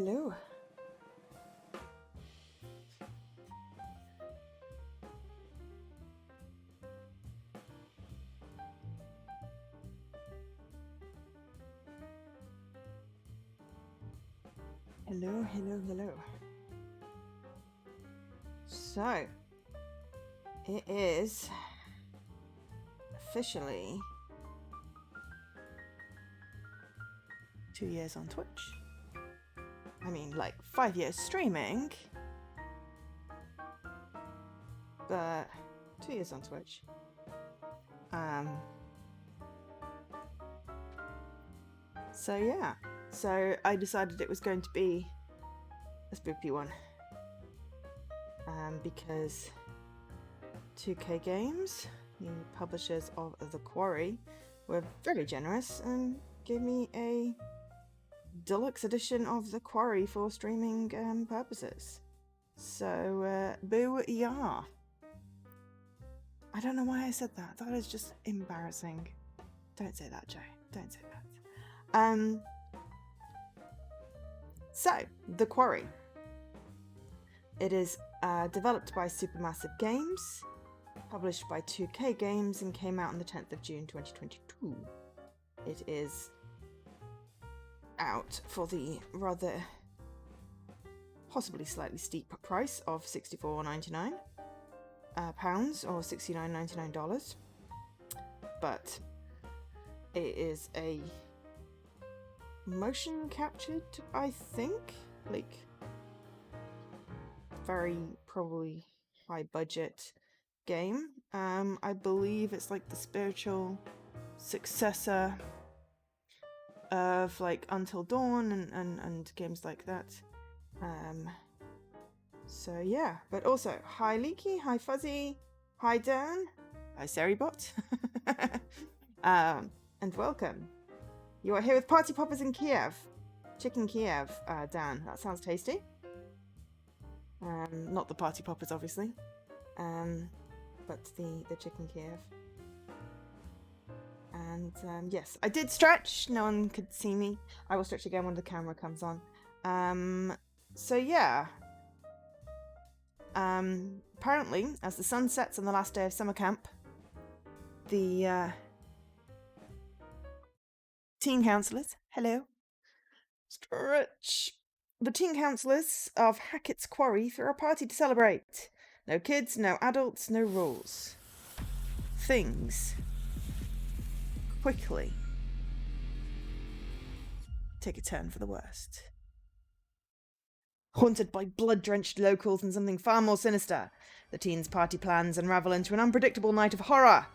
Hello. Hello, hello, hello. So, it is officially 2 years on Twitch. I mean, like 5 years streaming, but 2 years on Twitch. So yeah, so I decided it was going to be a spooky one, because 2K Games, the publishers of the Quarry, were very generous and gave me a deluxe edition of the Quarry for streaming purposes. So boo-yah. I don't know why I said that. That is just embarrassing. Don't say that, Joe. Don't say that. So, The Quarry. It is developed by Supermassive Games, published by 2K Games, and came out on the 10th of June 2022. It is out for the rather possibly slightly steep price of £64.99 pounds or $69.99, but it is a motion captured, I think, like very probably high budget game. I believe it's like the spiritual successor of like Until Dawn and games like that. So yeah, but also hi Leaky, hi Fuzzy, hi Dan, hi Seribot, and welcome. You are here with Party Poppers in Kiev. Chicken Kiev, Dan. That sounds tasty. Not the Party Poppers, obviously. But the Chicken Kiev. And yes, I did stretch. No one could see me. I will stretch again when the camera comes on. So yeah. Apparently, as the sun sets on the last day of summer camp, the teen counsellors, hello, stretch. The teen counsellors of Hackett's Quarry threw a party to celebrate. No kids, no adults, no rules. Things quickly take a turn for the worst. Haunted by blood-drenched locals and something far more sinister, the teens' party plans unravel into an unpredictable night of horror.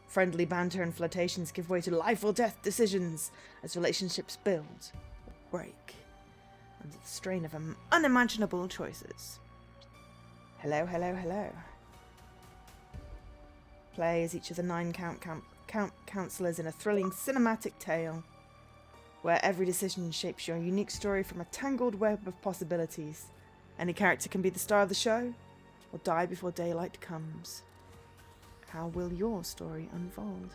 Friendly banter and flirtations give way to life-or-death decisions as relationships build or break under the strain of unimaginable choices. Hello, hello, hello. Play as each of the 9 counsellors in a thrilling cinematic tale where every decision shapes your unique story from a tangled web of possibilities. Any character can be the star of the show or die before daylight comes. How will your story unfold?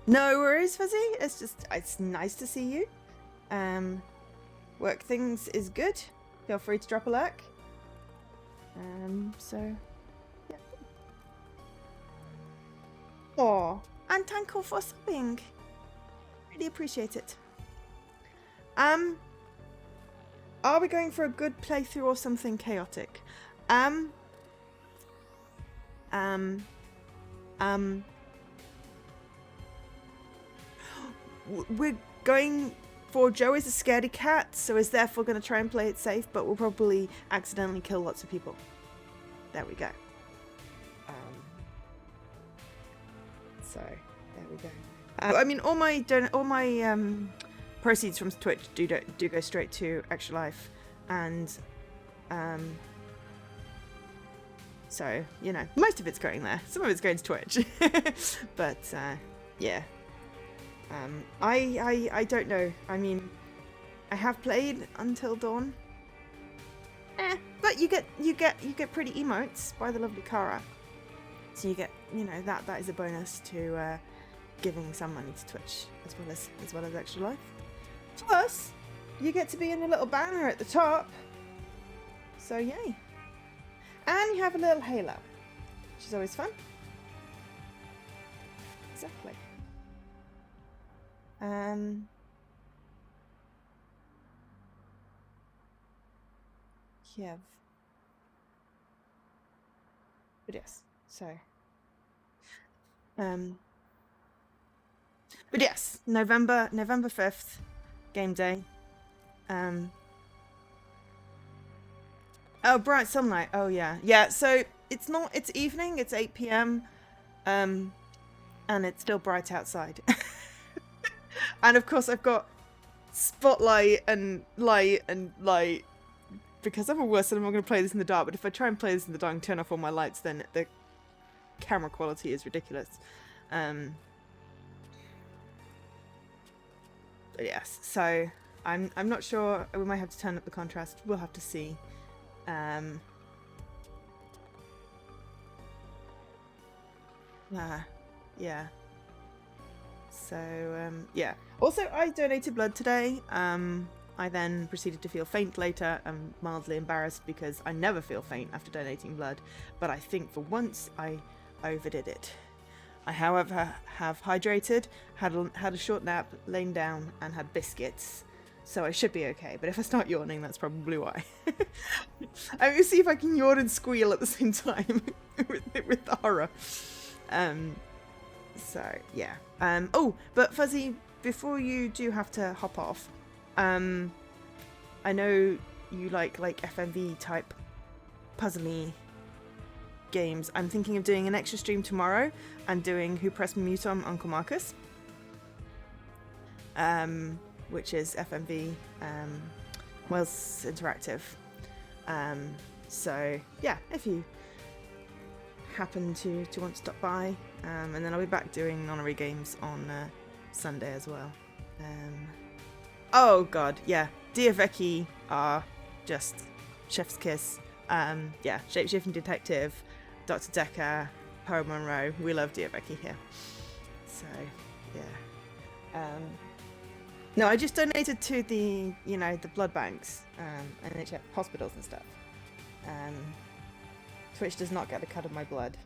No worries, Fuzzy. It's nice to see you. Work things is good. Feel free to drop a like. So yeah. Oh, and thank you for subbing. Really appreciate it. Are we going for a good playthrough or something chaotic? We're going for Joe is a scaredy cat, so is therefore going to try and play it safe, but we'll probably accidentally kill lots of people. There we go. So there we go. I mean, all my proceeds from Twitch do go straight to Extra Life, and so you know, most of it's going there. Some of it's going to Twitch, but yeah. I don't know. I mean, I have played Until Dawn, but you get pretty emotes by the lovely Kara, so you get, you know, that is a bonus to giving some money to Twitch as well as Extra Life. Plus, you get to be in the little banner at the top. So yay. And you have a little halo, which is always fun. Exactly. Yeah. But yes, so but yes, November 5th, game day. Oh, bright sunlight. Oh yeah. Yeah, so it's evening, it's 8 p.m. And it's still bright outside. And of course I've got spotlight and light because I'm a wuss and I'm not going to play this in the dark, but if I try and play this in the dark and turn off all my lights, then the camera quality is ridiculous. But yes, so I'm not sure. We might have to turn up the contrast. We'll have to see. Yeah. So yeah. Also, I donated blood today. I then proceeded to feel faint later. I'm mildly embarrassed because I never feel faint after donating blood, but I think for once I overdid it. I, however, have hydrated, had a short nap, lain down, and had biscuits, so I should be okay. But if I start yawning, that's probably why. I'm gonna see if I can yawn and squeal at the same time with the horror. So yeah. Oh, but Fuzzy, before you do have to hop off, I know you like FMV type puzzly games. I'm thinking of doing an extra stream tomorrow and doing Who Pressed Mute on Uncle Marcus, which is FMV, Wales Interactive. So yeah, if you happen to want to stop by, and then I'll be back doing honorary games on Sunday as well. Oh god, yeah, Dear Vecchi are just chef's kiss. Yeah, Shapeshifting Detective, Dr. Decker, Poe Monroe, we love Dear Vecchi here. So yeah. No, I just donated to the the blood banks and NHS hospitals and stuff. Twitch does not get a cut of my blood.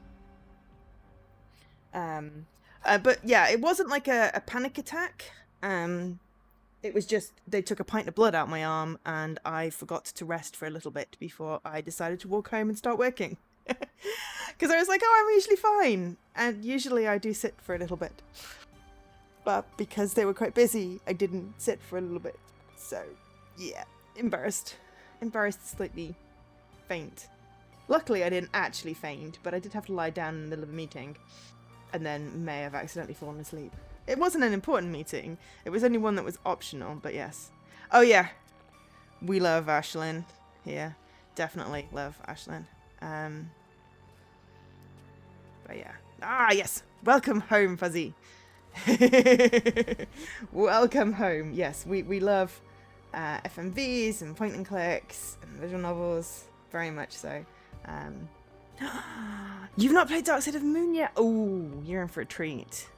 But yeah, it wasn't like a panic attack. It was just they took a pint of blood out my arm and I forgot to rest for a little bit before I decided to walk home and start working. Because I was like, oh, I'm usually fine. And usually I do sit for a little bit. But because they were quite busy, I didn't sit for a little bit. So yeah, embarrassed, slightly faint. Luckily I didn't actually faint, but I did have to lie down in the middle of a meeting and then may have accidentally fallen asleep. It wasn't an important meeting. It was only one that was optional, but yes. Oh yeah, we love Ashlyn here. Definitely love Ashlyn. But yeah. Ah, yes. Welcome home, Fuzzy. Welcome home. Yes, we love FMVs and point and clicks and visual novels. Very much so. You've not played Dark Side of the Moon yet? Oh, you're in for a treat.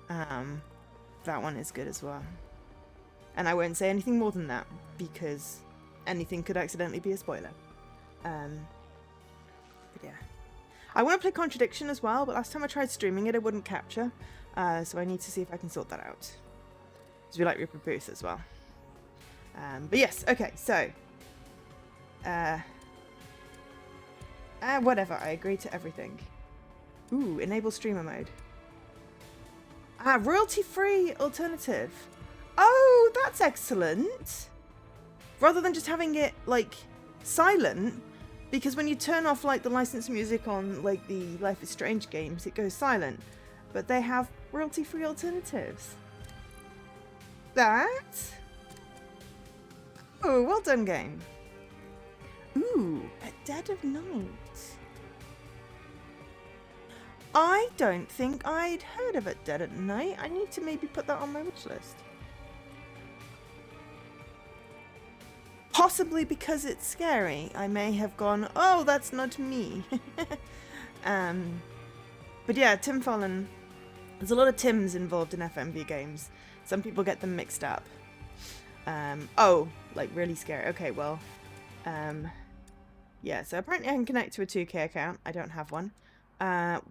That one is good as well. And I won't say anything more than that because anything could accidentally be a spoiler. But yeah. I want to play Contradiction as well, but last time I tried streaming it, it wouldn't capture. So I need to see if I can sort that out. Because we like Rupert Booth as well. But yes, okay, so. Whatever, I agree to everything. Ooh, enable streamer mode. Royalty-free alternative. Oh, that's excellent. Rather than just having it, like, silent, because when you turn off, like, the licensed music on, like, the Life is Strange games, it goes silent. But they have royalty-free alternatives. That? Oh, well done, game. Ooh, at dead of night. I don't think I'd heard of it Dead at Night. I need to maybe put that on my wish list. Possibly because it's scary. I may have gone, oh, that's not me. But yeah, Tim Fallon There's a lot of Tims involved in FMV games. Some people get them mixed up. Oh, like really scary. Okay, well, yeah, so apparently I can connect to a 2K account. I don't have one.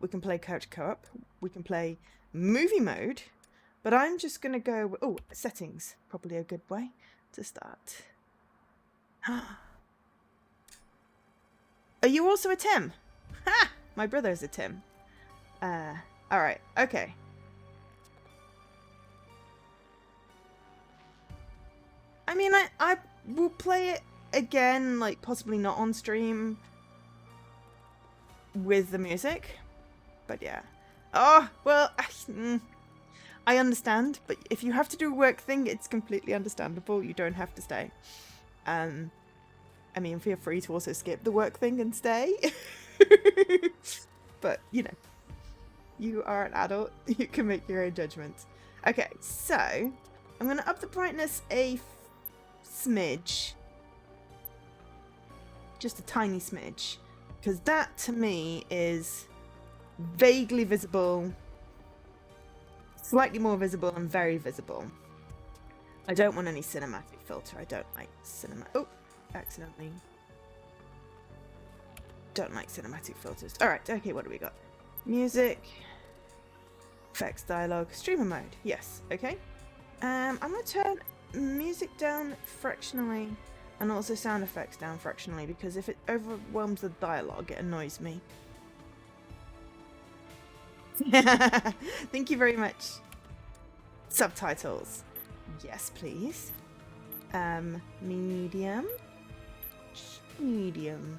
We can play couch co-op. We can play movie mode. But I'm just going to go... Oh, settings. Probably a good way to start. Are you also a Tim? Ha! My brother's a Tim. Alright, okay. I mean, I will play it again, like possibly not on stream with the music. But yeah. Oh, well, I understand, but if you have to do a work thing, it's completely understandable. You don't have to stay. I mean, feel free to also skip the work thing and stay. But, you know, you are an adult. You can make your own judgments. Okay, so I'm going to up the brightness a smidge. Just a tiny smidge. Because that, to me, is vaguely visible, slightly more visible, and very visible. I don't want any cinematic filter. I don't like Oh, accidentally. Don't like cinematic filters. Alright, okay, what do we got? Music. Effects, dialogue, streamer mode. Yes, okay. I'm going to turn music down fractionally and also sound effects down fractionally because if it overwhelms the dialogue, it annoys me. Thank you very much. Subtitles. Yes, please. Medium. Medium.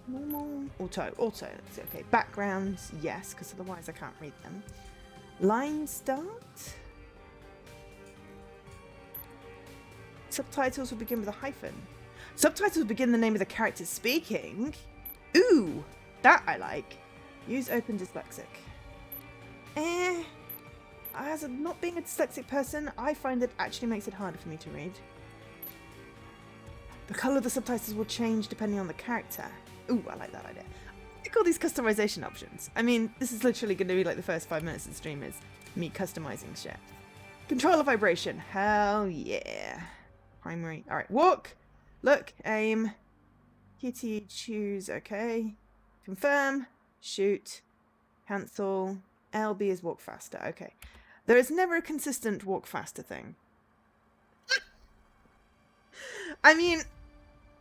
Normal. Auto. Let's see. Okay. Backgrounds. Yes, because otherwise I can't read them. Line start. Subtitles will begin with a hyphen. Subtitles begin the name of the character speaking. Ooh, that I like. Use open dyslexic. As a not being a dyslexic person, I find it actually makes it harder for me to read. The colour of the subtitles will change depending on the character. Ooh, I like that idea. I like all these customization options. I mean, this is literally going to be like the first 5 minutes of the stream is me customizing shit. Controller vibration. Hell yeah. Primary. Alright, walk. Look. Aim. QT. Choose. Okay. Confirm. Shoot. Cancel. LB is walk faster. Okay. There is never a consistent walk faster thing. I mean,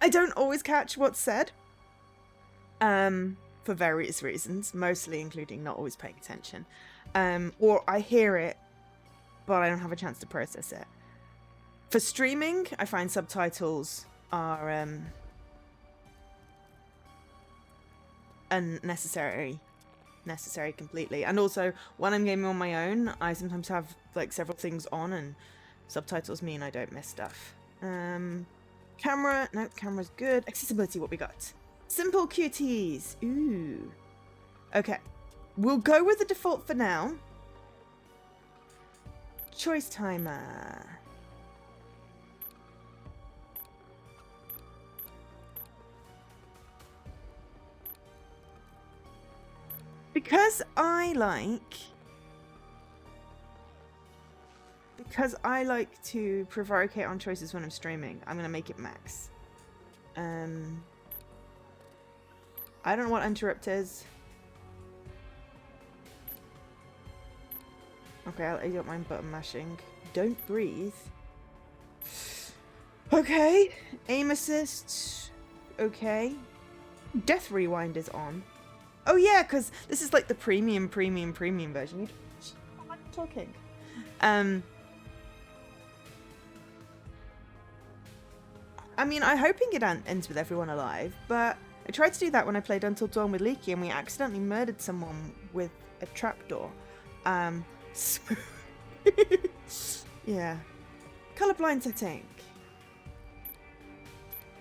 I don't always catch what's said. For various reasons, mostly including not always paying attention. Or I hear it, but I don't have a chance to process it. For streaming, I find subtitles are unnecessary. Necessary completely. And also, when I'm gaming on my own, I sometimes have like several things on and subtitles mean I don't miss stuff. Camera, no, camera's good. Accessibility, what we got? Simple QTs. Ooh. Okay. We'll go with the default for now. Choice timer. Because I like to prevaricate on choices when I'm streaming, I'm gonna make it max. I don't know what interrupt is. Okay, I don't mind button mashing. Don't breathe. Okay. Aim assist. Okay. Death rewind is on. Oh yeah, because this is like the premium version. I'm talking. I mean, I'm hoping it ends with everyone alive, but I tried to do that when I played Until Dawn with Leaky and we accidentally murdered someone with a trapdoor. So yeah. Colorblind setting.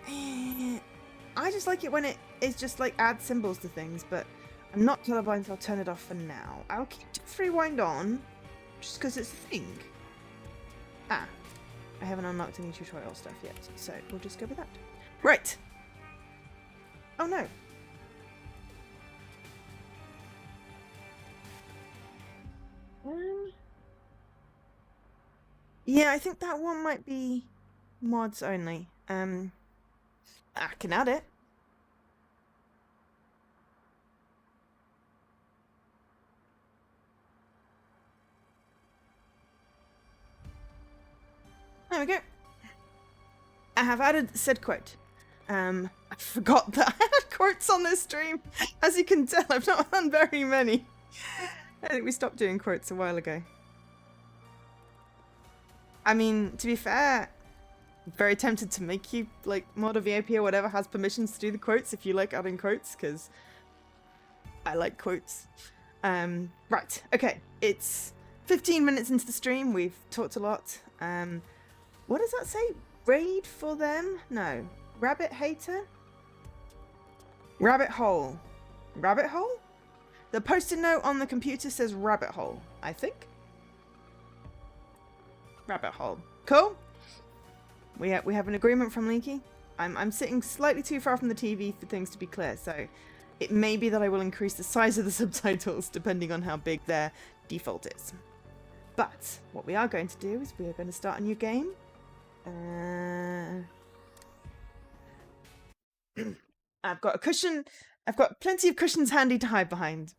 I just like it when it's just like add symbols to things, but I'm not colorblind, so I'll turn it off for now. I'll keep Death Rewind on, just because it's a thing. Ah. I haven't unlocked any tutorial stuff yet, so we'll just go with that. Right! Oh no. Yeah, I think that one might be mods only. I can add it. There we go. I have added said quote. I forgot that I had quotes on this stream. As you can tell, I've not done very many. I think we stopped doing quotes a while ago. I mean, to be fair, I'm very tempted to make you, like, mod or VIP or whatever has permissions to do the quotes if you like adding quotes, because I like quotes. Right, okay, it's 15 minutes into the stream. We've talked a lot. What does that say? Raid for them? No. Rabbit hater? Rabbit hole. Rabbit hole? The post-it note on the computer says rabbit hole, I think. Rabbit hole. Cool. We have an agreement from Leaky. I'm sitting slightly too far from the TV for things to be clear, so it may be that I will increase the size of the subtitles depending on how big their default is. But what we are going to do is we are going to start a new game. I've got a cushion. I've got plenty of cushions handy to hide behind.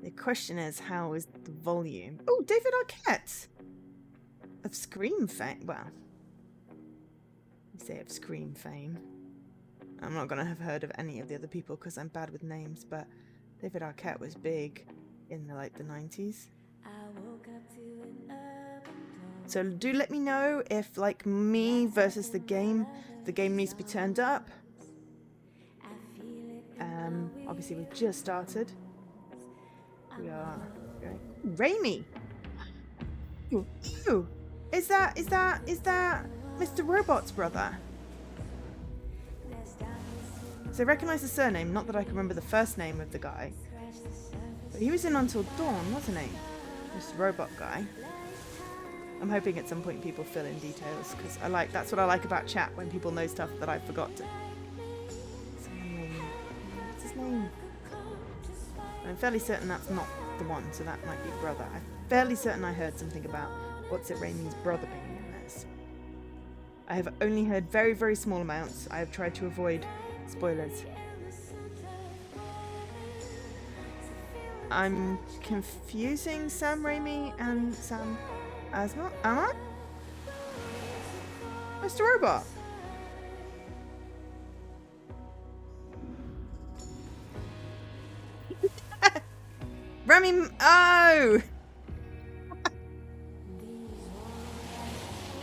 The question is, how is the volume? Oh, David Arquette of Scream fame. Well, you say of Scream fame. I'm not going to have heard of any of the other people because I'm bad with names, but David Arquette was big in the 90s. So do let me know if, like, me versus the game needs to be turned up. Obviously we've just started. We are going. Raimi! Ooh. Is that Mr. Robot's brother? So I recognise the surname, not that I can remember the first name of the guy. But he was in Until Dawn, wasn't he? Mr. Robot guy. I'm hoping at some point people fill in details, because that's what I like about chat, when people know stuff that I forgot to. What's his name? I'm fairly certain that's not the one, so that might be brother. I'm fairly certain I heard something about What's It Raimi's brother being in this. I have only heard very, very small amounts. I have tried to avoid spoilers. I'm confusing Sam Raimi and Sam Asma. Am I? Mr. Robot. Rami. Oh!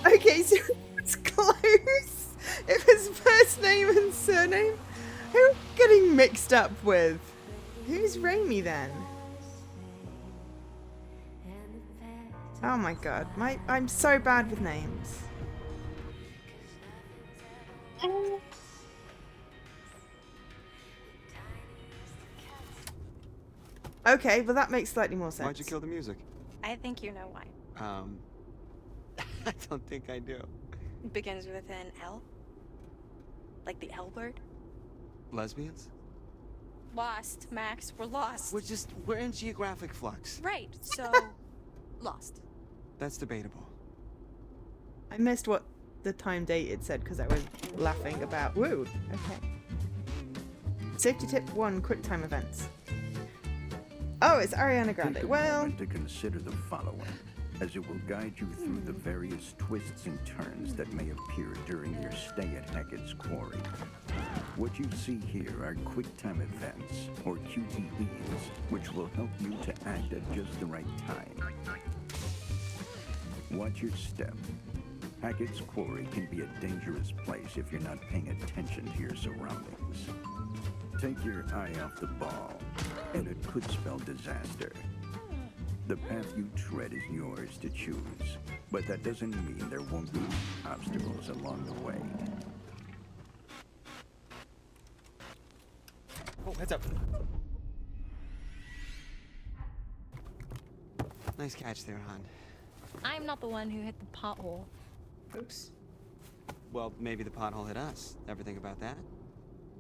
Okay, so it's close. It was first name and surname. Who am I getting mixed up with? Who's Raimi then? Oh my god, I'm so bad with names. Okay, well that makes slightly more sense. Why'd you kill the music? I think you know why. I don't think I do. It begins with an L. Like the L word. Lesbians? Lost, Max. We're lost. We're in geographic flux. Right, so lost. That's debatable. I missed what the time date it said because I was laughing about. Woo! Okay. Safety tip 1: quick time events. Oh, it's Ariana Grande. Take a Well, moment to consider the following, as it will guide you through the various twists and turns that may appear during your stay at Hackett's Quarry. What you see here are quick time events, or QTEs, which will help you to act at just the right time. Watch your step. Hackett's Quarry can be a dangerous place if you're not paying attention to your surroundings. Take your eye off the ball, and it could spell disaster. The path you tread is yours to choose, but that doesn't mean there won't be obstacles along the way. Oh, heads up. Nice catch there, hon. I'm not the one who hit the pothole. oops. Well, maybe the pothole hit us. Ever think about that?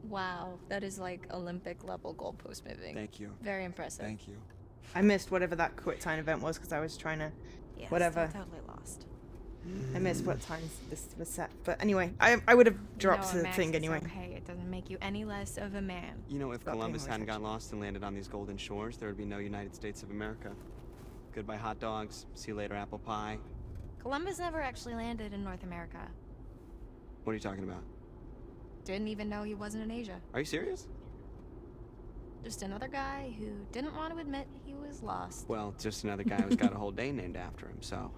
Wow, that is like Olympic level goalpost moving. Thank you. Very impressive. Thank you. I missed whatever that quick time event was because I was trying to. Yeah, Whatever. still totally lost. I missed what times this was set. But anyway, I would have dropped You know what, the Max, thing it's anyway. Okay, it doesn't make you any less of a man. You know, if Stop paying Columbus more hadn't got attention. lost and landed on these golden shores, there would be no United States of America. Goodbye hot dogs. See you later apple pie. Columbus never actually landed in North America. What are you talking about? Didn't even know he wasn't in Asia. Are you serious? Just another guy who didn't want to admit he was lost. Well, just another guy who's got a whole day named after him, so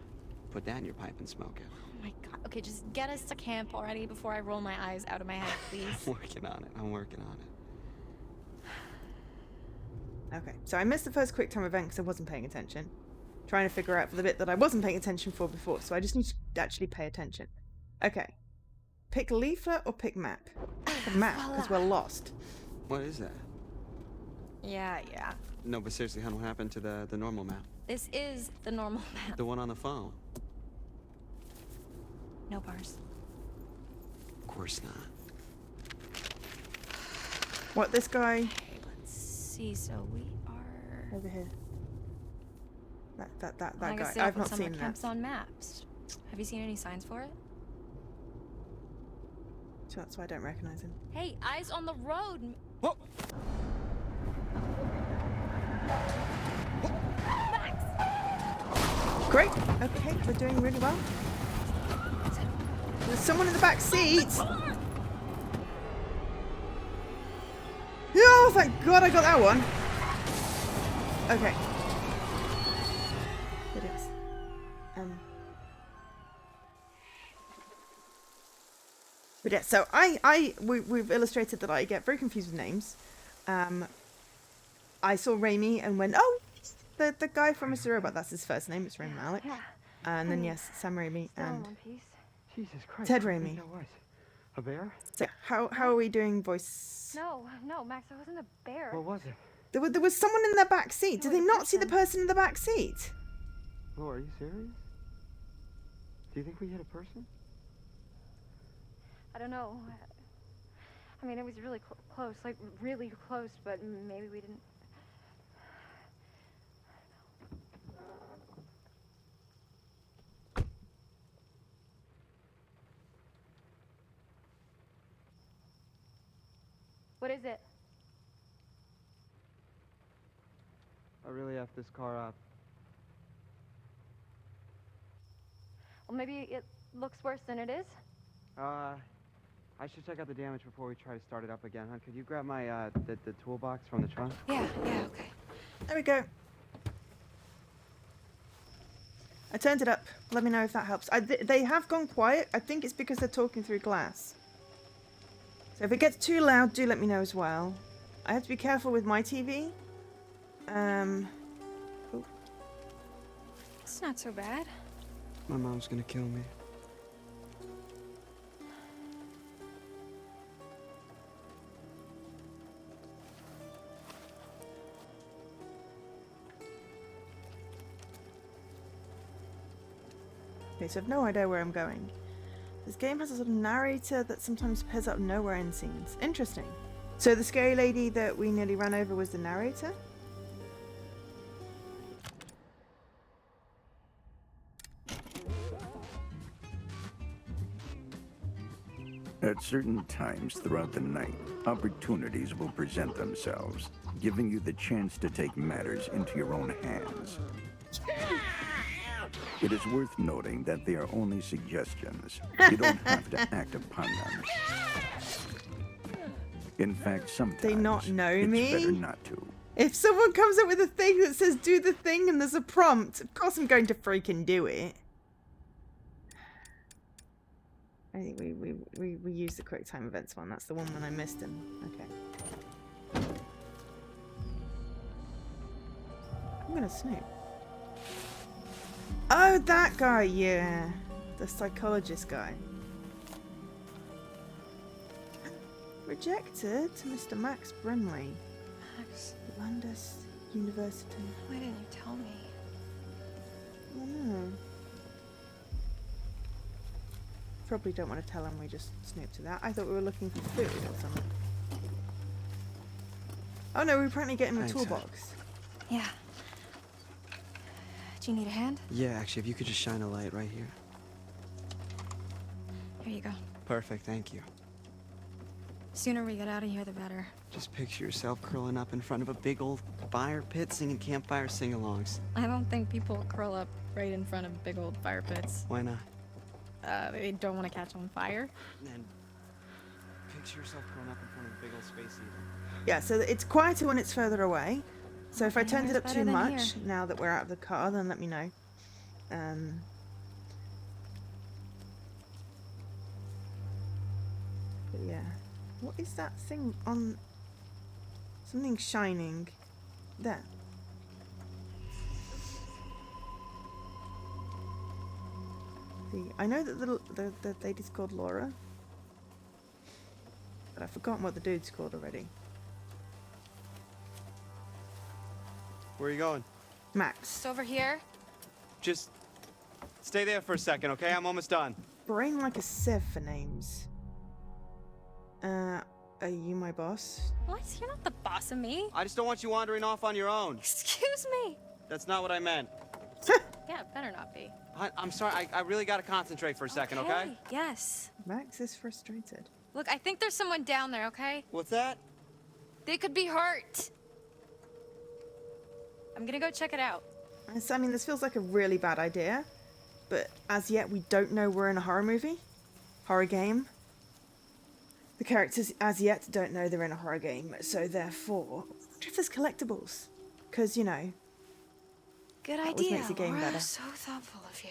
put that in your pipe and smoke it. Oh my god. Okay, just get us to camp already before I roll my eyes out of my head, please. I'm working on it. I'm working on it. Okay, so I missed the first quick time event because I wasn't paying attention. Trying to figure out for the bit that I wasn't paying attention for before, so I just need to actually pay attention. Okay. Pick leaflet or pick map? Pick map, because we're lost. What is that? Yeah. No, but seriously, hon, what happened to the normal map? This is the normal map. The one on the phone? No bars. Of course not. What, this guy? Okay, let's see. So we are... Over here. That I guess guy. they I've put not summer seen that. camps on maps. Have you seen any signs for it? So that's why I don't recognize him. Hey, eyes on the road! Whoa! Great. Okay, we're doing really well. There's someone in the back seat. Oh, thank God I got that one. Okay. It is. But yeah, so we've illustrated that I get very confused with names. I saw Raimi and went, oh, the guy from Mr. Robot, that's his first name, it's Rami Malek. Yeah. And then yes, Sam Raimi and One Piece. Jesus Christ. Ted what do you Raimi. think that was? A bear? So how are we doing voice? No, Max, I wasn't a bear. What was it? There was someone in the back seat. Did was they a not see the person. person in the back seat? Oh, are you serious? Do you think we hit a person? I don't know. I mean, it was really close, like really close, but maybe we didn't. What is it? I really effed this car up. Well, maybe it looks worse than it is. I should check out the damage before we try to start it up again, huh? Could you grab my, the toolbox from the trunk? Yeah, okay. There we go. I turned it up. Let me know if that helps. They have gone quiet. I think it's because they're talking through glass. So if it gets too loud, do let me know as well. I have to be careful with my TV. Oh, It's not so bad. My mom's gonna kill me. okay, so I've no idea where I'm going. This game has a sort of narrator that sometimes appears out of nowhere in scenes. Interesting. So the scary lady that we nearly ran over was the narrator? At certain times throughout the night, opportunities will present themselves, giving you the chance to take matters into your own hands. It is worth noting that they are only suggestions. You don't have to act upon them. In fact, sometimes They not know it's me? better not to. If someone comes up with a thing that says do the thing and there's a prompt, of course I'm going to freaking do it. I think we used the quick time events one. That's the one when I missed him. Okay. I'm gonna snoop. Oh, that guy, yeah. The psychologist guy. Rejected to Mr. Max Brimley. Max, Landis University. why didn't you tell me? Oh no. Probably don't want to tell him we just snooped to that. I thought we were looking for food or something. Oh no, we apparently get him a Thanks, toolbox. Yeah. Do you need a hand? Yeah, actually, if you could just shine a light right here. Here you go. Perfect, thank you. Sooner we get out of here, the better. Just picture yourself curling up in front of a big old fire pit singing campfire sing-alongs. I don't think people curl up right in front of big old fire pits. Why not? They don't want to catch on fire. And picture yourself curling up in front of a big old space heater. Yeah, so it's quieter when it's further away. So if I turned it Anywhere's up better too than much, here. now that we're out of the car, then let me know. But yeah. What is that thing on... Something shining there? I know that the lady's called Laura. But I've forgotten what the dude's called already. Where are you going? Max. Just over here. Just stay there for a second, okay? I'm almost done. Brain like a sieve for names. Are you my boss? What? You're not the boss of me. I just don't want you wandering off on your own. Excuse me. That's not what I meant. Yeah, it better not be. I'm sorry, I really gotta concentrate for a second, okay? Yes. Max is frustrated. Look, I think there's someone down there, okay? What's that? They could be hurt. I'm gonna go check it out. I mean, this feels like a really bad idea, but as yet we don't know we're in a horror movie, horror game. The characters as yet don't know they're in a horror game, so therefore, I wonder if there's collectibles, because you know. Good That always idea. makes the game Laura. better. So thoughtful of you.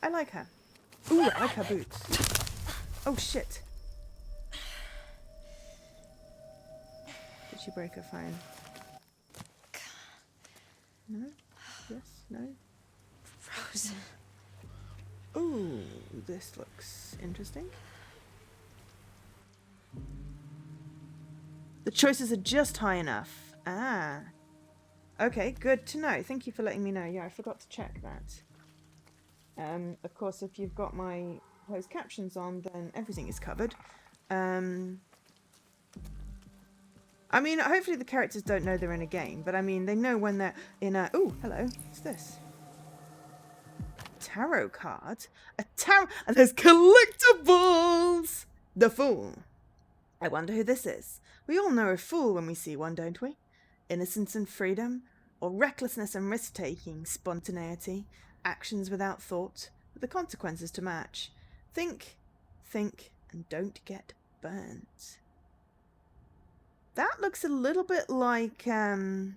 I like her. Ooh, I like her boots. Oh shit! Did she break her phone? No. Yes. No. Frozen. Ooh, this looks interesting. The choices are just high enough. Ah. Okay, good to know. Thank you for letting me know. Yeah, I forgot to check that. Of course, if you've got my closed captions on, then everything is covered. I mean, hopefully the characters don't know they're in a game, but I mean, they know when they're in a... Ooh, hello. What's this? Tarot card? A tarot... And there's collectibles! The Fool. I wonder who this is. We all know a fool when we see one, don't we? Innocence and freedom, or recklessness and risk-taking, spontaneity, actions without thought, with the consequences to match. Think, and don't get burnt. That looks a little bit like one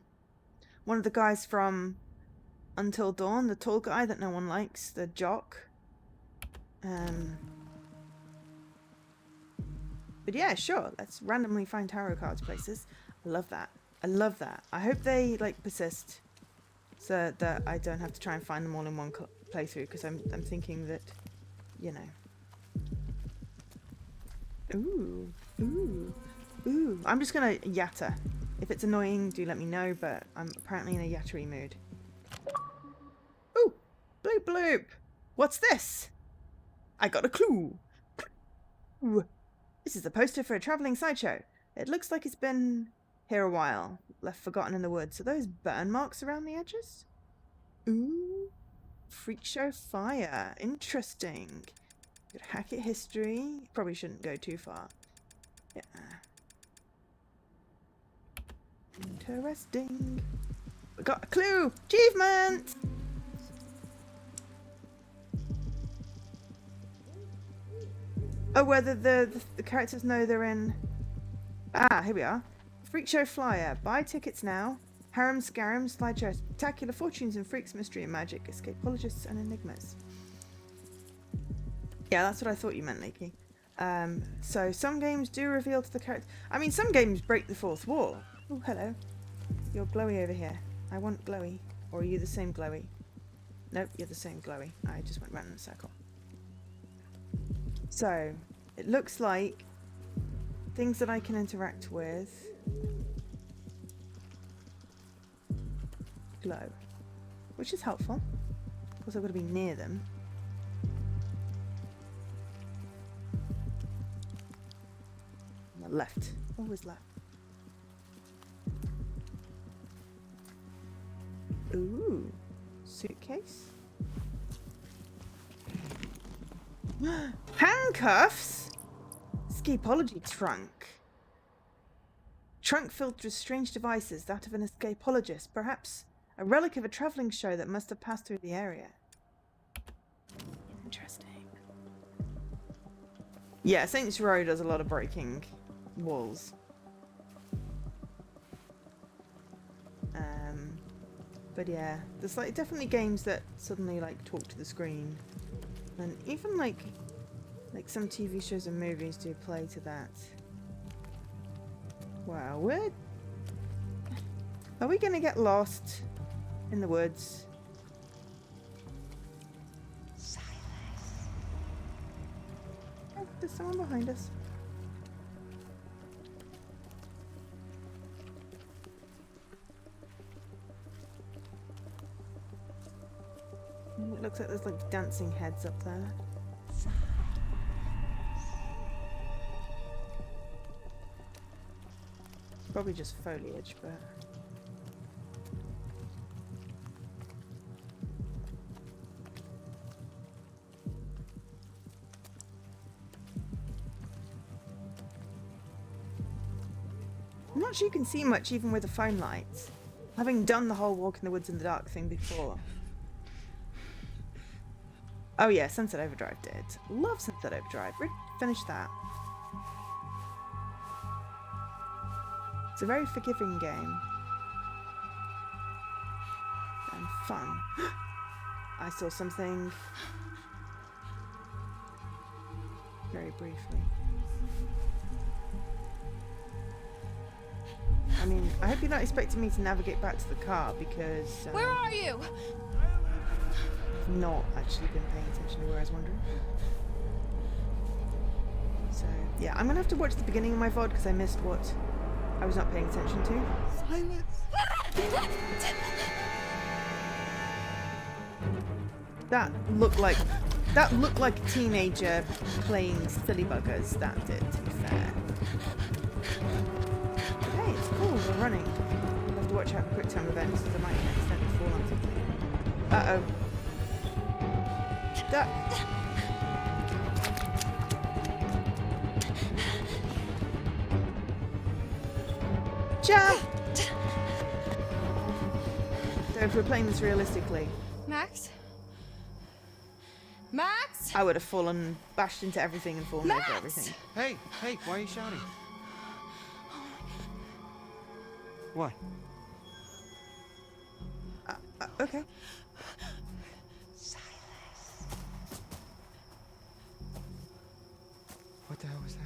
of the guys from Until Dawn, the tall guy that no one likes, the jock. But yeah, sure, let's randomly find tarot cards places. I love that. I love that. I hope they like persist so that I don't have to try and find them all in one playthrough, because I'm thinking that, you know. Ooh. I'm just gonna yatter. If it's annoying, do let me know, but I'm apparently in a yattery mood. Ooh! Bloop bloop! What's this? I got a clue! Ooh. This is a poster for a travelling sideshow. It looks like it's been here a while, left forgotten in the woods. Are those burn marks around the edges? Ooh. Freak show fire. Interesting. Good Hackett history. Probably shouldn't go too far. Yeah. Interesting. We got a clue! Achievement! Oh, whether the characters know they're in... Ah, here we are. Freak show flyer. Buy tickets now. Harem scarum, slideshow, spectacular fortunes and freaks, mystery and magic, escapologists and enigmas. Yeah, that's what I thought you meant, Leaky. So some games do reveal to the character... I mean, some games break the fourth wall. Oh, hello. You're glowy over here. I want glowy. Or are you the same glowy? Nope, you're the same glowy. I just went round in a circle. So, it looks like things that I can interact with glow, which is helpful. Of course, I've got to be near them. On the left, always left. Ooh. Suitcase? Handcuffs? Escapology trunk. Trunk filled with strange devices, that of an escapologist, perhaps a relic of a travelling show that must have passed through the area. Interesting. Yeah, Saints Row does a lot of breaking walls. But yeah, there's like definitely games that suddenly like talk to the screen, and even like some TV shows and movies do play to that. Wow, are we gonna get lost in the woods? Silas. Oh, there's someone behind us. It looks like there's like dancing heads up there. Probably just foliage, but... I'm not sure you can see much even with the phone lights. Having done the whole walk in the woods in the dark thing before. Oh yeah, Sunset Overdrive did. Love Sunset Overdrive. Finished that. It's a very forgiving game. And fun. I saw something very briefly. I mean, I hope you're not expecting me to navigate back to the car because... Where are you? I've not actually been paying attention to where I was wandering. So, yeah, I'm gonna have to watch the beginning of my VOD because I missed what I was not paying attention to. Silence. That looked like a teenager playing silly buggers. That did, to be fair. Hey, it's cool. We're running. We'll have to watch out for quick time events because I might accidentally fall on something. Uh-oh. Duck. Jump! So if we're playing this realistically, Max? Max? I would have fallen, bashed into everything and fallen Max! over everything. Hey, why are you shouting? What? Okay. What the hell was that?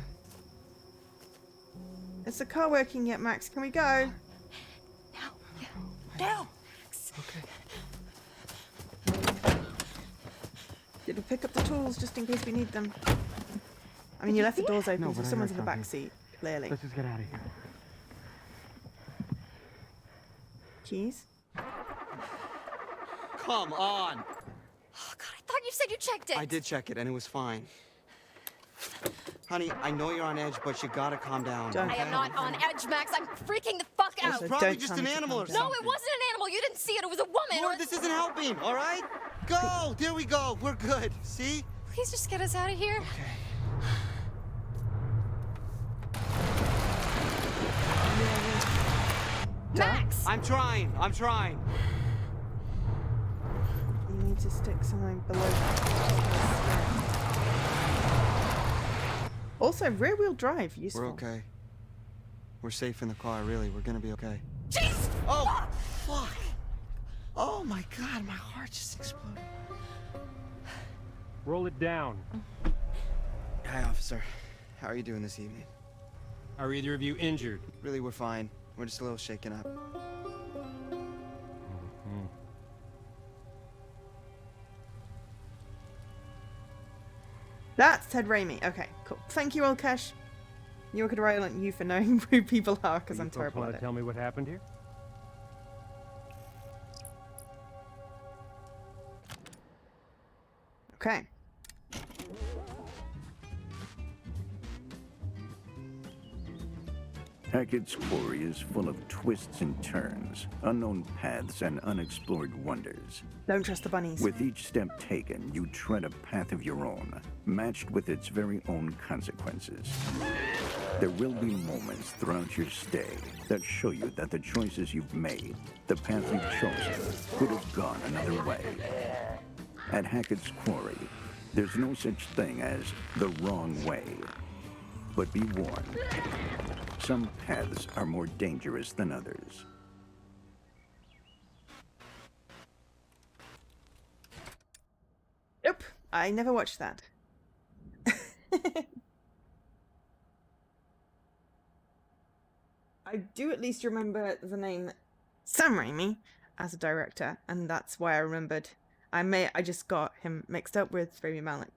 Is the car working yet, Max? Can we go? No. Okay. Did we pick up the tools just in case we need them? I mean, you left the doors open, No, so but I someone's in heard the back something. seat, clearly. Let's just get out of here. Keys? Come on! Oh, God, I thought you said you checked it. I did check it, and it was fine. Honey, I know you're on edge, but you gotta calm down. Don't. I am not on edge, Max. I'm freaking the fuck out. Also, Probably don't just tell an me to animal calm or down. No, something. it wasn't an animal. You didn't see it. It was a woman. Lord, this isn't helping, all right? Go! There we go. We're good. See? Please just get us out of here. Okay. Max! I'm trying. You need to stick something below. Also, rear-wheel drive, useful. We're okay. We're safe in the car, really. We're gonna be okay. Jeez! Oh, fuck! Oh my God, my heart just exploded. Roll it down. Hi, officer. How are you doing this evening? Are either of you injured? Really, we're fine. We're just a little shaken up. That's Ted Raimi. Okay, cool. Thank you, Olkesh. You could rely on you for knowing who people are, because I'm terrible Want at to it. tell me what happened here? Okay. Hackett's Quarry is full of twists and turns, unknown paths, and unexplored wonders. Don't trust the bunnies. With each step taken, you tread a path of your own, matched with its very own consequences. There will be moments throughout your stay that show you that the choices you've made, the path you've chosen, could have gone another way. At Hackett's Quarry, there's no such thing as the wrong way. But be warned, some paths are more dangerous than others. Nope, I never watched that. I do at least remember the name Sam Raimi as a director, and that's why I remembered. I just got him mixed up with Rami Malek.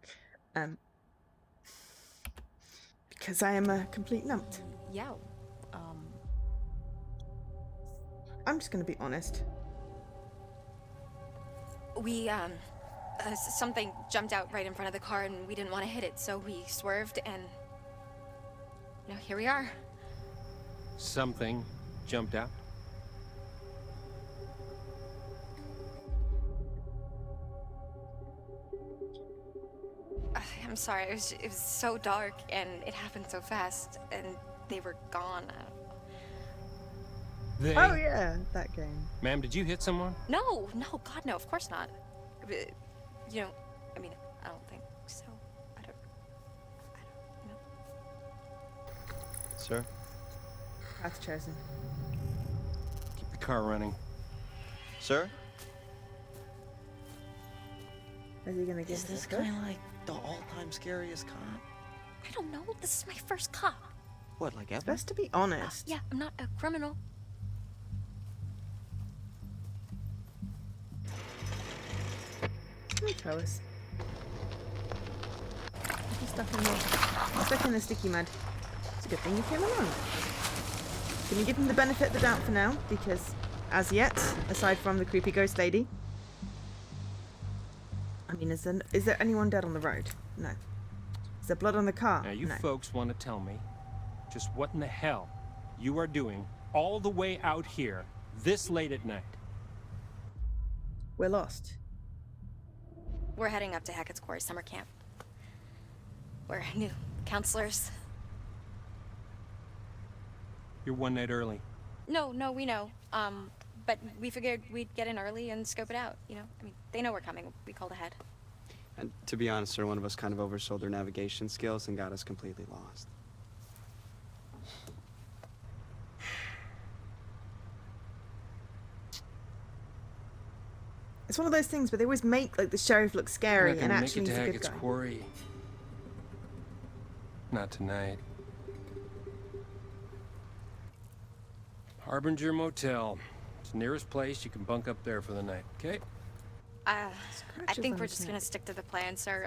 Because I am a complete numpty. Yeah. I'm just gonna be honest. We, something jumped out right in front of the car and we didn't want to hit it, so we swerved and... here we are. Something jumped out. I'm sorry, it was so dark and it happened so fast and they were gone. They... Oh yeah, that game. Ma'am, did you hit someone? No, God, no, of course not. I don't think so. I don't Sir? Path chosen. Keep the car running. Sir? Is he gonna give Is us this a push? kind of like the all-time scariest cop? I don't know, this is my first cop. What, like ever? Best to be honest. Yeah, I'm not a criminal. Can you tell us? You're stuck in the sticky mud. It's a good thing you came along. Can you give him the benefit of the doubt for now? Because, as yet, aside from the creepy ghost lady, I mean, is there anyone dead on the road? No. Is there blood on the car? Now, you No. folks want to tell me just what in the hell you are doing all the way out here this late at night? We're lost. We're heading up to Hackett's Quarry summer camp. We're new counselors. You're one night early. No, we know. But we figured we'd get in early and scope it out, they know we're coming. We called ahead. And to be honest, sir, one of us kind of oversold their navigation skills and got us completely lost. It's one of those things where they always make like the sheriff look scary You're and not gonna actually make it he's to a good Hackett's guy. Quarry. Not tonight. Harbinger Motel. It's the nearest place. You can bunk up there for the night, okay? I Scratches think on we're his just neck. gonna stick to the plan, sir.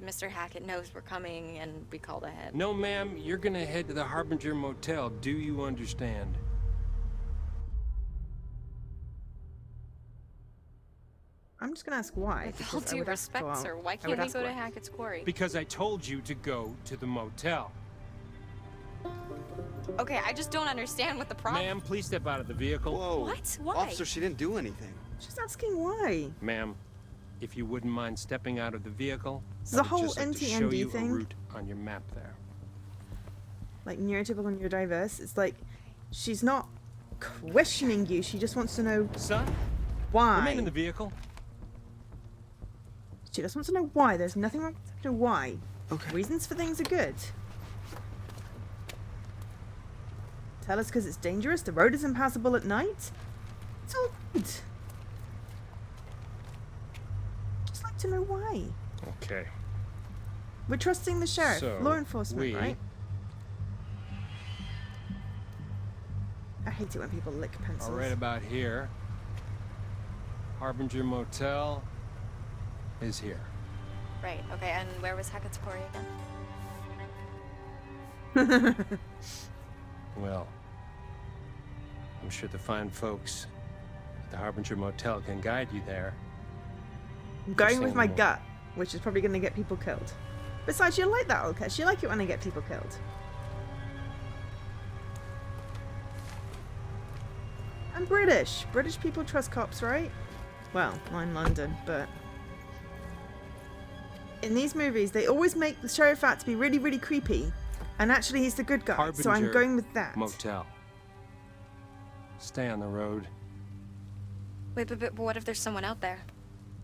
Mr. Hackett knows we're coming and we called ahead. No, ma'am. You're gonna head to the Harbinger Motel. Do you understand? I'm just gonna ask why. With all because I due would ask respect, for- sir, why I can't would we ask go to why. Hackett's Quarry? Because I told you to go to the motel. Okay, I just don't understand what the problem... Ma'am, please step out of the vehicle. Whoa. What? Why? Officer, she didn't do anything. Just asking why. Ma'am, if you wouldn't mind stepping out of the vehicle, This is I a would whole just like to show NTND you thing. a route on your map there. Like neurotypical and neurodiverse. It's like she's not questioning you. She just wants to know Son, why. remain in the vehicle. She just wants to know why. There's nothing wrong with know why. Okay. Reasons for things are good. Tell us because it's dangerous. The road is impassable at night. It's all good. Just like to know why. Okay. We're trusting the sheriff, So, law enforcement, we- right? I hate it when people lick pencils. All right, about here. Harbinger Motel is here. Right, okay, and where was Hackett's Quarry again? Well, I'm sure the fine folks at the Harbinger Motel can guide you there. I'm going with saying my more. gut, which is probably going to get people killed. Besides, you like that, okay? You like it when I get people killed. I'm British. British people trust cops, right? Well, not in London, but... In these movies, they always make the sheriff out to be really, really creepy. And actually, he's the good guy, so I'm Harbinger going with that. Motel. Stay on the road. Wait, but what if there's someone out there?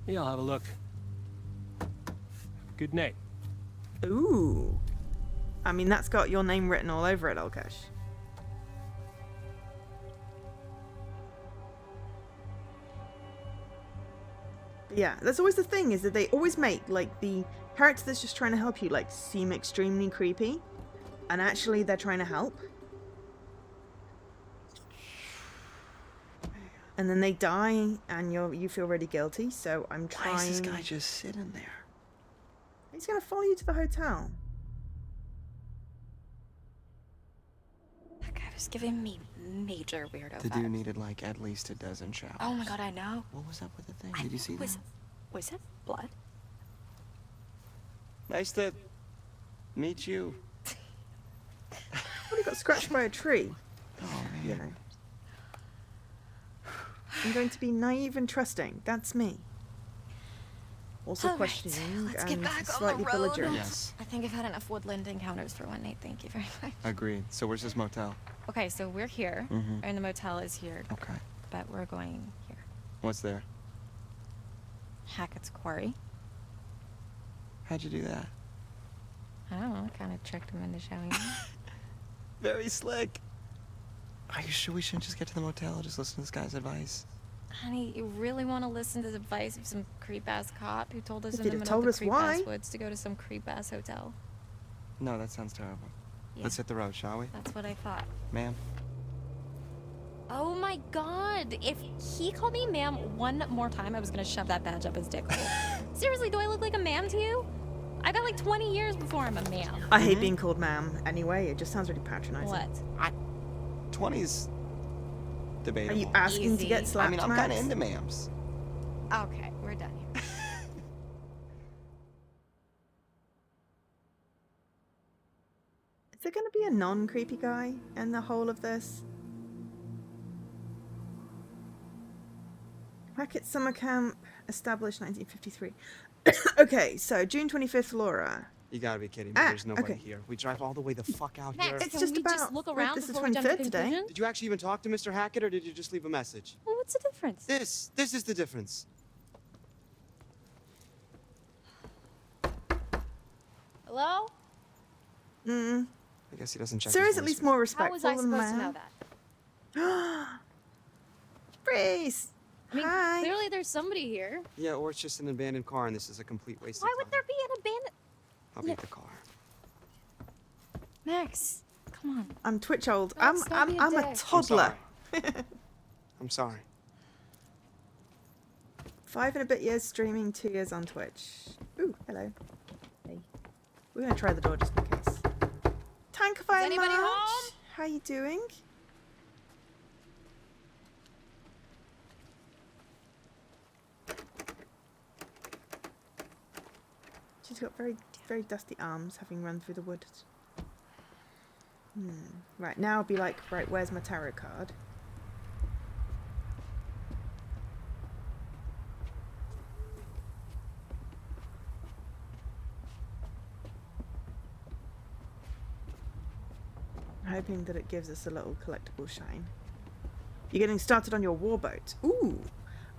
Yeah, I'll have a look. Good night. Ooh. I mean, that's got your name written all over it, Alkesh. Yeah, that's always the thing, is that they always make, like, the character that's just trying to help you, like, seem extremely creepy. And actually, they're trying to help. And then they die, and you feel really guilty, so I'm trying... Why is this guy just sitting there? He's gonna follow you to the hotel. That guy was giving me major weirdo The vibes. dude needed like at least a dozen showers. Oh my god, I know. What was up with the thing? Did you see that? Was that blood? Nice to meet you. He got scratched by a tree. Oh You man. know. I'm going to be naive and trusting. That's me. Also All right, questioning let's get and back on the slightly road. belligerent. Yes. I think I've had enough woodland encounters for one night. Thank you very much. Agreed. So where's this motel? Okay, so we're here, Mhm. and the motel is here, Okay. but we're going here. What's there? Hackett's Quarry. How'd you do that? I don't know, I kind of tricked him into showing me. Very slick. Are you sure we shouldn't just get to the motel and just listen to this guy's advice? Honey, you really want to listen to the advice of some creep-ass cop who told us If in he'd the have middle told of us the creep-ass why. woods to go to some creep-ass hotel? No, that sounds terrible. Yeah, Let's hit the road, shall we? that's what I thought. Ma'am? Oh my god, if he called me ma'am one more time, I was gonna shove that badge up his dick hole. Seriously, do I look like a ma'am to you? I got like 20 years before I'm a ma'am. I hate being called ma'am anyway. It just sounds really patronizing. What? 20's Are debatable. you asking to Easy. get slapped, I mean, I'm kind of Max? into ma'ams. Okay, we're done here. Is there going to be a non-creepy guy in the whole of this? Hackett Summer Camp, established 1953. Okay, so June 25th, Laura. You gotta be kidding me. Ah, There's nobody okay. here. We drive all the way the fuck out Max, here. It's can just we just about- look like, around this is before we jump to 23rd today. conclusion? Did you actually even talk to Mr. Hackett, or did you just leave a message? Well, what's the difference? This is the difference. Hello? Mm. I guess he doesn't check. There his is at least voicemail. more How respect was for I the supposed to know man. that? Reese! I mean, Hi. clearly there's somebody here. Yeah, or it's just an abandoned car, and this is a complete waste Why of time. would there be an abandoned... I'll be at the car. Max, come on. I'm Twitch old. Max, don't I'm be a a dick. toddler. I'm sorry. 5 and a bit years streaming, 2 years on Twitch. Ooh, hello. Hey. We're gonna try the door just in case. Tankify anybody Marge, home? how you doing? She's got very, very dusty arms, having run through the woods. Right, now I'll be like, right, where's my tarot card? Hoping that it gives us a little collectible shine. You're getting started on your warboat. Ooh,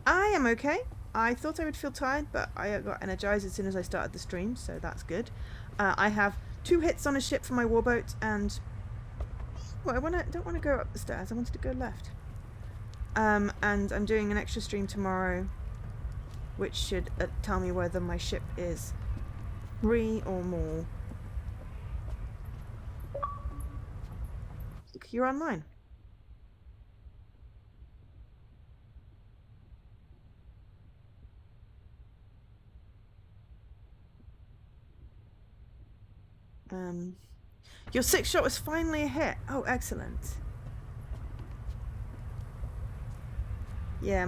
I am okay. I thought I would feel tired, but I got energized as soon as I started the stream, so that's good. I have 2 hits on a ship for my warboat, and well, I don't want to go up the stairs. I wanted to go left. And I'm doing an extra stream tomorrow, which should tell me whether my ship is 3 or more. You're online. Your 6th shot was finally a hit. Oh, excellent. Yeah,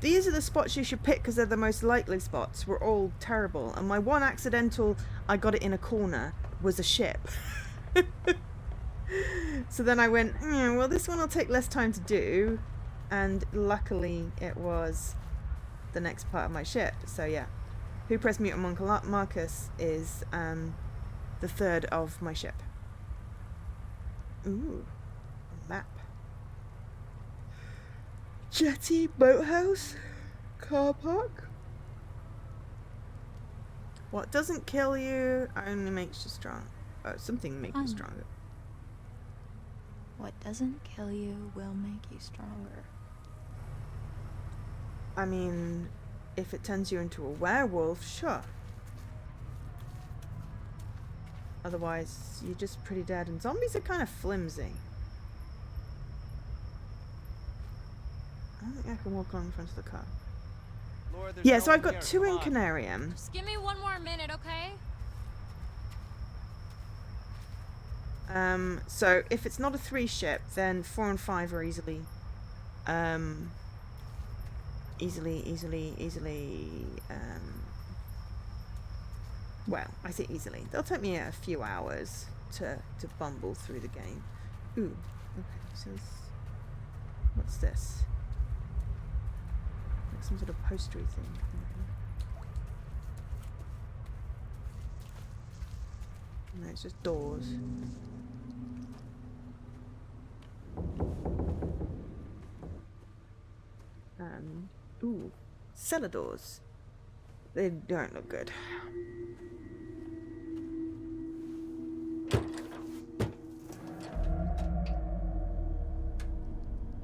these are the spots you should pick because they're the most likely spots. Were all terrible, and my one accidental, I got it in a corner, was a ship. So then I went, well, this one will take less time to do. And luckily it was the next part of my ship. So yeah. Who Pressed Mute Among Marcus is the third of my ship. Ooh. Map. Jetty, boathouse, car park. What doesn't kill you only makes you strong. Oh, something makes you stronger. What doesn't kill you will make you stronger. I mean, if it turns you into a werewolf, sure. Otherwise, you're just pretty dead. And zombies are kind of flimsy. I don't think I can walk along the front of the car. Laura, there's Yeah, no so I've one got here. 2 Come in on. Canarium. Just give me one more minute, okay? So if it's not a 3 ship, then 4 and 5 are easily, well, I say easily. They'll take me a few hours to bumble through the game. Ooh, okay, so what's this? Like some sort of postery thing. No, it's just doors. Ooh, cellar doors. They don't look good.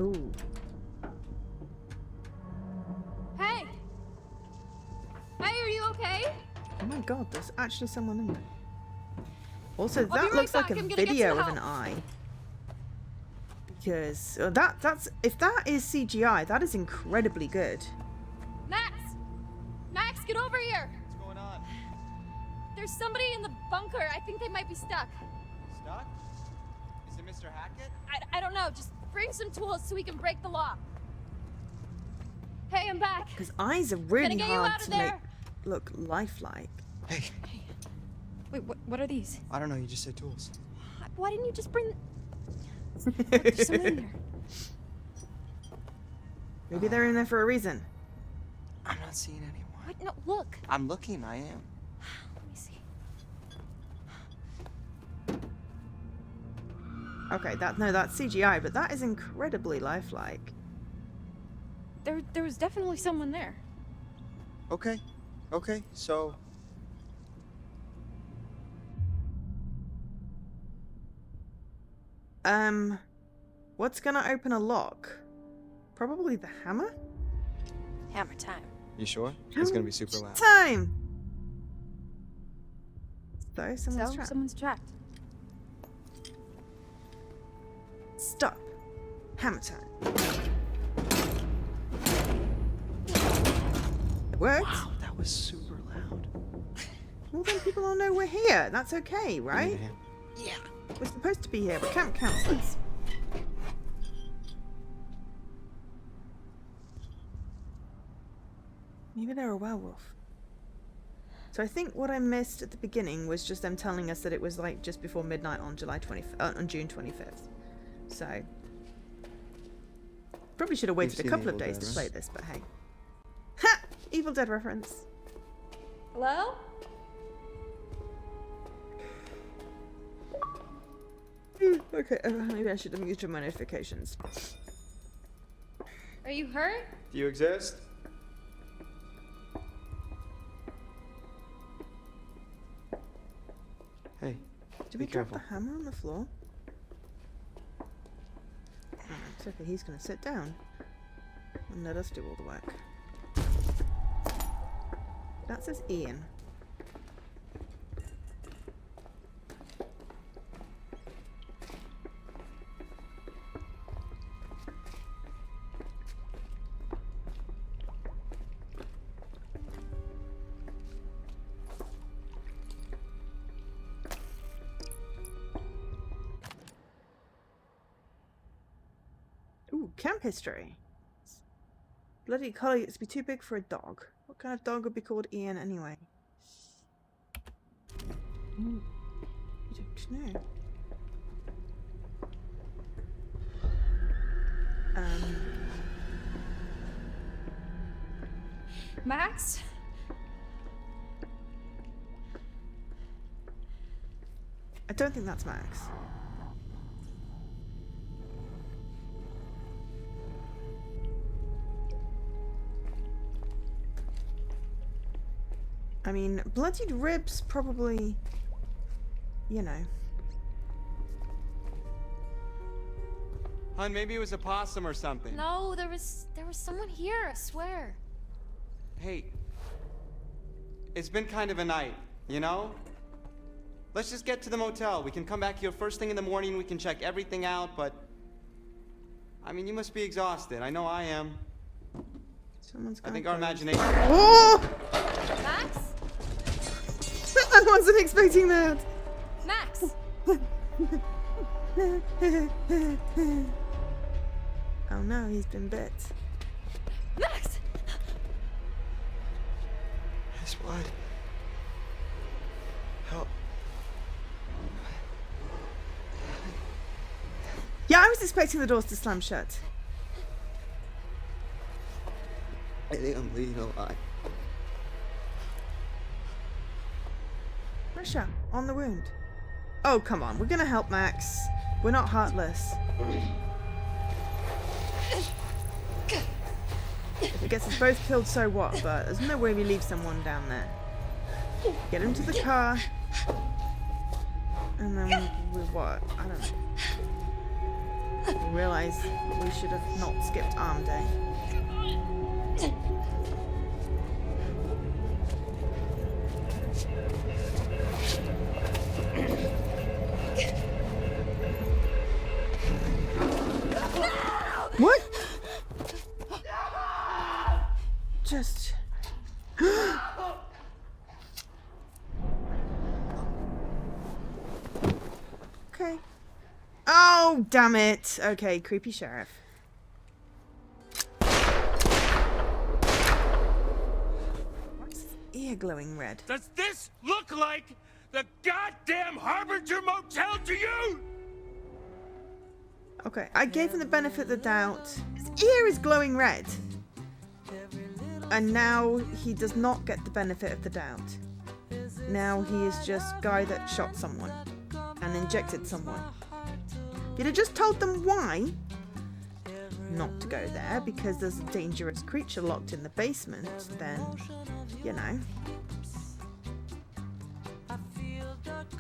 Ooh. Hey! Hey, are you okay? Oh my god, there's actually someone in there. Also, I'll be that right looks like back. a I'm gonna get video some of an help. eye. Because that's if that is CGI, that is incredibly good. Max! Max, get over here! What's going on? There's somebody in the bunker. I think they might be stuck. Stuck? Is it Mr. Hackett? I don't know. Just bring some tools so we can break the lock. Hey, I'm back. Because eyes are really get you hard out of to make there. look lifelike. Hey, Wait, what are these? I don't know. You just said tools. Why didn't you just bring... Look, there's someone in there. Maybe they're in there for a reason. I'm not seeing anyone. What? No, look. I'm looking. I am. Let me see. Okay, that's CGI, but that is incredibly lifelike. There was definitely someone there. Okay. Okay. So. What's gonna open a lock? Probably the hammer? Hammer time. You sure? It's gonna be super loud. Time! So, someone's trapped. Someone's trapped. Stop. Hammer time. It worked. Wow, that was super loud. Well, then people all know we're here. That's okay, You need right? a hand? Yeah. We're supposed to be here. We're camp counselors. Maybe they're a werewolf. So I think what I missed at the beginning was just them telling us that it was like just before midnight on on June 25th. So probably should have waited a seen couple of Evil days Dead, to right? play this, but hey. Ha! Evil Dead reference. Hello? Okay, maybe I should have muted my notifications. Are you hurt? Do you exist? Hey, Did we be drop careful. the hammer on the floor? Oh, it's okay, he's gonna sit down and let us do all the work. That says Ian. Ooh, camp history. Bloody collie, it's be too big for a dog. What kind of dog would be called Ian anyway? Ooh, I don't know. Max? I don't think that's Max. I mean, bloodied ribs probably, you know. Hun, maybe it was a possum or something. No, there was someone here, I swear. Hey, it's been kind of a night, you know? Let's just get to the motel. We can come back here first thing in the morning. We can check everything out, but... I mean, you must be exhausted. I know I am. Someone's I gonna think our go. imagination... Oh! Max? I wasn't expecting that! Max! Oh no, he's been bit. Max! His what? Help. Yeah, I was expecting the doors to slam shut. I think I'm bleeding a lot. Pressure on the wound. Oh, come on. We're gonna help Max. We're not heartless. If it gets us both killed, so what? But there's no way we leave someone down there. Get him to the car. And then we what? I don't know. We realize we should have not skipped arm day. What? Just... Okay. Oh, damn it. Okay, creepy sheriff. What's his ear glowing red? Does this look like the goddamn Harbinger Motel to you? Okay, I gave him the benefit of the doubt. His ear is glowing red. And now he does not get the benefit of the doubt. Now he is just guy that shot someone and injected someone. If you'd have just told them why not to go there, because there's a dangerous creature locked in the basement, then, you know.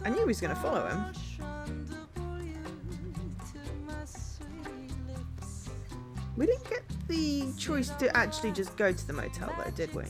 I knew he was going to follow him. We didn't get the choice to actually just go to the motel though, did we?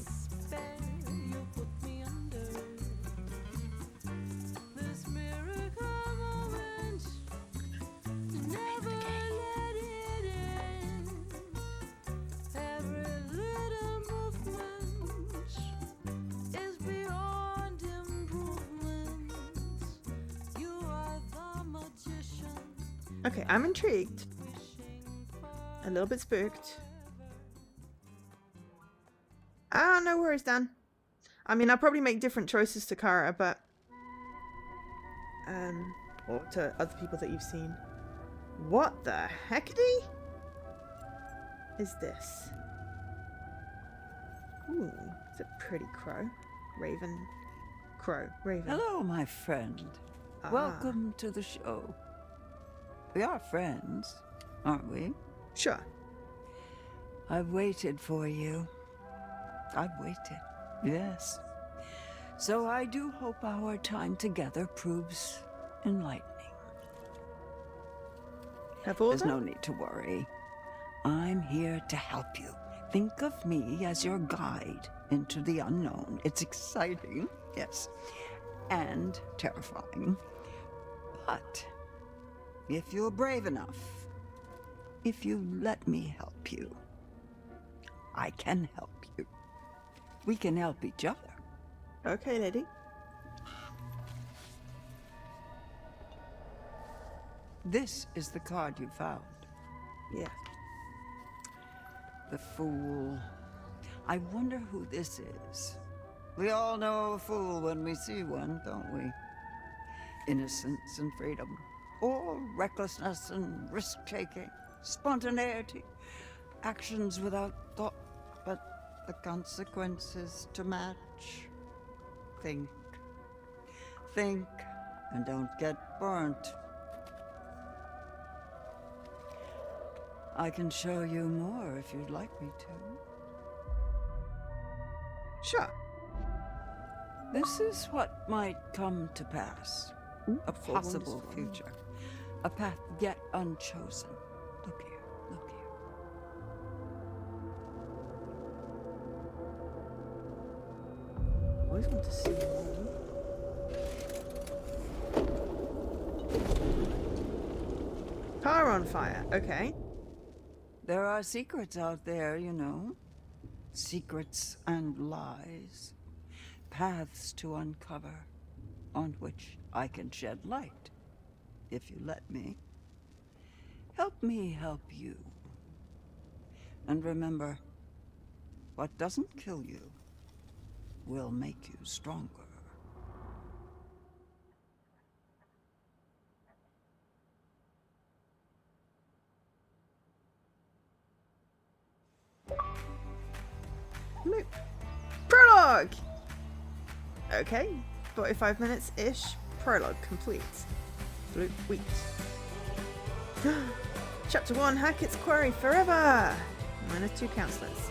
Okay, I'm intrigued. A little bit spooked. Ah, no worries, Dan. I mean, I'll probably make different choices to Kara, but... or to other people that you've seen. What the heckity is this? Ooh, it's a pretty crow. Raven. Crow. Raven. Hello, my friend. Ah. Welcome to the show. We are friends, aren't we? Sure. I've waited for you. I've waited, yes. So I do hope our time together proves enlightening. Have all There's that? no need to worry. I'm here to help you. Think of me as your guide into the unknown. It's exciting, yes, and terrifying. But if you're brave enough, if you let me help you, I can help you. We can help each other. Okay, lady. This is the card you found. Yeah. The fool. I wonder who this is. We all know a fool when we see one, don't we? Innocence and freedom. Or recklessness and risk-taking. spontaneity, actions without thought, but the consequences to match. Think. Think, and don't get burnt. I can show you more if you'd like me to. Sure. This is what might come to pass. A possible future. A path yet unchosen. Look here, look here. Always want to see more. Car on fire. Okay. There are secrets out there, you know. Secrets and lies. Paths to uncover, on which I can shed light, if you let me. Help me help you. And remember, what doesn't kill you will make you stronger. Look. Prologue! Okay, 45 minutes-ish. Prologue complete. Sweet. Chapter 1, Hackett's Quarry forever! Minus 2 counselors.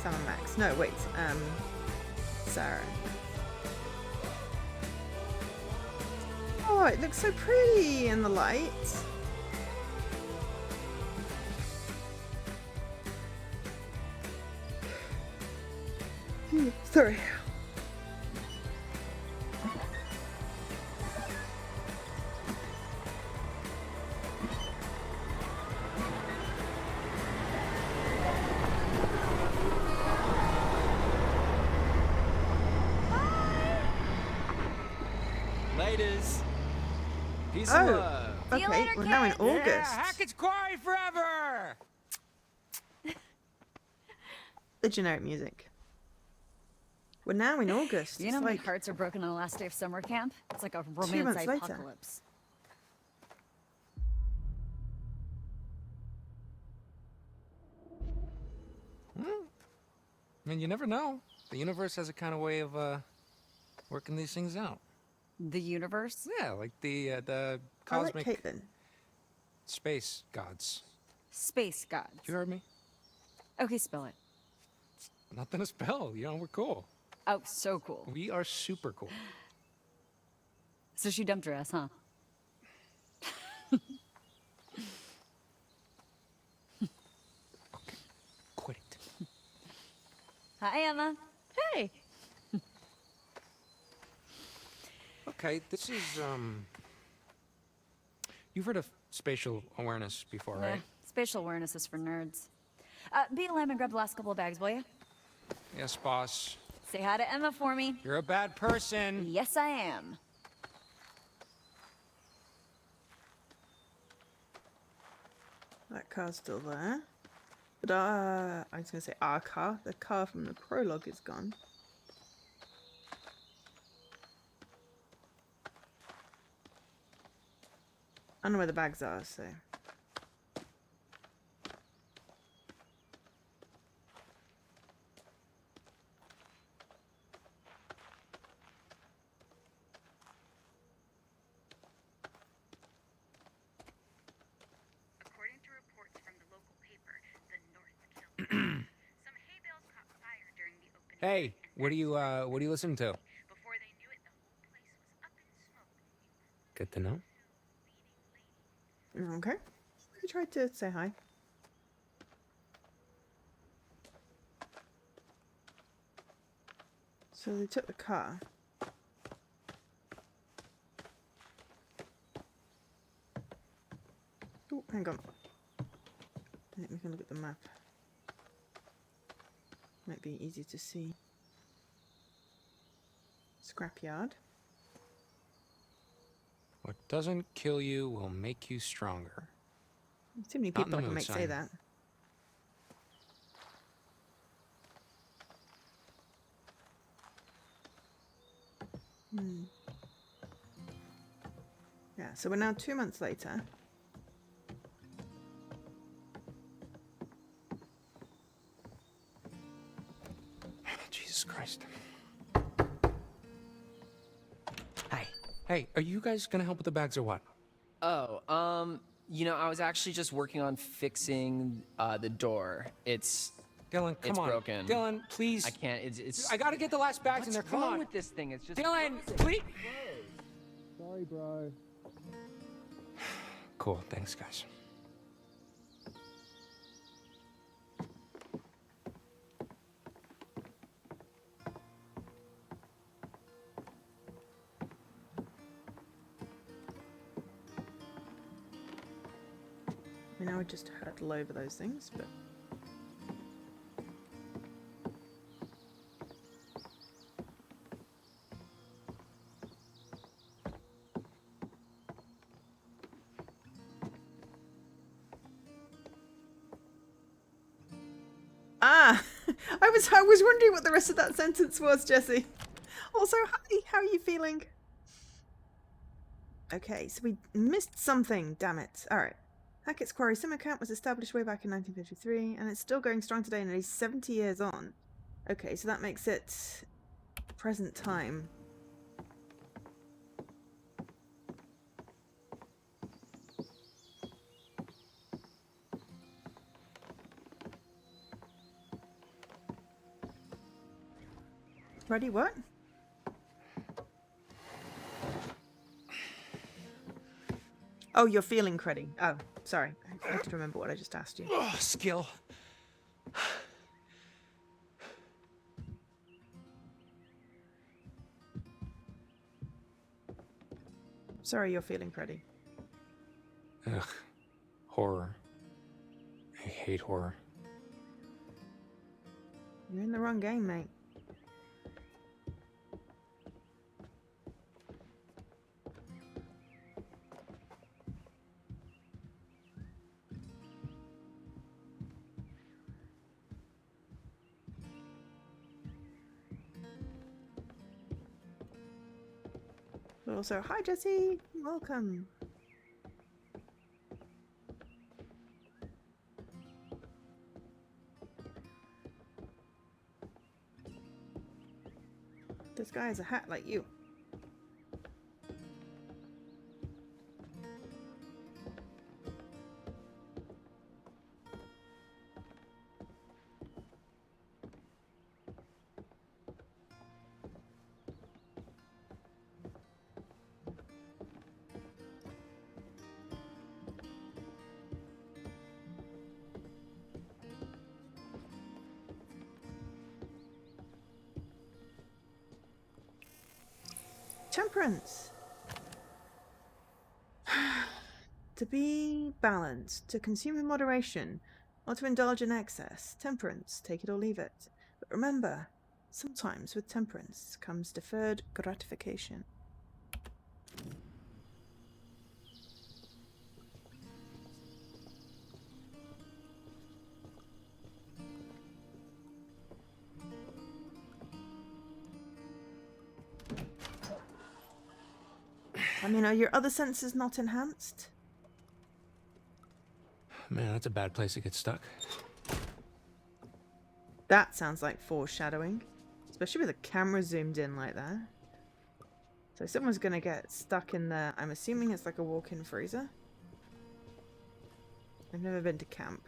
Sam and Max. No, wait. Sarah. Oh, it looks so pretty in the light. Sorry. Laters. Peace Oh, and love. okay. later, We're now in kids. August. Yeah, Hackett's Quarry forever! The generic music. We're now in August. You It's know how many like hearts are broken on the last day of summer camp? It's like a 2 romance months later. apocalypse. I mean, you never know. The universe has a kind of way of working these things out. The universe? Yeah, like the I like cosmic Caitlin. space gods. Space gods. You heard me? Okay, spell it. Nothing to spell. You know, we're cool. Oh, so cool. We are super cool. So she dumped her ass, huh? Okay, quit it. Hi, Emma. Hey. Okay, this is you've heard of spatial awareness before, right? Spatial awareness is for nerds. Beat a lamb and grab the last couple of bags, will you? Yes, boss. Say hi to Emma for me. You're a bad person. Yes, I am. That car's still there. But I was going to say our car. The car from the prologue is gone. I don't know where the bags are, so... According to reports from the local paper, the North killed some hay bales caught fire during the opening. Hey, what are you listening to? Before they knew it, the whole place was up in smoke. Good to know. Okay. I tried to say hi. So they took the car. Oh, hang on. I think we can look at the map. Might be easy to see. Scrapyard. What doesn't kill you will make you stronger. Too many Not in people I the can mood, make say son. that. Yeah, so we're now 2 months later. Jesus Christ. Hi. Hey, are you guys gonna help with the bags or what? Oh, you know, I was actually just working on fixing the door. It's Dylan, come on. broken. Dylan, please. I can't. It's. I gotta get the last bags in there. What's Come wrong on. with this thing? It's just. Dylan, please. Sorry, bro. Cool. Thanks, guys. I mean, I would just hurtle over those things, but... Ah! I was wondering what the rest of that sentence was, Jesse. Also, hi, how are you feeling? Okay, so we missed something, damn it. Alright. Hackett's Quarry Sim account was established way back in 1953, and it's still going strong today, nearly 70 years on. Okay, so that makes it present time. Ready, what? Oh, you're feeling cruddy. Oh, sorry. I have to remember what I just asked you. Oh, skill. Sorry, you're feeling cruddy. Ugh. Horror. I hate horror. You're in the wrong game, mate. Also, hi Jesse, welcome. This guy has a hat like you. Temperance. To be balanced, to consume in moderation, not to indulge in excess. Temperance, take it or leave it. But remember, sometimes with temperance comes deferred gratification. I mean, are your other senses not enhanced? Man, that's a bad place to get stuck. That sounds like foreshadowing. Especially with the camera zoomed in like that. So someone's gonna get stuck in there. I'm assuming it's like a walk-in freezer. I've never been to camp.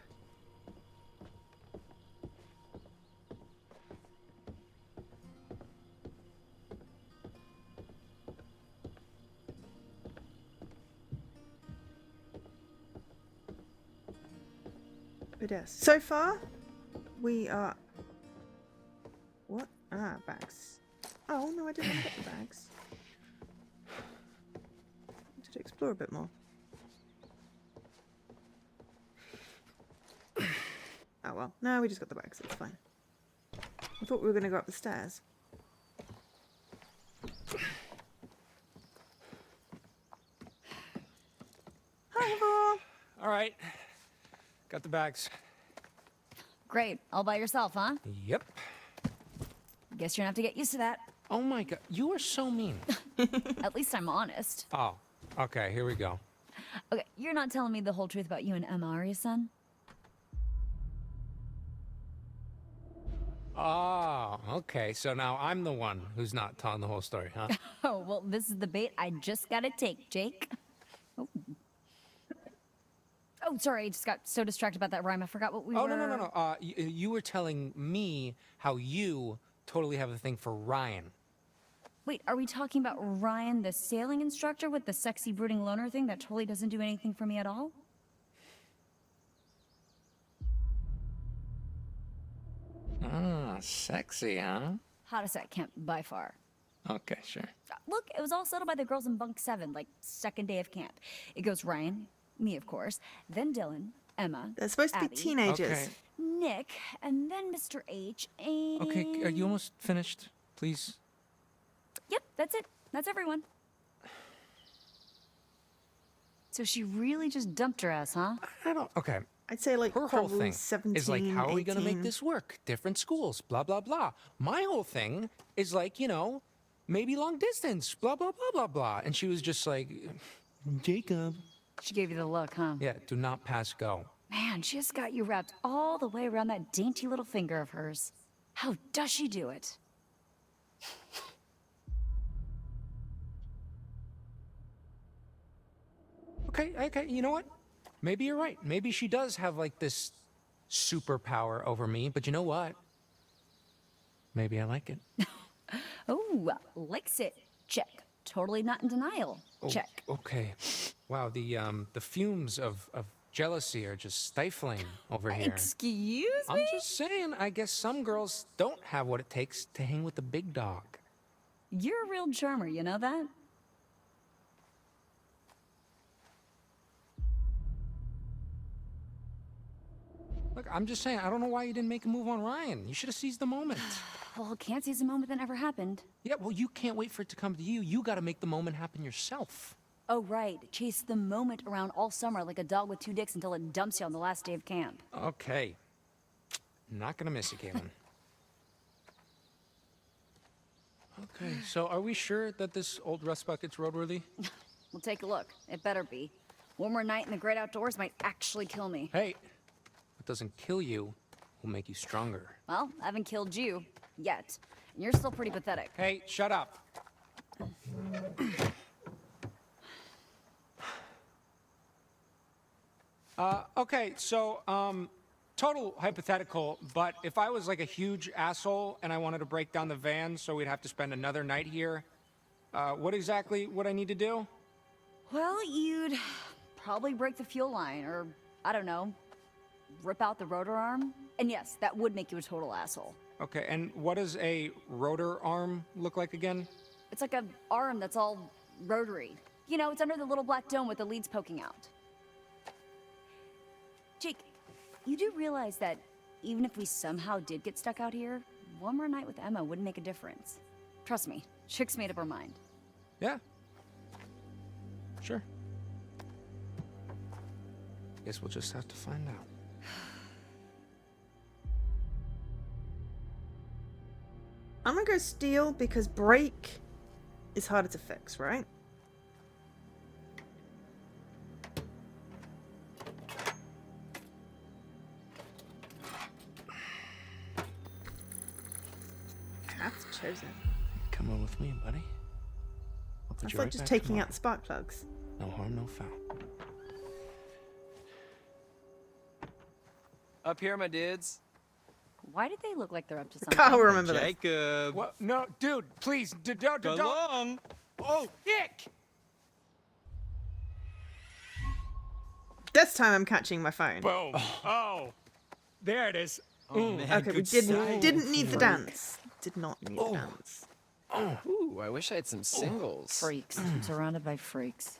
But yes, so far we are... What? Ah, bags. Oh, no, I didn't want to get the bags. I wanted to explore a bit more. Oh, well. No, we just got the bags. It's fine. I thought we were going to go up the stairs. Hi, everyone. All right. Got the bags. Great. All by yourself, huh? Yep. Guess you're gonna have to get used to that. Oh my god, you are so mean. At least I'm honest. Oh, okay, here we go. Okay, you're not telling me the whole truth about you and Emma, are you, son? Oh, okay. So now I'm the one who's not telling the whole story, huh? Oh, well, this is the bait I just gotta take, Jake. Oh. Oh, sorry, I just got so distracted about that rhyme. I forgot what we were... No. You were telling me how you totally have a thing for Ryan. Wait, are we talking about Ryan, the sailing instructor with the sexy brooding loner thing that totally doesn't do anything for me at all? Ah, sexy, huh? Hottest at camp by far. Okay, sure. Look, it was all settled by the girls in bunk 7, like second day of camp. It goes Ryan, me of course, then Dylan, Emma, They're supposed to be Abby, teenagers. Okay. Nick, and then Mr. H, and... Okay, are you almost finished? Please? Yep, that's it. That's everyone. So she really just dumped her ass, huh? I don't... Okay. I'd say like Her whole probably thing 17, is like, how are we going to 18. make this work? Different schools, blah, blah, blah. My whole thing is like, you know, maybe long distance, blah, blah, blah, blah, blah. And she was just like, Jacob. She gave you the look, huh? Yeah, do not pass go. Man, she just got you wrapped all the way around that dainty little finger of hers. How does she do it? Okay, you know what? Maybe you're right. Maybe she does have like this superpower over me, but you know what? Maybe I like it. Oh, likes it. Check. Totally not in denial. Oh, Check. Okay. Wow, the fumes of jealousy are just stifling over here. Excuse me? I'm just saying, I guess some girls don't have what it takes to hang with the big dog. You're a real charmer, you know that? Look, I'm just saying, I don't know why you didn't make a move on Ryan. You should have seized the moment. Well, can't seize a moment that never happened. Yeah, well, you can't wait for it to come to you. You gotta make the moment happen yourself. Oh, right. Chase the moment around all summer like a dog with 2 dicks until it dumps you on the last day of camp. Okay. Not gonna miss you, Caitlin. Okay, so are we sure that this old rust bucket's roadworthy? We'll take a look. It better be. One more night in the great outdoors might actually kill me. Hey, what doesn't kill you will make you stronger. Well, I haven't killed you. Yet. And you're still pretty pathetic. Hey, shut up. Okay, so, total hypothetical, but if I was like a huge asshole and I wanted to break down the van so we'd have to spend another night here, what exactly would I need to do? Well, you'd probably break the fuel line, or, I don't know, rip out the rotor arm. And yes, that would make you a total asshole. Okay, and what does a rotor arm look like again? It's like a arm that's all rotary. You know, it's under the little black dome with the leads poking out. Jake, you do realize that even if we somehow did get stuck out here, one more night with Emma wouldn't make a difference. Trust me, Chick's made up her mind. Yeah. Sure. Guess we'll just have to find out. I'm gonna go steel because break is harder to fix, right? Path chosen. Come on with me, buddy. I'll put That's you like right just back taking tomorrow. out the spark plugs. No harm, no foul. Up here, my dudes. Why did they look like they're up to something? Can't remember this. Jacob. What? No, dude, please, don't. Go long. Oh, Nick! This time I'm catching my phone. Boom. Oh, there it is. Oh, man, Okay, we good didn't need the dance. Did not need the dance. Ooh, I wish I had some singles. Freaks. I'm surrounded by freaks.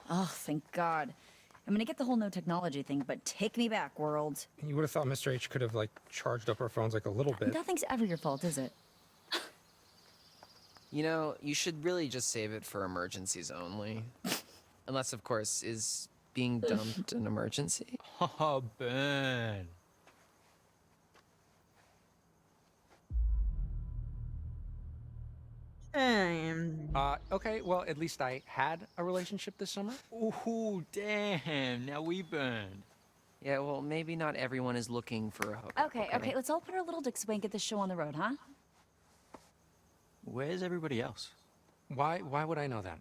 Oh, thank God. I'm gonna get the whole no technology thing, but take me back, world. You would have thought Mr. H could have, like, charged up our phones, like, a little bit. Nothing's ever your fault, is it? You know, you should really just save it for emergencies only. Unless, of course, is being dumped an emergency? Oh, Ben. Okay, well, at least I had a relationship this summer. Ooh, damn. Now we burned. Yeah, well, maybe not everyone is looking for a hookup. Okay, let's all put our little dicks away and get this show on the road, huh? Where's everybody else? Why would I know that?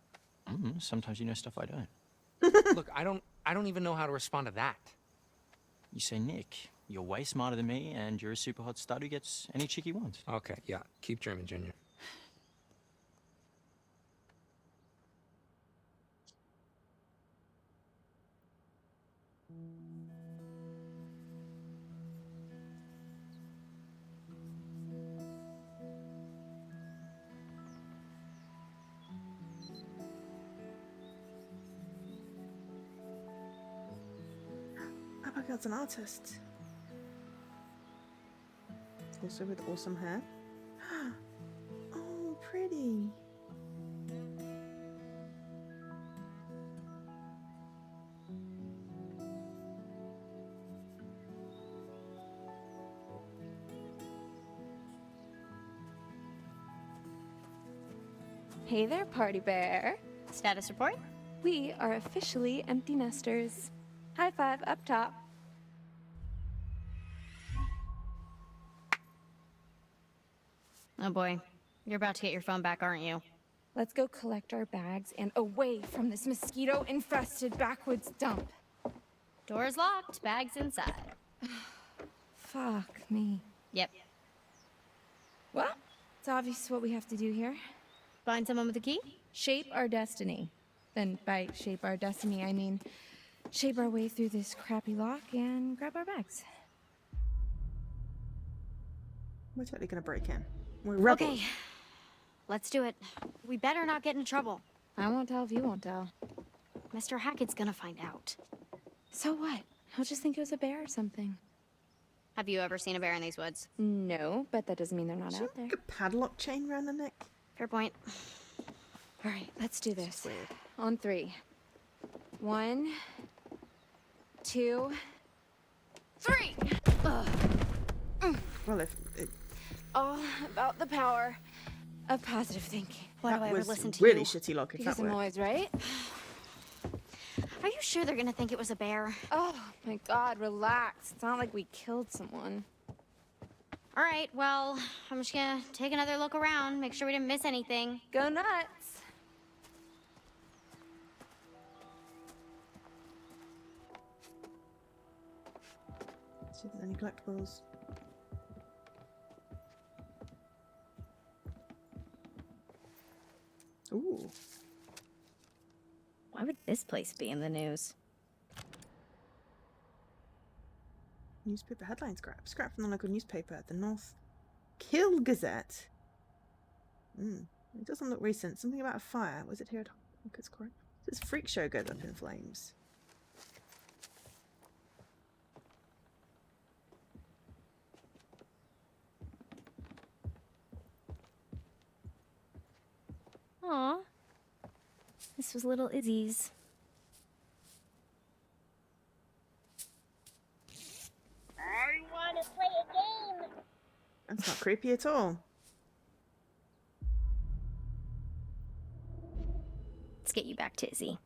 Sometimes you know stuff I don't. Look, I don't even know how to respond to that. You say, Nick, you're way smarter than me, and you're a super hot stud who gets any chick he wants. Okay, yeah. Keep dreaming, Junior. Abigail's an artist. Also with awesome hair. Oh, pretty. Hey there, Party Bear. Status report? We are officially empty nesters. High five up top. Oh boy. You're about to get your phone back, aren't you? Let's go collect our bags and away from this mosquito-infested backwoods dump. Door's locked, bags inside. Fuck me. Yep. Well, it's obvious what we have to do here. Find someone with a key? Shape our destiny. Then by shape our destiny, I mean shape our way through this crappy lock and grab our bags. We're totally gonna break in. We're rebels. Okay. Let's do it. We better not get into trouble. I won't tell if you won't tell. Mr. Hackett's gonna find out. So what? He'll just think it was a bear or something. Have you ever seen a bear in these woods? No, but that doesn't mean they're not out there. A padlock chain around the neck. Fair point. All right, let's do this. On 3. 1, 2, 3. Well, if it, All about the power of positive thinking. Why do I that ever was listen to really you? shitty lock if Because that I'm worked. always right. Are you sure they're gonna think it was a bear? Oh my god, relax. It's not like we killed someone. All right, well, I'm just gonna take another look around, make sure we didn't miss anything. Go nuts. See if there's any collectibles. Ooh. Why would this place be in the news? Newspaper headline scrap. Scrap from the local newspaper, the North Kill Gazette. It doesn't look recent. Something about a fire. Was it here at Hawkins Quarry? This freak show goes up in flames. Aw. This was little Izzy's. I want to play a game. That's not creepy at all. Let's get you back to Izzy.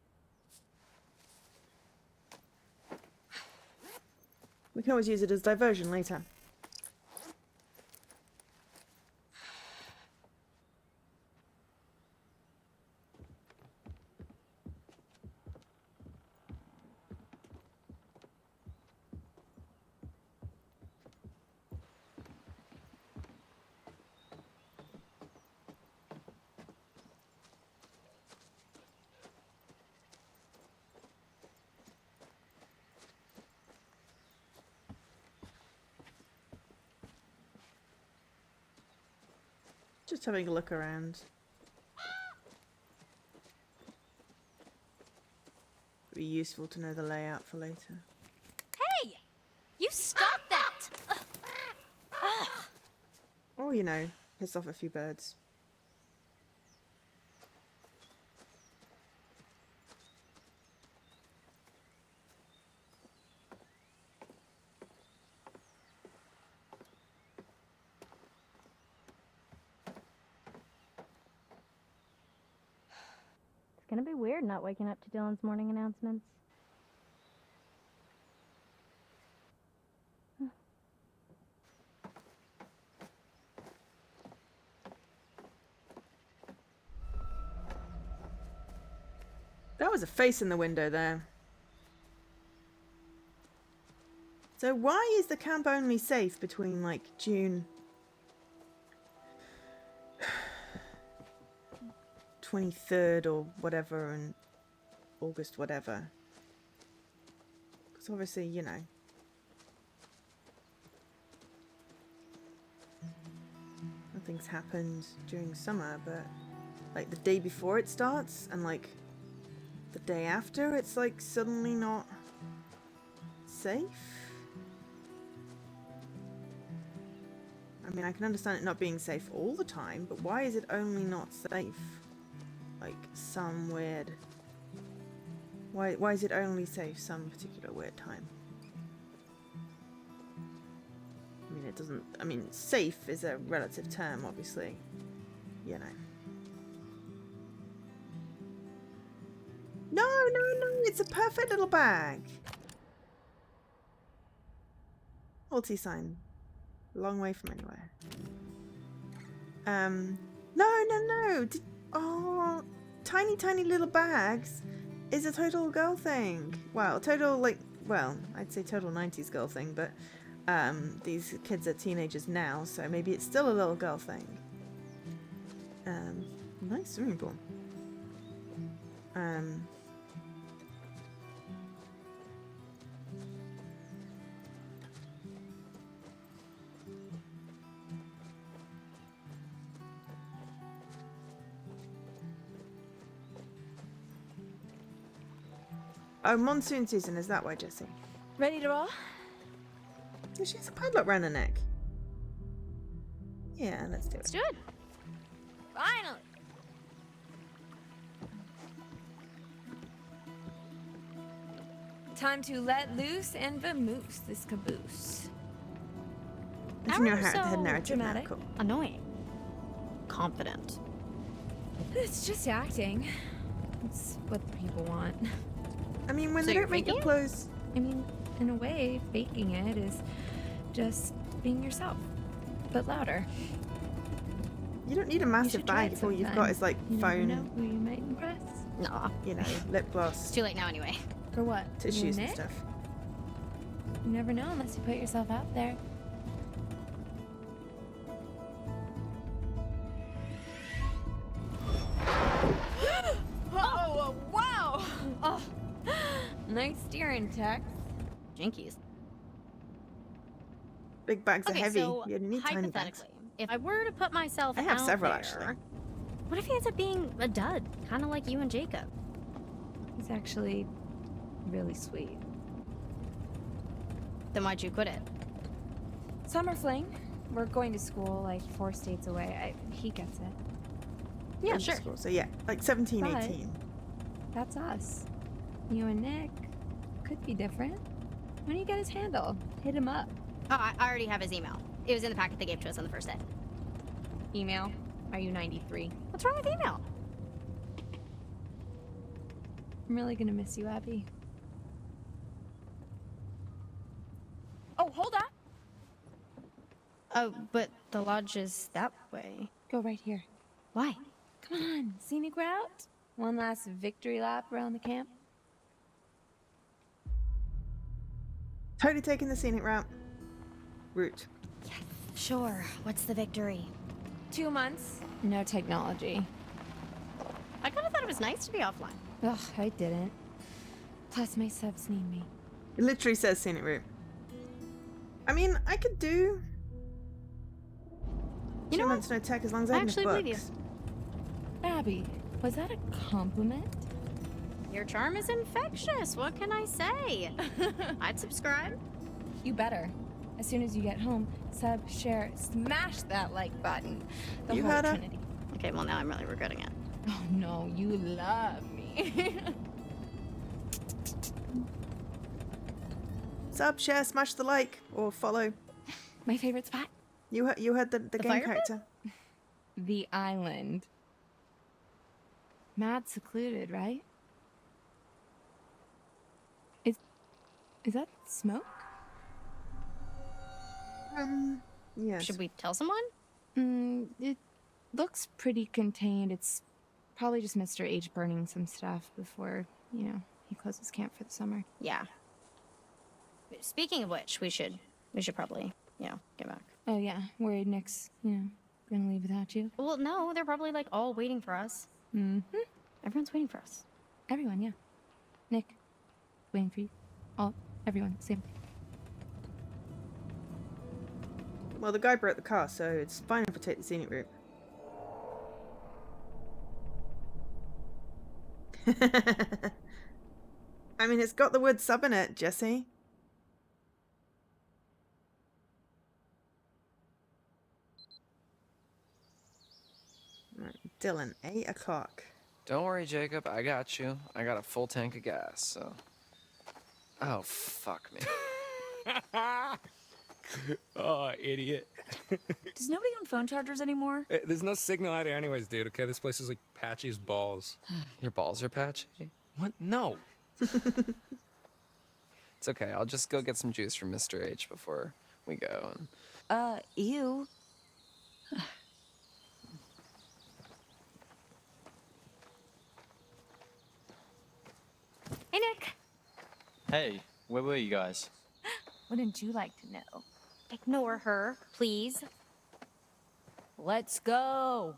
We can always use it as diversion later. Just having a look around. Be useful to know the layout for later. Hey! You stop that! Or, you know, piss off a few birds. It's gonna be weird not waking up to Dylan's morning announcements. was a face in the window there. So why is the camp only safe between like June 23rd or whatever and August whatever? Because obviously, you know, nothing's happened during summer, but like the day before it starts and like the day after, it's like suddenly not safe. I mean, I can understand it not being safe all the time, but why is it only not safe? Like some weird... Why is it only safe some particular weird time? I mean, it doesn't... I mean, safe is a relative term, obviously. You know. No, it's a perfect little bag. Multi-sign. Long way from anywhere. No. Oh, tiny little bags is a total girl thing. Well, total like, well, I'd say total 90s girl thing, but these kids are teenagers now, so maybe it's still a little girl thing. Nice swimming pool. Oh, monsoon season, is that why, Jessie? Ready to roll? Oh, she has a padlock around her neck. Yeah, let's do it. Let's do it. Finally. Time to let loose and vamoose this caboose. It's in your head narrative now. Cool. Annoying. Confident. It's just acting. It's what the people want. I mean, when So they you're don't make the faking it? clothes... I mean, in a way, faking it is just being yourself, but louder. You don't need a You massive should try bag it if all you've sometime. got is like You never phone, know who you might impress. Nah. you know, lip gloss, It's too late now anyway. For what? tissues You and Nick? stuff. You never know unless you put yourself out there. Oh, wow! Oh, nice steering, Tex. Jinkies. Big bags are Okay, heavy. so You need tiny bags. hypothetically, if I were to put myself I have out several, there, actually. what if he ends up being a dud, kind of like you and Jacob? He's actually really sweet. Then why'd you quit it? Summer fling. We're going to school like 4 states away. He gets it. Yeah, Going to sure. school. So yeah, like 17, But- 18. That's us. You and Nick could be different. When do you get his handle? Hit him up. Oh, I already have his email. It was in the packet they gave to us on the first day. Email. Are you 93? What's wrong with email? I'm really gonna miss you, Abby. Oh, hold on. Oh, but the lodge is that way. Go right here. Why? Come on, scenic route. One last victory lap around the camp. Totally taking the scenic route. Sure. What's the victory? 2 months, no technology. I kind of thought it was nice to be offline. Ugh, I didn't. Plus, my subs need me. It literally says scenic route. I mean, I could do... You know 2 what? months no tech as long as I I have actually enough believe you. books. Abby, was that a compliment? Your charm is infectious. What can I say? I'd subscribe. You better. As soon as you get home, sub, share, smash that like button. The You whole heard her? Trinity. Okay, well now I'm really regretting it. Oh no, you love me. Sub, share, smash the like, or follow. My favorite spot? You heard the game fire pit? character. The island. Mad secluded, right? Is that smoke? Yes. Should we tell someone? It looks pretty contained. It's probably just Mr. H burning some stuff before he closes camp for the summer. Yeah. Speaking of which, we should probably, get back. Oh yeah, worried Nick's, gonna leave without you. Well, no, they're probably like all waiting for us. Mm-hmm. Everyone's waiting for us. Everyone, yeah. Nick, waiting for you. Everyone, same. Well, the guy broke the car, so it's fine if we take the scenic route. I mean, it's got the word sub in it, Jesse. Right, Dylan, 8 o'clock. Don't worry, Jacob. I got you. I got a full tank of gas, so. Oh, fuck me. Oh, idiot. Does nobody own phone chargers anymore? There's no signal out here anyways, dude, okay? This place is like patchy as balls. Your balls are patchy? What? No. It's okay. I'll just go get some juice from Mr. H before we go. Ew. Hey, Nick. Hey, where were you guys? Wouldn't you like to know? Ignore her, please. Let's go.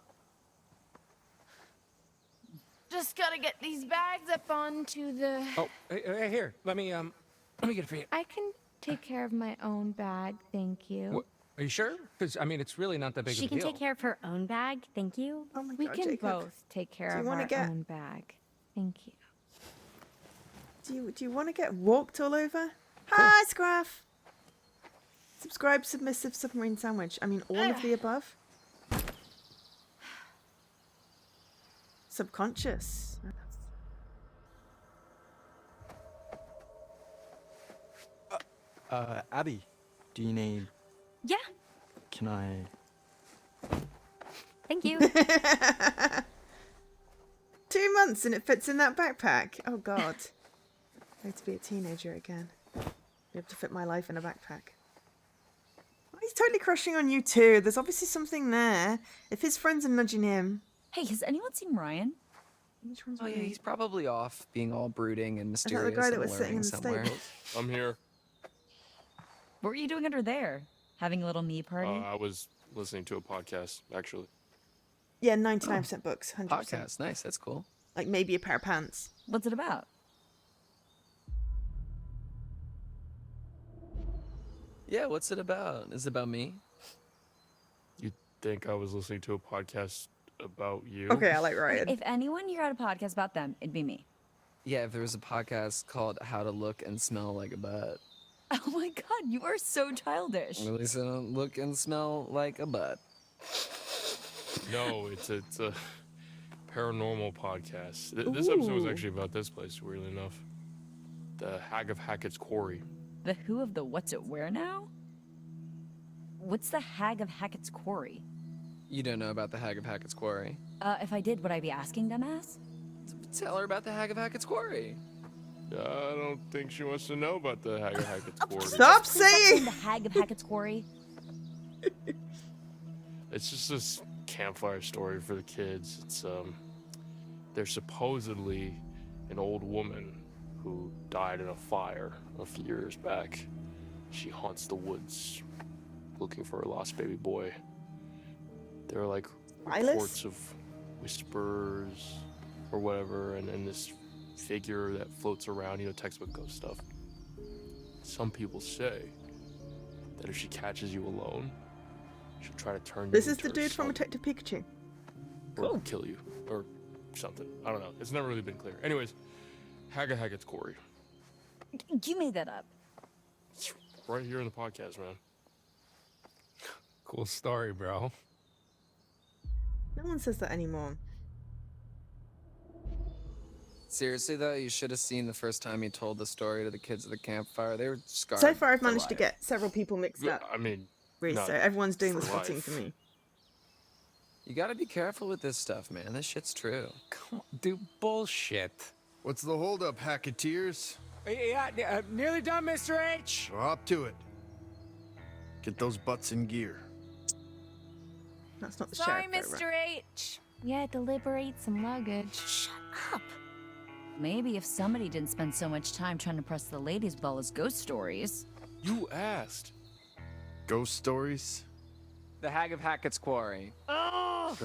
Just gotta get these bags up onto the... Oh, hey, here. Let me get it for you. I can take care of my own bag, thank you. What? Are you sure? Because, I mean, it's really not that big She of a can deal. take care of her own bag, thank you. Oh my We God, can Jacob. both take care of wanna our own bag. Thank you. Do you want to get walked all over? Hi, Scruff! Subscribe, submissive submarine sandwich. I mean, all of the above. Subconscious. Abby, do you need... Yeah, Can I... thank you. 2 months and it fits in that backpack. Oh God. I have to be a teenager again. You have to fit my life in a backpack. Oh, he's totally crushing on you too. There's obviously something there. If his friends are nudging him. Hey, has anyone seen Ryan? Which one's Oh, yeah, Ryan? he's probably off being all brooding and Is that the mysterious guy that and was sitting in alluring the somewhere. stables? I'm here. What were you doing under there? Having a little me party? I was listening to a podcast, actually. Yeah, 99% books, 100%. Podcast, nice, that's cool. Like maybe a pair of pants. What's it about? Yeah, what's it about? Is it about me? You think I was listening to a podcast about you? Okay, I like Ryan. If anyone here had a podcast about them, it'd be me. Yeah, if there was a podcast called How to Look and Smell Like a Butt. Oh my God, you are so childish. At least I don't look and smell like a butt. No, it's a paranormal podcast. This episode was Ooh. actually about this place, weirdly enough. The Hag of Hackett's Quarry. The who of the what's it where now? What's the Hag of Hackett's Quarry? You don't know about the Hag of Hackett's Quarry. If I did, would I be asking dumbass? Tell her about the Hag of Hackett's Quarry. I don't think she wants to know about the Hag of Hackett's Quarry. Stop Please stop saying! the Hag of Hackett's Quarry. It's just this campfire story for the kids. It's there's supposedly an old woman who died in a fire a few years back. She haunts the woods looking for her lost baby boy. There are like reports of whispers or whatever, and this figure that floats around, textbook ghost stuff. Some people say that if she catches you alone, she'll try to turn you This is into the her dude from son, Detective Pikachu. or kill you, or something. I don't know. It's never really been clear. Anyways, Hag of Hackett's Quarry. You made that up. It's right here in the podcast, man. Cool story, bro. No one says that anymore. Seriously, though, you should have seen the first time you told the story to the kids at the campfire. They were scarred. So far, I've for managed to life. get several people mixed up. I mean, Really, not so everyone's doing the for spotting life. for me. You gotta be careful with this stuff, man. This shit's true. Come on, dude, bullshit. What's the holdup, Hacketeers? Yeah, nearly done, Mr. H. We're up to it. Get those butts in gear. That's not the Sorry, sheriff. though, Mr. right? H. We had to liberate some luggage. Shut up. Maybe if somebody didn't spend so much time trying to press the ladies with all his ghost stories. You asked. Ghost stories? The Hag of Hackett's Quarry. Oh!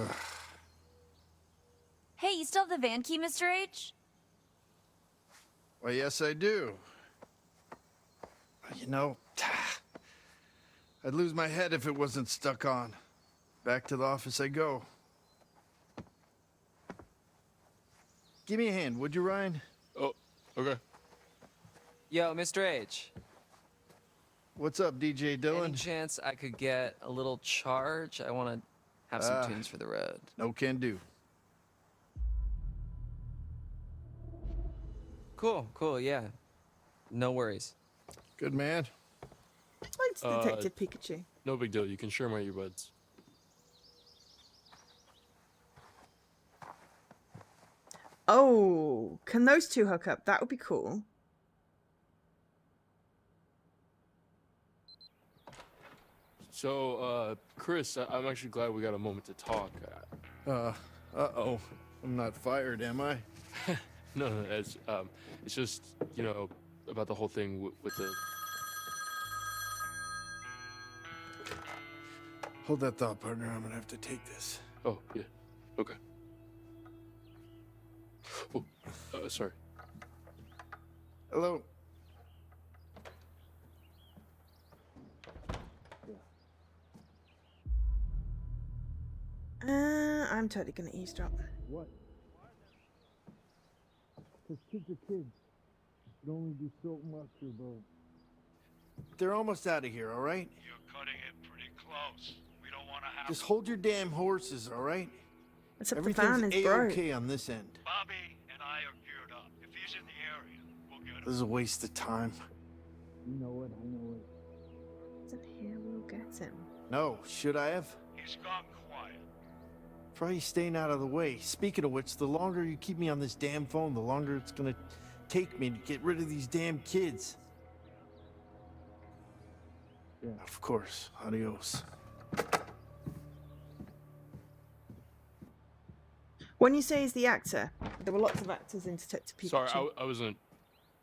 Hey, you still have the van key, Mr. H? Why, yes, I do. You know, I'd lose my head if it wasn't stuck on. Back to the office I go. Give me a hand, would you, Ryan? Oh, okay. Yo, Mr. H. What's up, DJ Dylan? Any chance I could get a little charge? I want to have some tunes for the road. No can do. Cool, yeah. No worries. Good man. Thanks, Detective Pikachu. No big deal. You can share my earbuds. Oh, can those two hook up? That would be cool. So, Chris, I'm actually glad we got a moment to talk. Uh-oh. I'm not fired, am I? No, it's just, you know, about the whole thing with the... Hold that thought, partner. I'm gonna have to take this. Oh, yeah. Okay. Oh, sorry. Hello? I'm totally gonna eavesdrop. What? Because kids are kids. You can only do so much, bro. They're almost out of here, all right? You're cutting it pretty close. We don't want to have... Just hold your damn horses, all right? Except Everything's the van is broke. A-okay on this end. Bobby and I are geared up. If he's in the area, we'll get him. This is a waste of time. You know it, I know it. Isn't here, we'll get him. No, should I have? He's gone quiet. Probably staying out of the way. Speaking of which, the longer you keep me on this damn phone, the longer it's gonna take me to get rid of these damn kids. Yeah. Of course. Adios. When you say he's the actor, there were lots of actors in Detective Pikachu. Sorry, I wasn't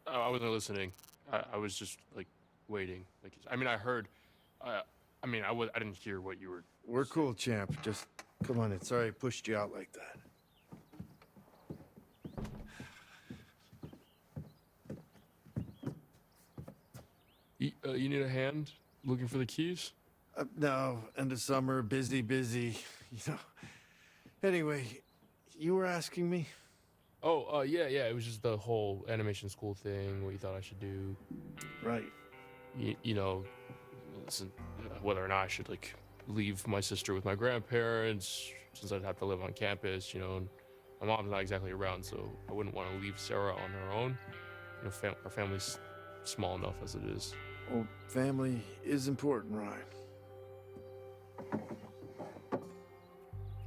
listening. I was just, like, waiting. Like, I mean, I heard... I didn't hear what you were... We're cool, champ. Just, come on, it's sorry I pushed you out like that. You need a hand looking for the keys? No, end of summer, busy, you know. Anyway, you were asking me? Oh, yeah, it was just the whole animation school thing, what you thought I should do. Right. You know, listen, whether or not I should, like, leave my sister with my grandparents, since I'd have to live on campus, you know, and my mom's not exactly around, so I wouldn't want to leave Sarah on her own. You know, our family's small enough as it is. Well, family is important, Ryan.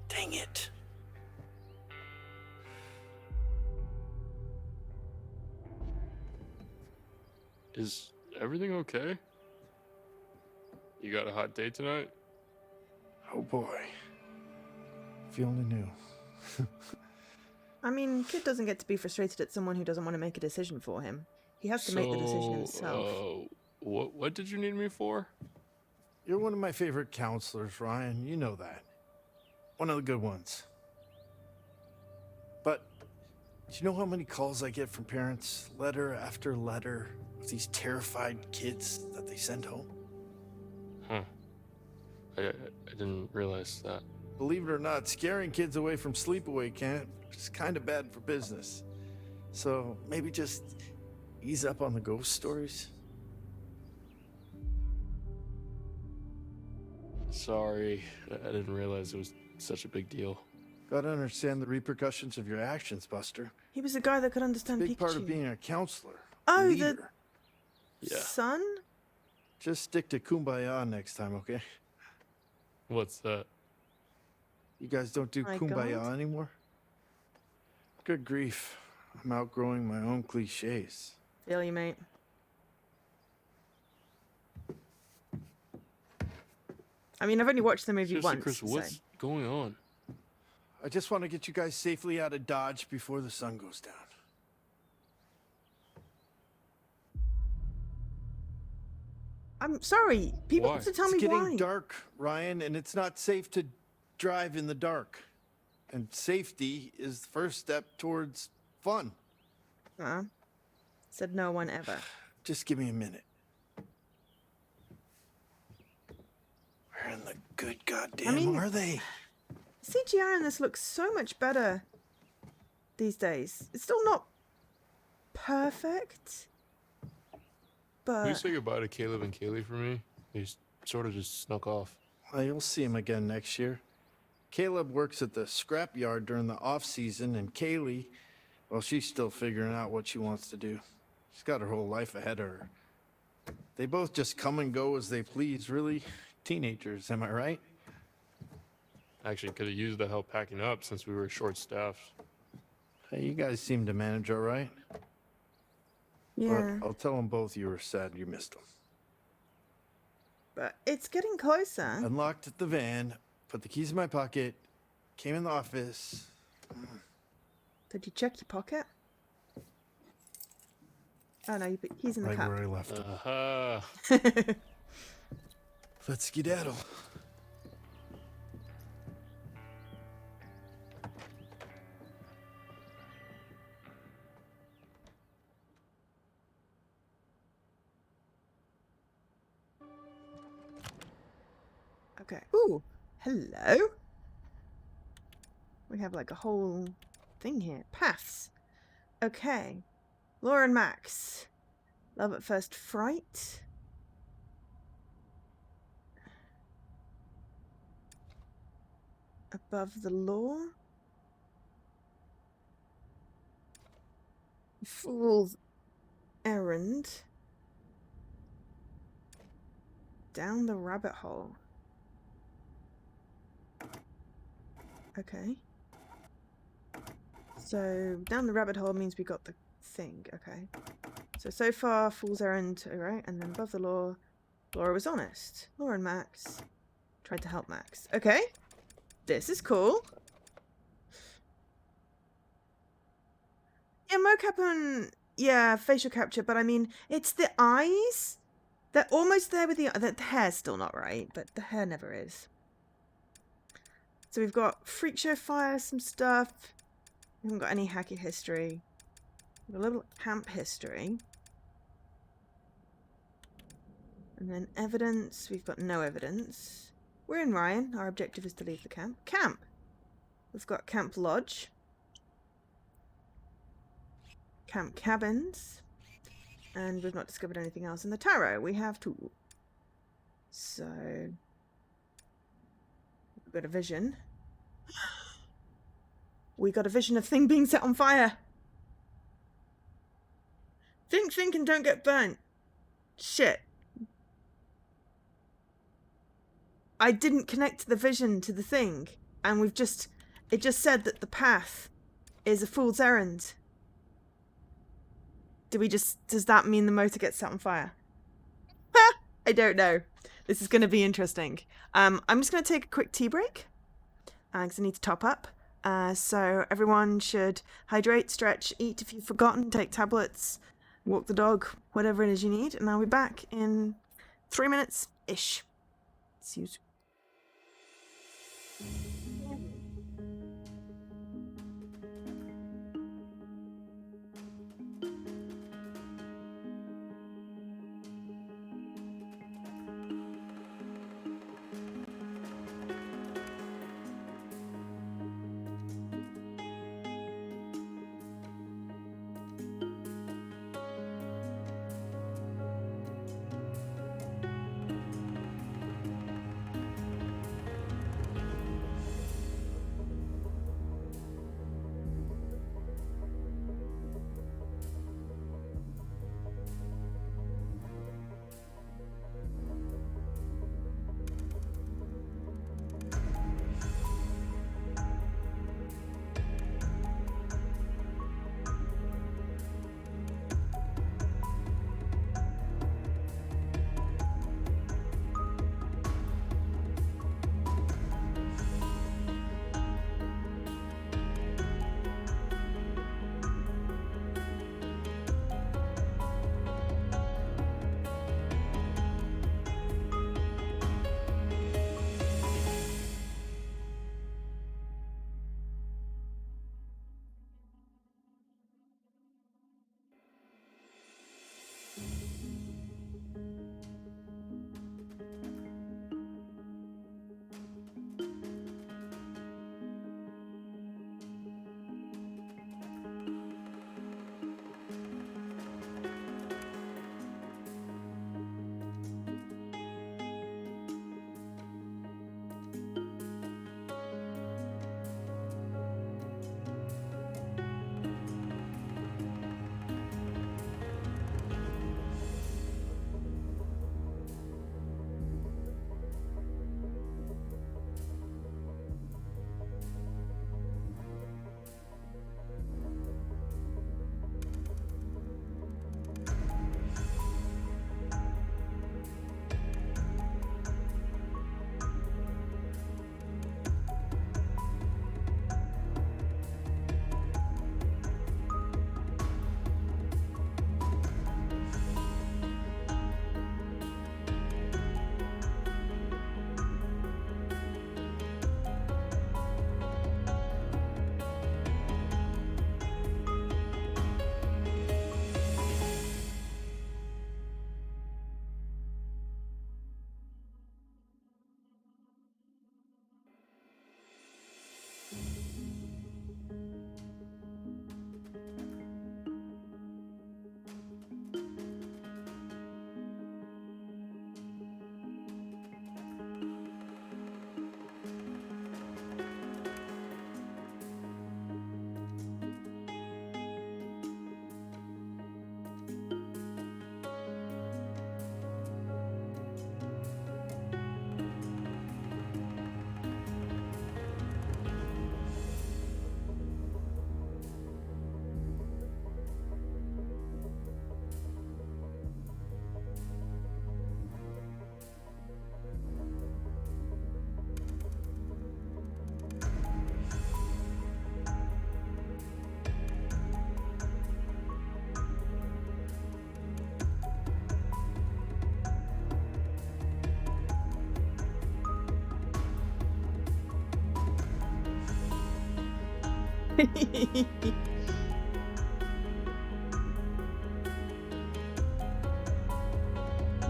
Dang it. Is everything okay? You got a hot date tonight? Oh boy. If you only knew. I mean, kid doesn't get to be frustrated at someone who doesn't want to make a decision for him. He has to make the decision himself. What did you need me for? You're one of my favorite counselors, Ryan. You know that. One of the good ones. But, do you know how many calls I get from parents, letter after letter, with these terrified kids that they send home? Huh. I didn't realize that. Believe it or not, scaring kids away from sleepaway camp is kind of bad for business. So, maybe just ease up on the ghost stories? Sorry, I didn't realize it was such a big deal. Gotta understand the repercussions of your actions, Buster. He was the guy that could understand Big Pikachu. part of being a counselor. Oh, leader. the son? Just stick to Kumbaya next time, okay? What's that? You guys don't do My Kumbaya God. anymore? Good grief. I'm outgrowing my own cliches. Feel you, mate. I mean, I've only watched the movie Seriously, once. Chris, what's going on? I just want to get you guys safely out of Dodge before the sun goes down. I'm sorry. People Why? have to tell It's me getting why. dark, Ryan, and it's not safe to drive in the dark. And safety is the first step towards fun. Said no one ever. Just give me a minute. Where in the good goddamn are they? CGI on this looks so much better these days. It's still not perfect, Will you but say goodbye to Caleb and Kaylee for me? They sort of just snuck off. Well, you'll see him again next year. Caleb works at the scrapyard during the off season, and Kaylee, well, she's still figuring out what she wants to do. She's got her whole life ahead of her. They both just come and go as they please, really. Teenagers, am I right? Actually, could have used the help packing up since we were short-staffed. Hey, you guys seem to manage all right. yeah. But I'll tell them both you were sad you missed them. But it's getting closer. Unlocked the van, put the keys in my pocket, came in the office. Did you check your pocket? Oh no, he's in the Right cup. where I left him. Uh-huh. Let's skedaddle. Okay. Ooh, hello. We have like a whole thing here. Paths. Okay. Laura and Max. Love at first fright. Above the law. Fool's errand. Down the rabbit hole. Okay. So down the rabbit hole means we got the thing. Okay. So far, Fool's Errand, alright, and then above the law, Laura was honest. Laura and Max tried to help Max. Okay. This is cool. Yeah, mocap and, yeah, facial capture, but I mean, it's the eyes. They're almost there with the hair's still not right, but the hair never is. So we've got Freak Show Fire, some stuff. We haven't got any hacky history. We've got a little camp history. And then evidence. We've got no evidence. We're in Ryan. Our objective is to leave the camp. Camp! We've got Camp Lodge. Camp Cabins. And we've not discovered anything else in the tarot. We have two. So we've got a vision. We got a vision of thing being set on fire. Think and don't get burnt. Shit. I didn't connect the vision to the thing, and it just said that the path is a fool's errand. Does that mean the motor gets set on fire? I don't know. This is going to be interesting. I'm just going to take a quick tea break, because I need to top up. So everyone should hydrate, stretch, eat if you've forgotten, take tablets, walk the dog, whatever it is you need, and I'll be back in 3 minutes-ish. See you soon.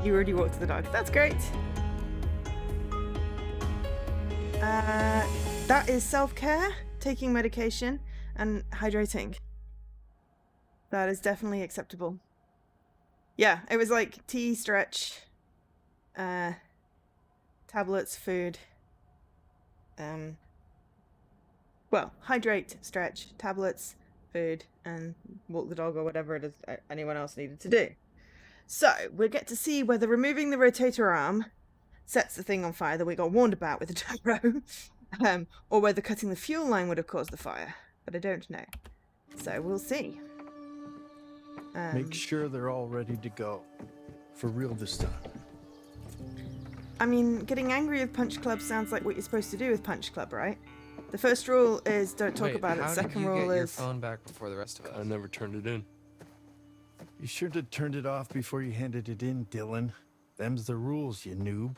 You already walked the dog. That's great. That is self-care, taking medication, and hydrating. That is definitely acceptable. Yeah, it was like tea, stretch, tablets, food. Well, hydrate, stretch, tablets, food, and walk the dog or whatever it is anyone else needed to do. So, we'll get to see whether removing the rotator arm sets the thing on fire that we got warned about with the turbo, or whether cutting the fuel line would have caused the fire. But I don't know. So, we'll see. Make sure they're all ready to go. For real this time. I mean, getting angry with Punch Club sounds like what you're supposed to do with Punch Club, right? The first rule is don't talk about it. Second rule How did you get your is... phone back before the rest of us? I never turned it in. You should have turned it off before you handed it in, Dylan. Them's the rules, you noob.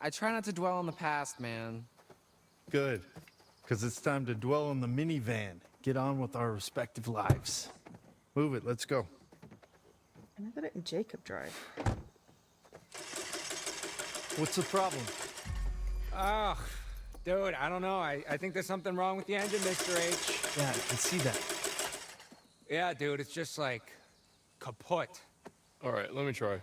I try not to dwell on the past, man. Good. Because it's time to dwell on the minivan. Get on with our respective lives. Move it, let's go. Can I let Jacob drive? What's the problem? Ugh, dude, I don't know. I think there's something wrong with the engine, Mr. H. Yeah, I can see that. Yeah, dude, it's just like kaput. All right, let me try.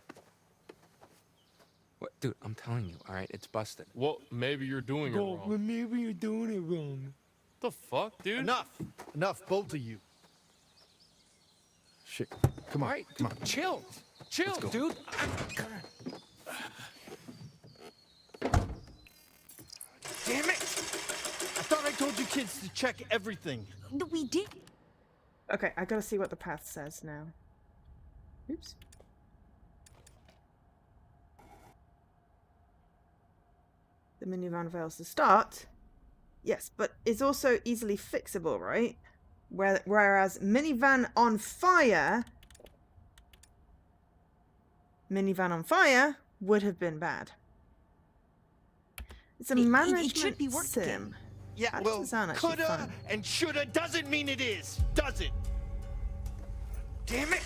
What, dude? I'm telling you, all right, it's busted. Well, maybe you're doing it wrong. Well, maybe you're doing it wrong. The fuck, dude? Enough! Enough, both of you. Shit, come on, All right, come dude, on. Chill, dude. Damn it! I thought I told you kids to check everything. We did. Okay, I gotta see what the path says now. Oops. The minivan fails to start. Yes, but it's also easily fixable, right? Whereas minivan on fire would have been bad. It's a management it should be working. sim. Yeah, That well, doesn't sound actually coulda fun. and shoulda doesn't mean it is, does it? Damn it!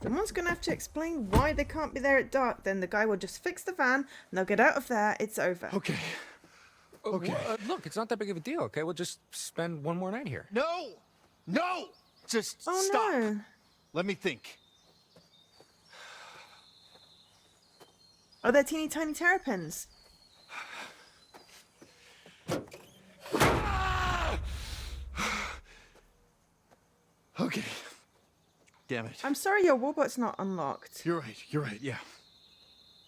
Someone's gonna have to explain why they can't be there at dark. Then the guy will just fix the van, and they'll get out of there. It's over. Okay. Okay. Look, it's not that big of a deal, okay? We'll just spend one more night here. No! No! Just Oh stop. no. Let me think. Oh, they're teeny tiny terrapins. Okay. Damn it. I'm sorry your warbot's not unlocked. You're right, yeah.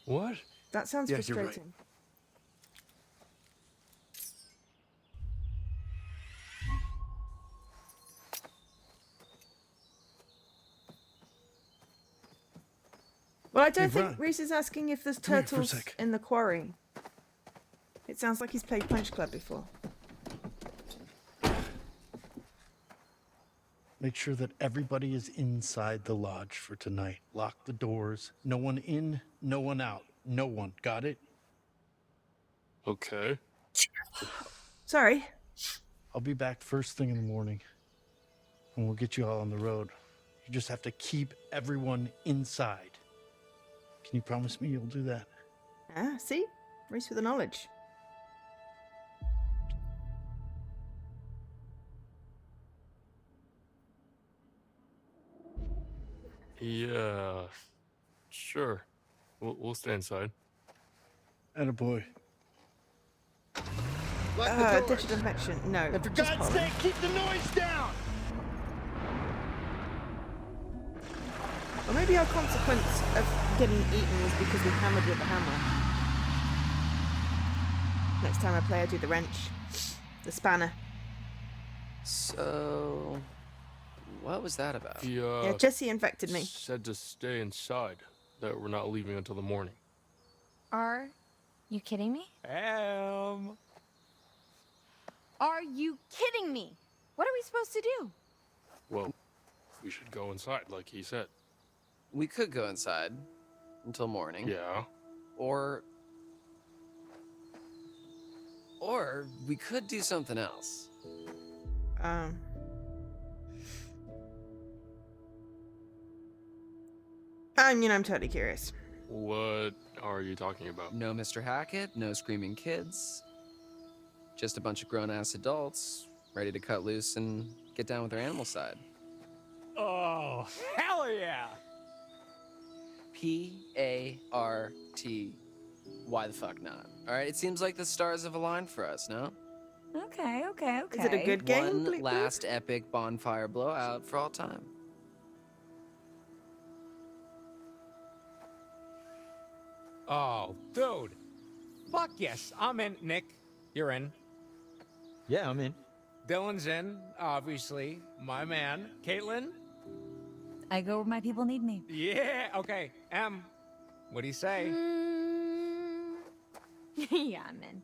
What? That sounds Yeah, you're right. frustrating. Well, I don't Hey, think Ron. Reese is asking if there's Come here for a turtles sec. in the quarry. It sounds like he's played Punch Club before. Make sure that everybody is inside the lodge for tonight. Lock the doors. No one in, no one out. No one. Got it? Okay. Sorry. I'll be back first thing in the morning. And we'll get you all on the road. You just have to keep everyone inside. Can you promise me you'll do that? Ah, see? Reese with the knowledge. Yeah. Sure. We'll stay inside. Attaboy. Lock the doors. Digital infection. No. And for just God's hold. sake, keep the noise down! Or maybe our consequence of getting eaten was because we hammered with the hammer. Next time I play, I do the wrench. The spanner. So, what was that about? He, Yeah, Jesse infected me. said to stay inside, that we're not leaving until the morning. Are you kidding me? Are you kidding me? What are we supposed to do? Well, we should go inside, like he said. We could go inside until morning. Yeah. Or we could do something else. I'm totally curious. What are you talking about? No Mr. Hackett, no screaming kids. Just a bunch of grown-ass adults ready to cut loose and get down with their animal side. Oh, hell yeah! P-A-R-T. Why the fuck not? All right, it seems like the stars have aligned for us, no? Okay. Is it a good game? One last epic bonfire blowout for all time. Oh, dude. Fuck yes, I'm in. Nick, you're in. Yeah, I'm in. Dylan's in, obviously. My man. Caitlin? I go where my people need me. Yeah, okay. Em, what do you say? Yeah, I'm in.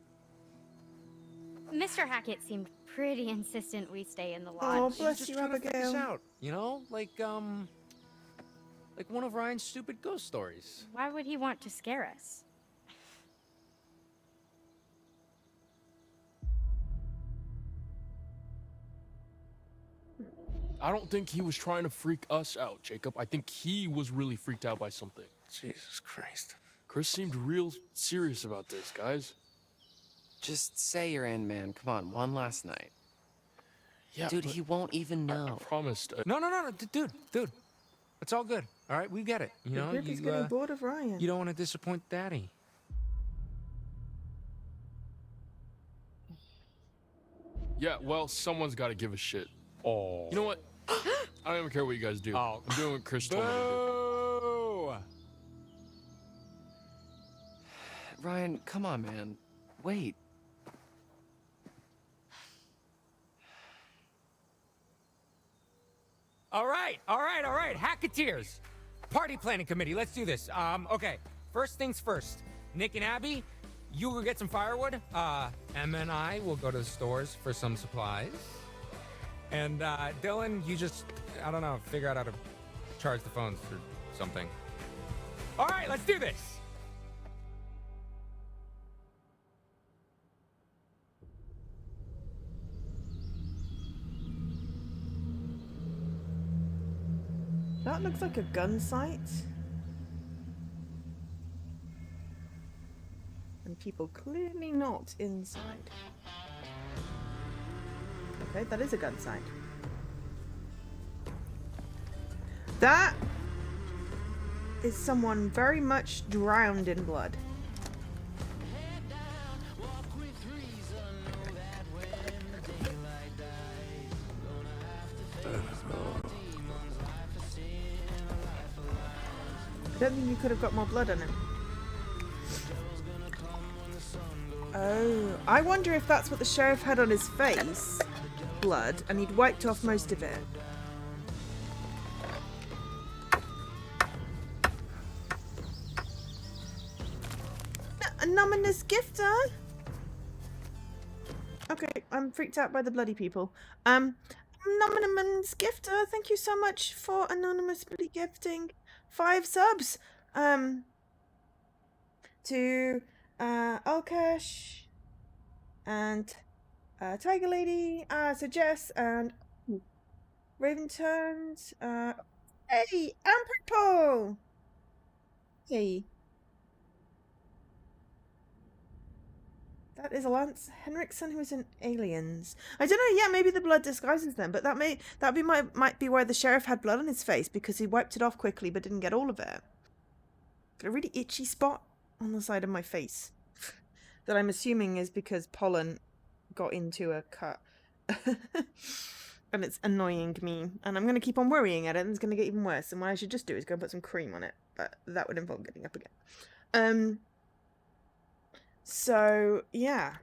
Mr. Hackett seemed pretty insistent we stay in the lodge. Oh, bless Just you, trying to figure this Abigail. out, you know? Like one of Ryan's stupid ghost stories. Why would he want to scare us? I don't think he was trying to freak us out, Jacob. I think he was really freaked out by something. Jesus Christ. Chris seemed real serious about this, guys. Just say you're in, man. Come on, one last night. Yeah, dude, but he won't even know. I promised. No, dude. It's all good. All right, we get it. You know, The group is getting bored of Ryan. You don't want to disappoint Daddy. Yeah, well, someone's got to give a shit. Oh. You know what? I don't even care what you guys do. Oh. I'm doing what Chris told me to do. Boo! Ryan, come on, man. Wait. All right. Hacketeers. Party planning committee. Let's do this. Okay. First things first. Nick and Abby, you will get some firewood. Emma and I will go to the stores for some supplies. And Dylan, you just, I don't know, figure out how to charge the phones or something. All right, let's do this. That looks like a gun site. And people clearly not inside. Okay, that is a gun site. That is someone very much drowned in blood. I don't think you could have got more blood on him. Oh, I wonder if that's what the sheriff had on his face. Blood, and he'd wiped off most of it. Anonymous gifter? Okay, I'm freaked out by the bloody people. Anonymous gifter, thank you so much for anonymously gifting 5 subs. To Alkesh and Tiger Lady, so Jess and Raven Turns, hey, and Purple. Hey. That is Lance Henriksen, who is in Aliens. I don't know. Yeah, maybe the blood disguises them, but that might be why the sheriff had blood on his face, because he wiped it off quickly but didn't get all of it. Got a really itchy spot on the side of my face that I'm assuming is because pollen got into a cut, and it's annoying me. And I'm going to keep on worrying at it, and it's going to get even worse. And what I should just do is go and put some cream on it, but that would involve getting up again. So, yeah.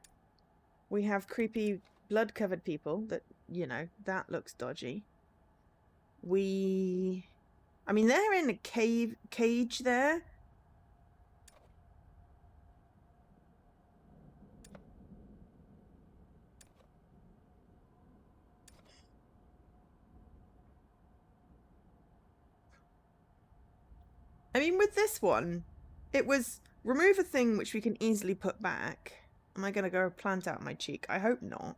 We have creepy blood-covered people that, you know, that looks dodgy. I mean, they're in a cage there. I mean, with this one, it was remove a thing which we can easily put back. Am I going to go plant out my cheek? I hope not.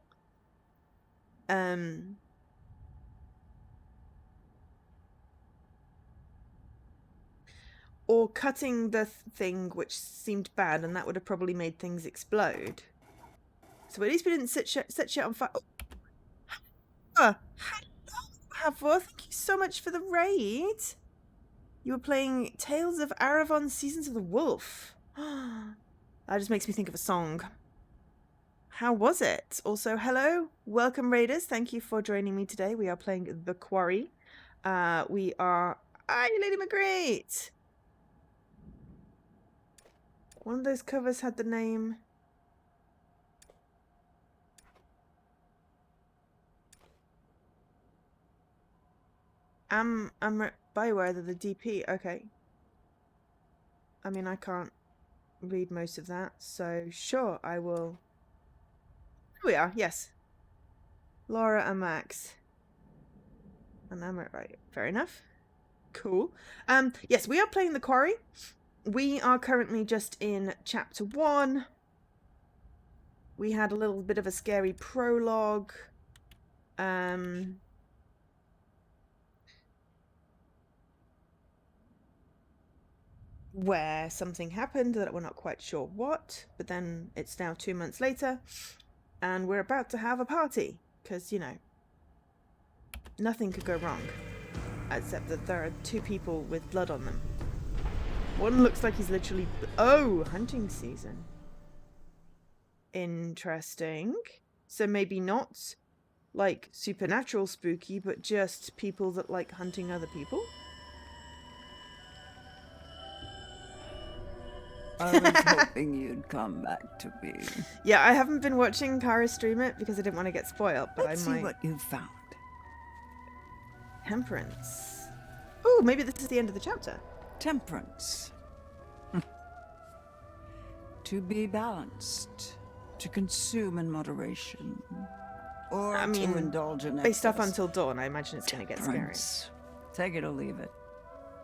Or cutting the thing which seemed bad, and that would have probably made things explode. So at least we didn't set shit on fire. Oh. Hello, Havor. Thank you so much for the raid. You were playing Tales of Aravon Seasons of the Wolf. That just makes me think of a song. How was it? Also, hello. Welcome, raiders. Thank you for joining me today. We are playing The Quarry. We are... Hi, Lady McGreat! One of those covers had the name... I'm Bioware, the DP. Okay. I mean, I can't read most of that, so sure, I will... Here we are, yes. Laura and Max. And I'm right. Fair enough. Cool. Yes, we are playing The Quarry. We are currently just in chapter 1. We had a little bit of a scary prologue. Where something happened that we're not quite sure what, but then it's now 2 months later, and we're about to have a party, because, you know, nothing could go wrong, except that there are 2 people with blood on them. One looks like he's literally... Oh, hunting season. Interesting. So maybe not, like, supernatural spooky, but just people that like hunting other people? I was hoping you'd come back to me. Yeah, I haven't been watching Kara stream it because I didn't want to get spoiled, but Let's I might... see what you found. Temperance. Oh, maybe this is the end of the chapter. Temperance. To be balanced, to consume in moderation, or I mean, to indulge in based off excess. Until Dawn, I imagine it's going to get scary. Temperance. Take it or leave it.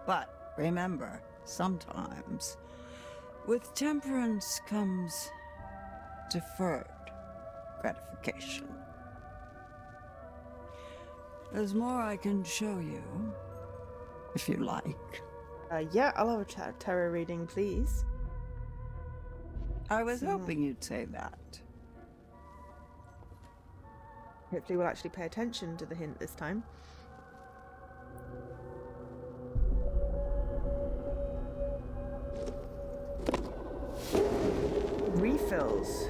But remember, sometimes with temperance comes deferred gratification. There's more I can show you, if you like. Yeah, I'll have a tarot reading, please. I was hoping you'd say that. Hopefully we'll actually pay attention to the hint this time. Refills.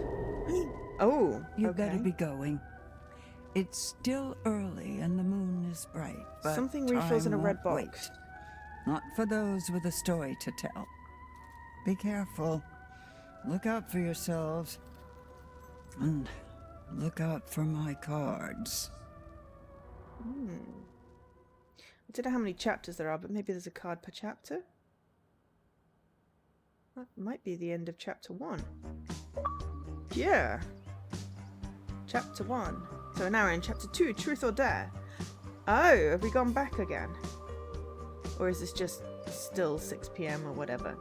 Oh, You okay. better be going. It's still early and the moon is bright, but Something refills in a time red won't box. wait. Not for those with a story to tell. Be careful. Look out for yourselves. And look out for my cards. I don't know how many chapters there are, but maybe there's a card per chapter? That might be the end of chapter 1. Yeah. Chapter 1. So now we're in chapter 2, Truth or Dare. Oh, have we gone back again? Or is this just still 6 PM or whatever?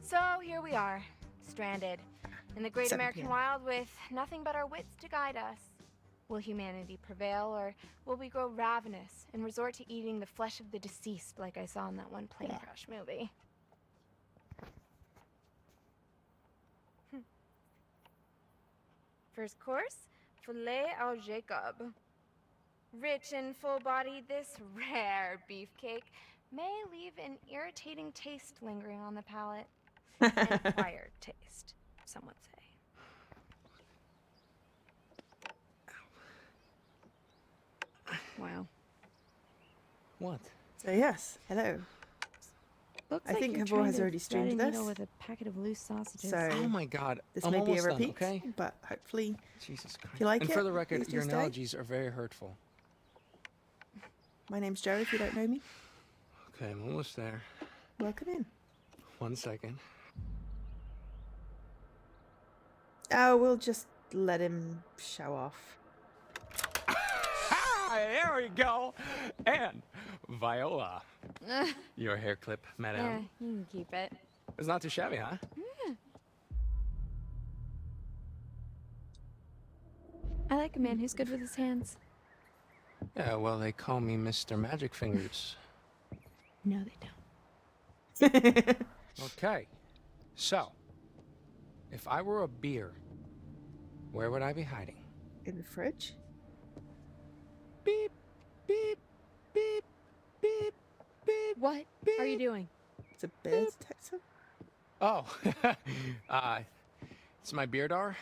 So here we are, stranded in the great 7 American p.m. wild with nothing but our wits to guide us. Will humanity prevail, or will we grow ravenous and resort to eating the flesh of the deceased like I saw in that one plane crash movie? First course, filet au Jacob. Rich and full-bodied, this rare beefcake may leave an irritating taste lingering on the palate. An acquired taste, some would say. Wow. What? So yes, hello. Looks I like think you're Havor trying has to already thread a streamed this. needle with a packet of loose sausages. So Oh my god. this I'm may be a almost done, repeat, okay? but hopefully Jesus Christ. if you like and it, for the record, please do your stay. analogies are very hurtful. My name's Joe, if you don't know me. Okay, I'm almost there. Welcome in. 1 second. Oh, we'll just let him show off. There we go. And Viola. Your hair clip, madam. Yeah, you can keep it. It's not too shabby, huh? Yeah. I like a man who's good with his hands. Yeah, well, they call me Mr. Magic Fingers. No, they don't. Okay. So, if I were a beer, where would I be hiding? In the fridge? Beep, beep, beep, beep, beep. What are you doing? It's a bear detector? Oh, it's my beer dar.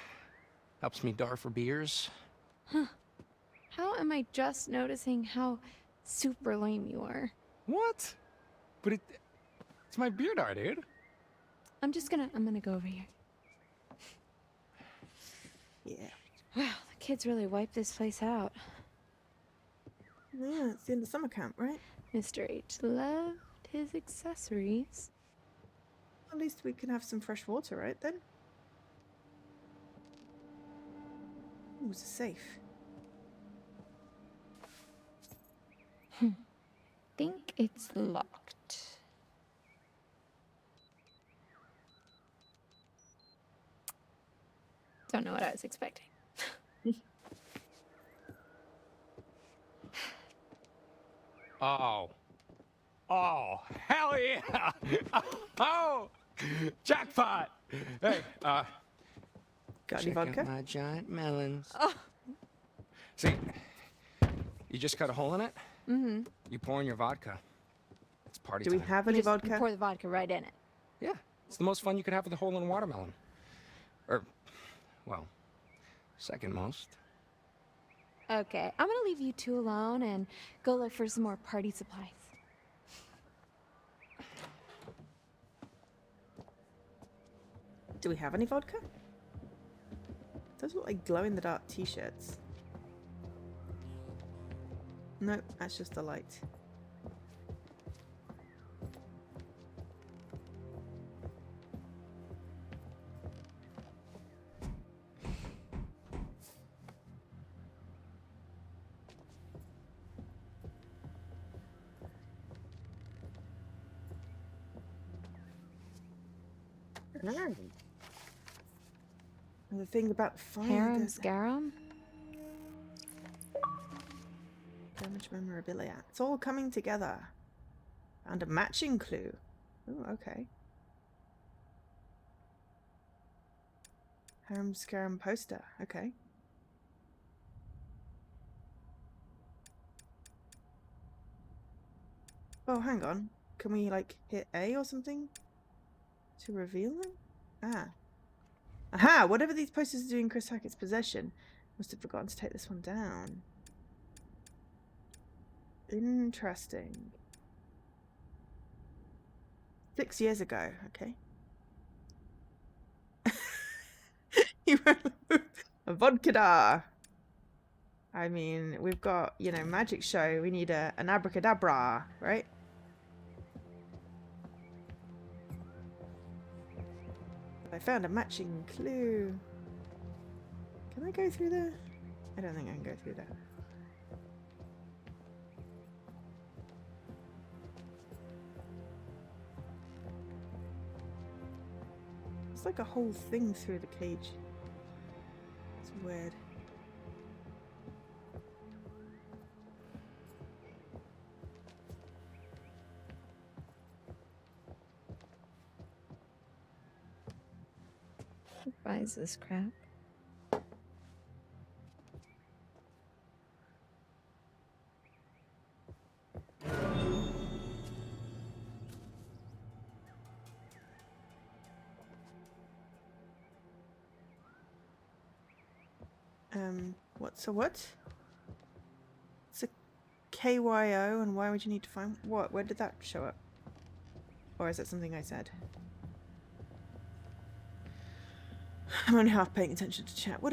Helps me dar for beers. Huh. How am I just noticing how super lame you are? What? But it's my beer dar, dude. I'm gonna go over here. Yeah. Wow, the kids really wiped this place out. Yeah, it's the end of summer camp, right? Mr. H loved his accessories. At least we can have some fresh water, right then? Ooh, it's a safe. Think it's locked. Don't know what I was expecting. Oh, hell yeah! Oh, jackpot! Hey, got any check vodka? out my giant melons. Oh. See, you just cut a hole in it. Mm-hmm. You pour in your vodka. It's party Do time. we have any vodka? You pour the vodka right in it. Yeah, it's the most fun you could have with a hole in a watermelon. Or, well, second most. Okay, I'm gonna leave you two alone and go look for some more party supplies. Do we have any vodka? Those look like glow-in-the-dark t-shirts. Nope, that's just the light. And the thing about fire. Harem Scarum? Damage memorabilia. It's all coming together. And a matching clue. Oh, okay. Harem Scarum poster. Okay. Oh, hang on. Can we, like, hit A or something? To reveal them? Ah. Aha! Whatever these posters do in Chris Hackett's possession. Must have forgotten to take this one down. Interesting. 6 years ago. Okay. You wrote a vodka dar. I mean, we've got, you know, magic show. We need an abracadabra, right? I found a matching clue. Can I go through there? I don't think I can go through there. It's like a whole thing through the cage. It's weird. Who buys this crap? What's a what? It's a KYO, and why would you need to find what? Where did that show up? Or is it something I said? I'm only half paying attention to chat. What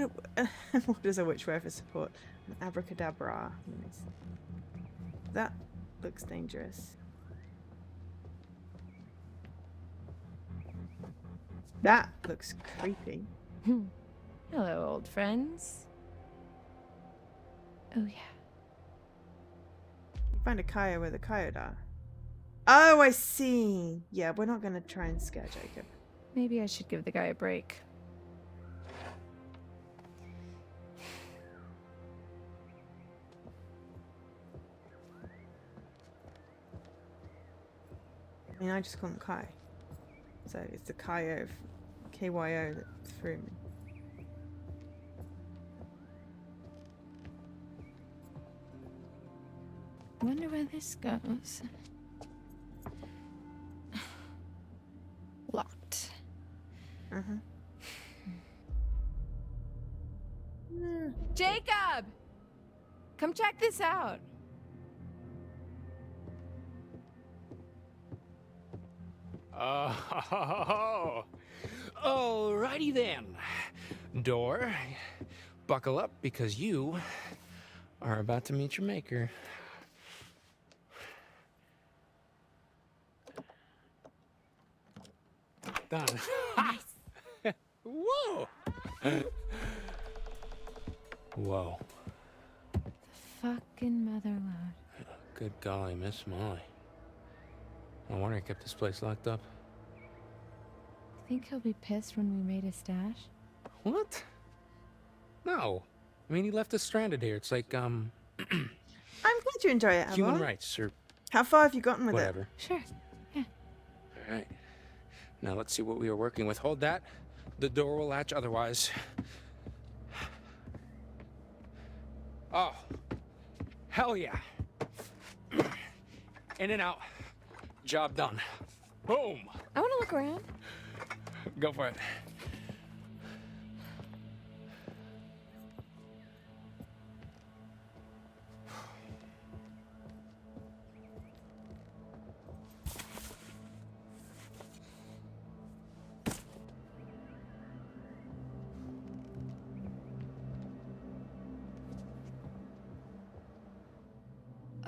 is a witch wear for support? An abracadabra. Nice. That looks dangerous. That looks creepy. Hello, old friends. Oh, yeah. Find a coyote where the coyote are. Oh, I see. Yeah, we're not gonna try and scare Jacob. Maybe I should give the guy a break. I mean, I just call him Kai. So it's the Kyo, KYO that threw me. Wonder where this goes. Locked. Jacob! Come check this out. Alrighty then. Door, buckle up because you are about to meet your maker. Done. Nice. Whoa! Whoa. Fucking mother load. Good golly, Miss Molly. No wonder I kept this place locked up. Think he'll be pissed when we raid his stash? What? No. I mean, he left us stranded here. It's like, I'm glad you enjoy it, human Avalon. rights or How far have you gotten with whatever. it? Sure. Yeah. All right. Now let's see what we are working with. Hold that. The door will latch otherwise. Oh. Hell yeah. In and out. Job done. Boom. I want to look around. Go for it.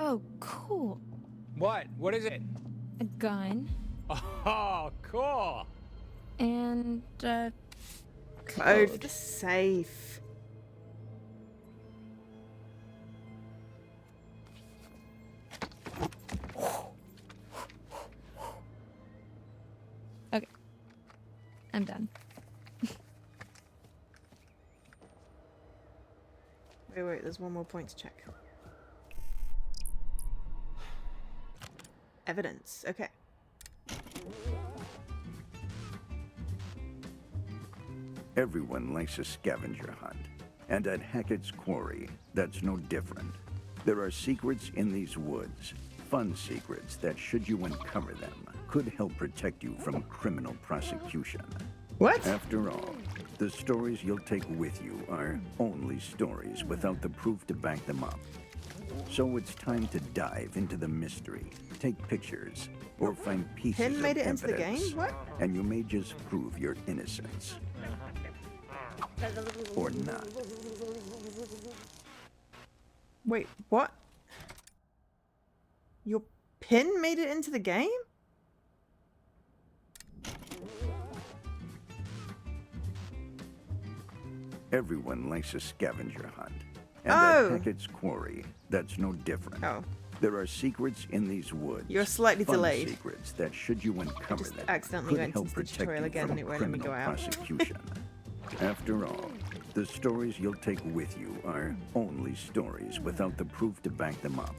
Oh, cool. What? What is it? A gun. Oh, cool. And, Code for the safe. Okay. I'm done. Wait, there's one more point to check. Evidence. Okay. Everyone likes a scavenger hunt. And at Hackett's Quarry, that's no different. There are secrets in these woods, fun secrets that, should you uncover them, could help protect you from criminal prosecution. What? After all, the stories you'll take with you are only stories without the proof to back them up. So it's time to dive into the mystery, take pictures, or find pieces Pin made of it into the evidence. game? What? And you may just prove your innocence. Or not. Wait, what? Your pin made it into the game? Everyone likes a scavenger hunt. And Oh. at Hackett's Quarry, that's no different. Oh. There are secrets in these woods. You're slightly fun delayed. secrets that, should you uncover just them, accidentally could went help into the protect tutorial you again from and it won't let me criminal go out. prosecution. After all, the stories you'll take with you are only stories without the proof to back them up.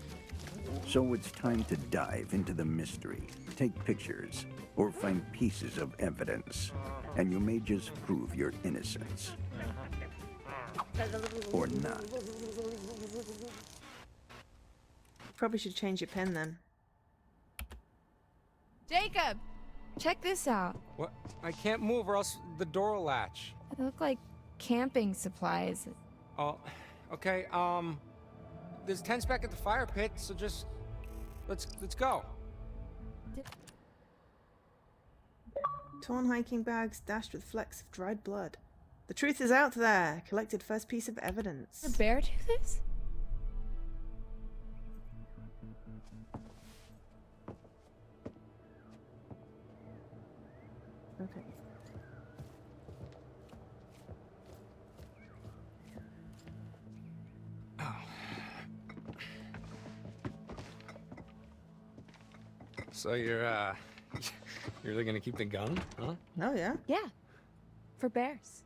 So it's time to dive into the mystery, take pictures, or find pieces of evidence. And you may just prove your innocence. Or not. Probably should change your pin then. Jacob! Check this out. What? I can't move or else the door will latch. They look like camping supplies. Oh, okay. There's tents back at the fire pit, so just let's go. Torn hiking bags dashed with flecks of dried blood. The truth is out there. Collected first piece of evidence. Did a bear do this? Okay. So you're really gonna keep the gun, huh? Oh, yeah. Yeah. For bears.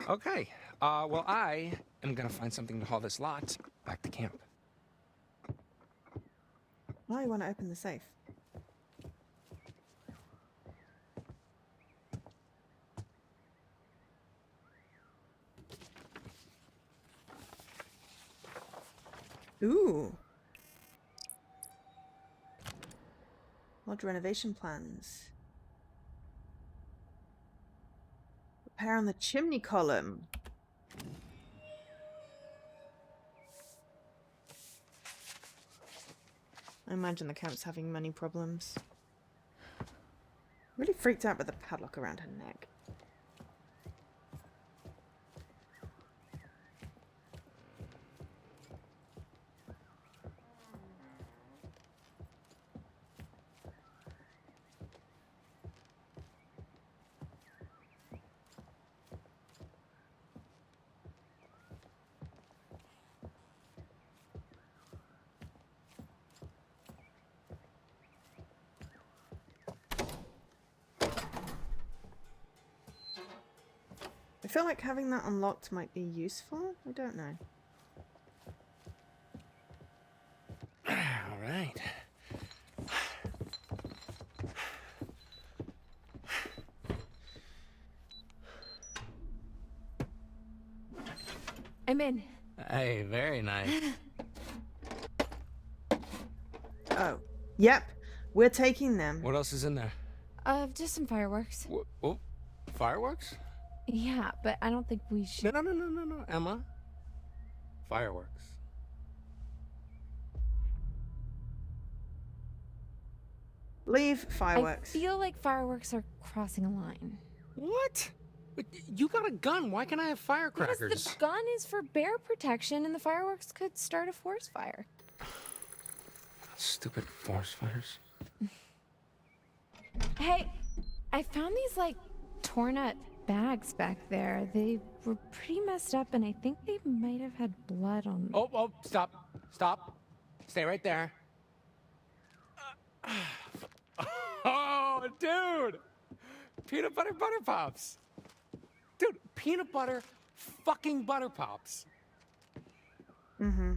Okay. Well, I am gonna find something to haul this lot back to camp. Why you want to open the safe? Ooh. Lodge renovation plans. Repair on the chimney column. I imagine the camp's having money problems. Really freaked out by the padlock around her neck. I feel like having that unlocked might be useful. I don't know. All right. I'm in. Hey, very nice. Oh. Yep. We're taking them. What else is in there? Just some fireworks. Oh, fireworks? Yeah, but I don't think we should. No, Emma. Fireworks. Leave fireworks. I feel like fireworks are crossing a line. What? But you got a gun. Why can't I have firecrackers? Because the gun is for bear protection and the fireworks could start a forest fire. Stupid forest fires. Hey, I found these, like, torn up bags back there. They were pretty messed up and I think they might have had blood on them. Oh, stop. Stay right there. Oh, dude! Peanut butter pops. Dude, peanut butter fucking butter pops. Mm-hmm.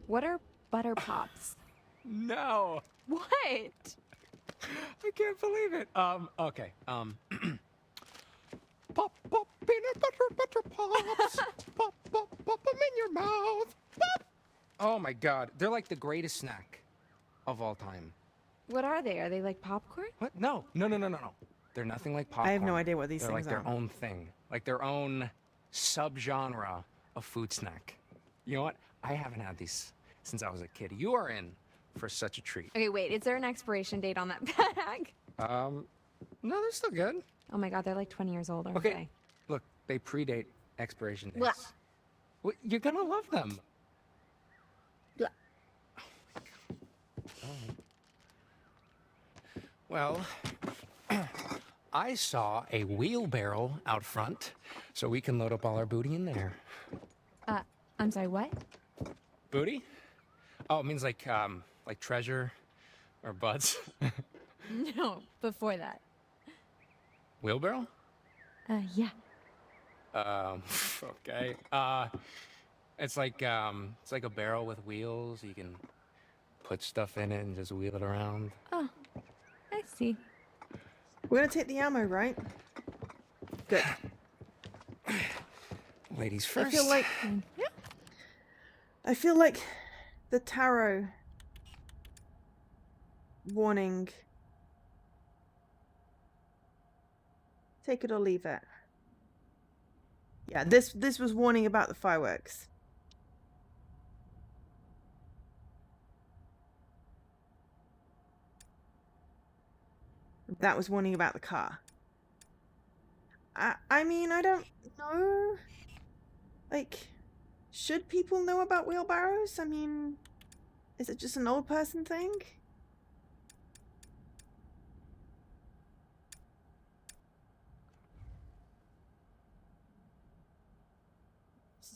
What are butter pops? No. What? I can't believe it. Okay. Pop, peanut butter pops. Pop, them in your mouth. Pop. Oh my god, they're like the greatest snack of all time. What are they? Are they like popcorn? What? No. They're nothing like popcorn. I have no idea what these They're things like are. their own thing, like their own subgenre of food snack. You know what? I haven't had these since I was a kid. You are in for such a treat. Okay, wait, is there an expiration date on that bag? No, they're still good. Oh my god, they're like 20 years old, aren't Okay, they? look, they predate expiration dates. Blah. Well, you're gonna love them. Blah. Well, I saw a wheelbarrow out front, so we can load up all our booty in there. I'm sorry, what? Booty? Oh, it means like treasure or butts. No, before that. Wheelbarrow? Yeah. Okay. It's like a barrel with wheels. You can put stuff in it and just wheel it around. Oh, I see. We're gonna take the ammo, right? Good. Ladies first. I feel like the tarot warning. Take it or leave it. Yeah, this was warning about the fireworks. That was warning about the car. I mean, I don't know. Like, should people know about wheelbarrows? I mean, is it just an old person thing?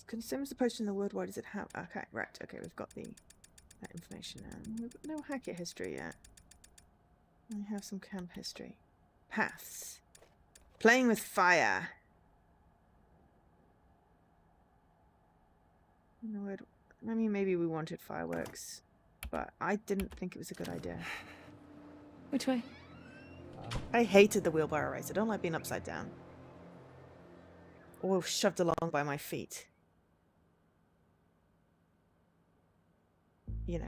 Consumes the potion in the wood. Why does it have? Okay, right. Okay, we've got the that information now. We've got no Hackett history yet. We have some camp history. Paths. Playing with fire. No, I mean, maybe we wanted fireworks, but I didn't think it was a good idea. Which way? I hated the wheelbarrow race. I don't like being upside down. Or shoved along by my feet. You know.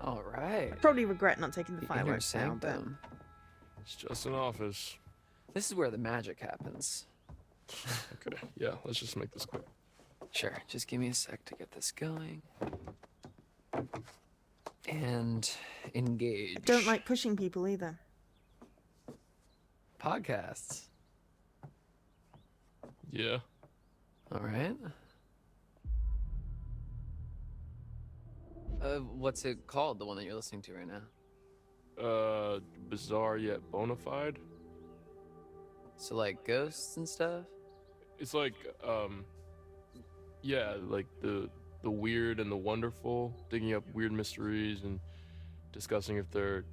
All right. I probably regret not taking the Inner fireworks now, but sanctum. It's just an office. This is where the magic happens. Okay, yeah, let's just make this quick. Sure, just give me a sec to get this going. And engage. don't like pushing people either. Podcasts. Yeah. All right. What's it called, the one that you're listening to right now? Bizarre yet bona fide. So like ghosts and stuff? It's like, yeah, like the weird and the wonderful, digging up weird mysteries and discussing if they're,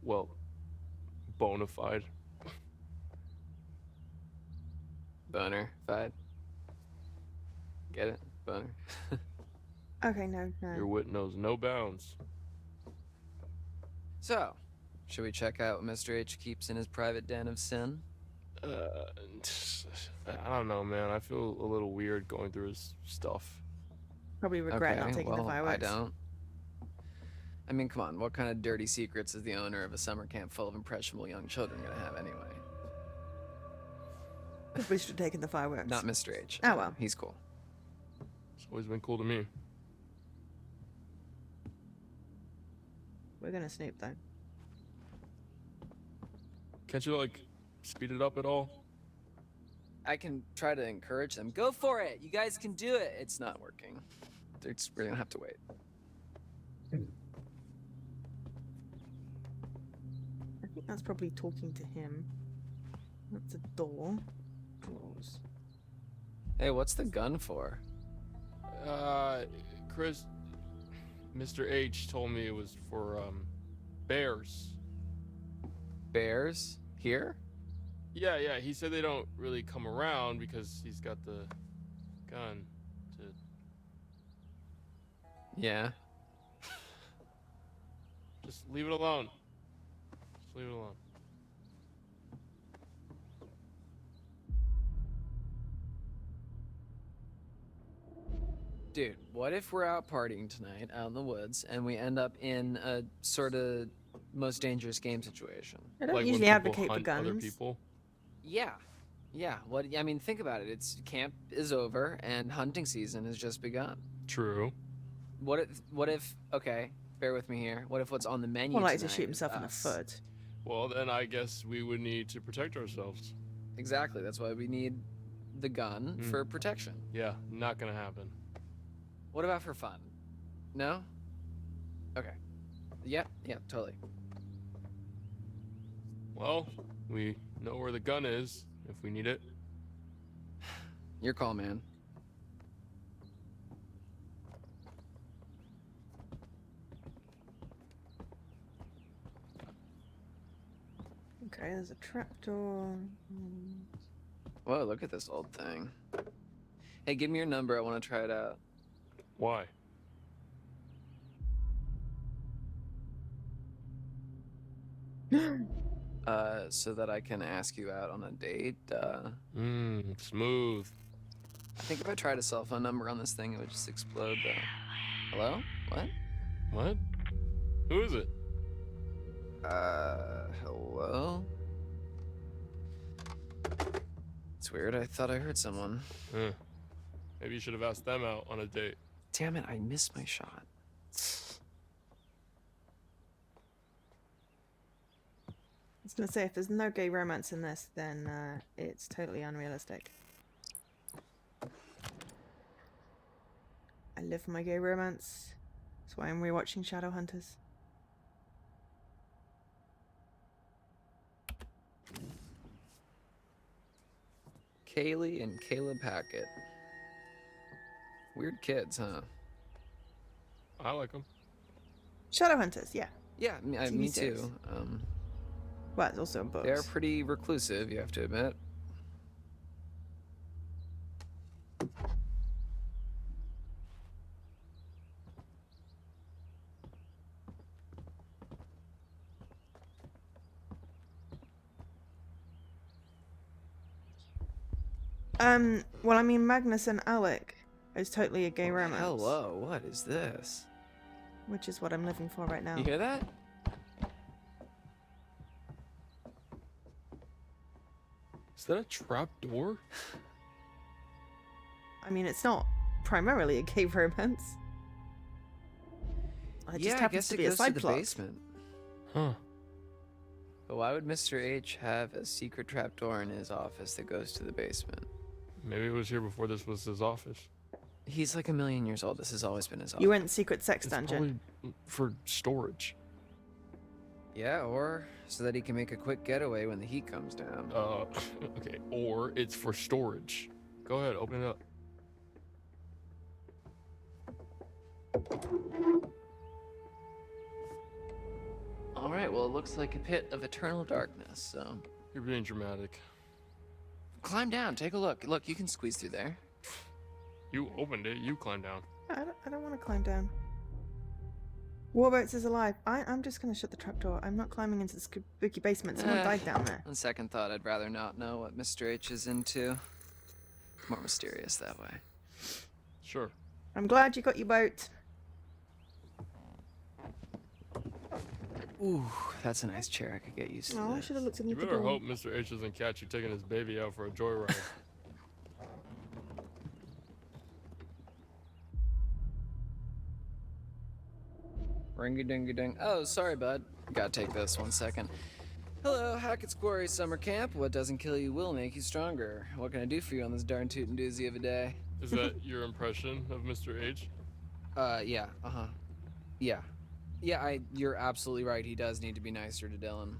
well, bona fide. Boner fide. Get it? Boner. Okay, no. Your wit knows no bounds. So, should we check out what Mr. H keeps in his private den of sin? I don't know, man. I feel a little weird going through his stuff. Probably regret not taking the fireworks. I don't. I mean, come on. What kind of dirty secrets is the owner of a summer camp full of impressionable young children gonna have anyway? We should have taken the fireworks. Not Mr. H. Oh well. He's cool. It's always been cool to me. We're gonna snoop though. Can't you, like, speed it up at all? I can try to encourage them. Go for it. You guys can do it. It's not working. We're gonna have to wait. I think that's probably talking to him. That's a door. Doors. Hey, what's the gun for? Chris, Mr. H told me it was for, bears. Bears? Here? Yeah, he said they don't really come around because he's got the gun to... Yeah. Just leave it alone. Just leave it alone. Dude, what if we're out partying tonight out in the woods and we end up in a sort of most dangerous game situation? I don't Like usually when people advocate for hunt guns. other people? Yeah. What I mean, think about it. It's camp is over and hunting season has just begun. True. What if okay, bear with me here. What if what's on the menu More likely to tonight shoot is himself in the us? foot. Well, then I guess we would need to protect ourselves. Exactly. That's why we need the gun for protection. Yeah, not gonna happen. What about for fun? No? Okay. Yeah, totally. Well, we know where the gun is if we need it. Your call, man. Okay, there's a trapdoor. Whoa, look at this old thing. Hey, give me your number. I want to try it out. Why? So that I can ask you out on a date. Smooth. I think if I tried a cell phone number on this thing, it would just explode, though. Hello? What? What? Who is it? Hello? It's weird. I thought I heard someone. Maybe you should have asked them out on a date. Damn it, I missed my shot. I was gonna say, if there's no gay romance in this, then it's totally unrealistic. I live for my gay romance. That's why I'm rewatching Shadowhunters. Kaylee and Caleb Hackett. Weird kids, huh? I like them. Shadowhunters, yeah. Yeah, me TV series. too. Well, it's also in books. They're pretty reclusive, you have to admit. Well, I mean, Magnus and Alec is totally a gay romance. Hello, what is this? Which is what I'm living for right now. You hear that? Is that a trap door? I mean, it's not primarily a gay romance. It just I happens guess to it be a goes side to the plot. basement. Huh. But why would Mr. H have a secret trapdoor in his office that goes to the basement? Maybe it was here before this was his office. He's like 1,000,000 years old. This has always been his office. You went secret sex It's dungeon. probably for storage. Yeah, or so that he can make a quick getaway when the heat comes down. Okay, or it's for storage. Go ahead, open it up. All right, well, it looks like a pit of eternal darkness, so... You're being dramatic. Climb down, take a look. Look, you can squeeze through there. You opened it, you climbed down. I don't want to climb down. Warboats is alive. I'm just going to shut the trapdoor. I'm not climbing into the spooky basement. Someone died down there. On second thought, I'd rather not know what Mr. H is into. More mysterious that way. Sure. I'm glad you got your boat. Ooh, that's a nice chair. I could get used to Oh, I this. should have looked in You the better door. hope Mr. H doesn't catch you taking his baby out for a joyride. Ringy-dingy-ding. Oh, sorry, bud. Gotta take this 1 second. Hello, Hackett's Quarry Summer Camp. What doesn't kill you will make you stronger. What can I do for you on this darn tootin' doozy of a day? Is that your impression of Mr. H? Yeah, uh-huh. Yeah. Yeah, you're absolutely right. He does need to be nicer to Dylan.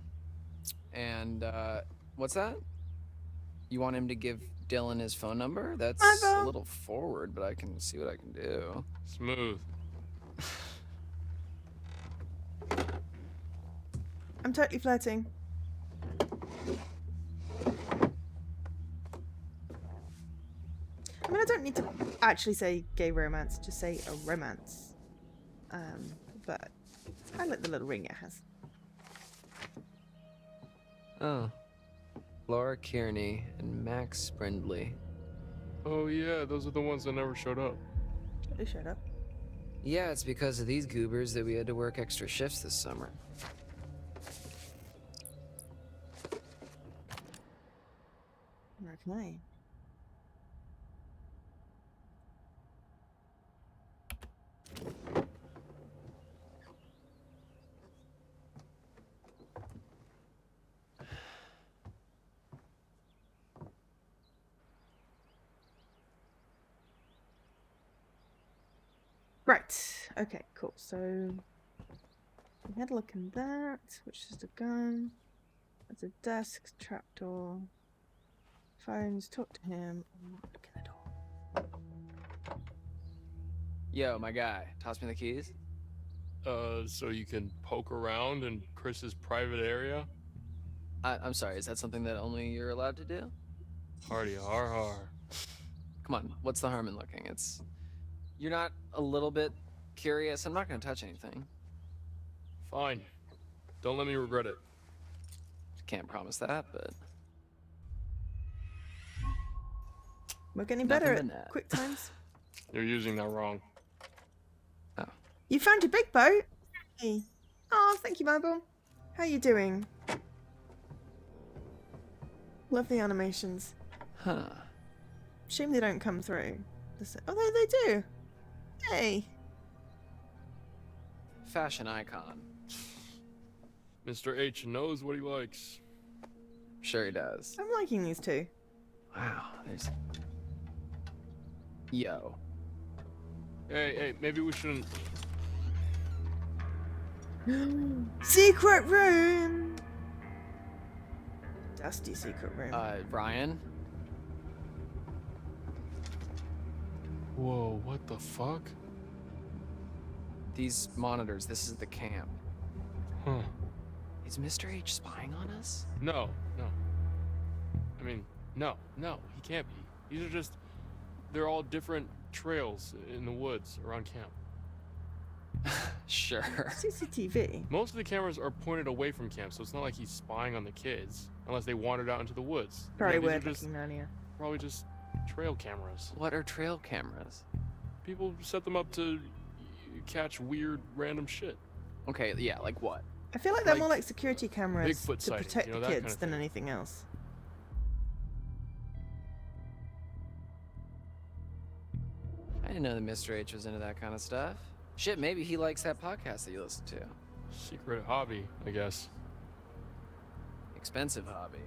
And, what's that? You want him to give Dylan his phone number? That's a little forward, but I can see what I can do. Smooth. I'm totally flirting. I mean, I don't need to actually say gay romance, just say a romance. But I like the little ring it has. Oh. Laura Kearney and Max Brindley. Oh yeah, those are the ones that never showed up. They showed up. Yeah, it's because of these goobers that we had to work extra shifts this summer. Okay. Right. Okay, cool. So we had a look in that, which is a gun. There's a desk, trapdoor, phones, talk to him. Look at the door. Yo, my guy, toss me the keys. So you can poke around in Chris's private area? I'm sorry, is that something that only you're allowed to do? Hardy har har. Come on, what's the harm in looking? You're not a little bit curious? I'm not gonna touch anything. Fine. Don't let me regret it. Can't promise that, but... We're getting Nothing better but at that. quick times. You're using that wrong. Oh. You found your big boat? Hey. Oh, thank you, Mabel. How you doing? Love the animations. Huh. Shame they don't come through. Oh, they do. Hey. Fashion icon. Mr. H knows what he likes. Sure he does. I'm liking these two. Wow, there's... Yo. Hey, maybe we shouldn't... Secret room! Dusty secret room. Ryan? Whoa, what the fuck? These monitors, this is the camp. Huh. Is Mr. H spying on us? No. I mean, no, he can't be. These are just, they're all different trails in the woods around camp. Sure. CCTV. Most of the cameras are pointed away from camp, so it's not like he's spying on the kids, unless they wandered out into the woods. Very these are weird just looking earlier. probably just trail cameras. What are trail cameras? People set them up to catch weird, random shit. Okay, yeah, like what? I feel like they're more like security cameras Bigfoot to sightings, protect you know, the that kind kids of than thing. anything else. I didn't know that Mr. H was into that kind of stuff. Shit, maybe he likes that podcast that you listen to. Secret hobby, I guess. Expensive hobby.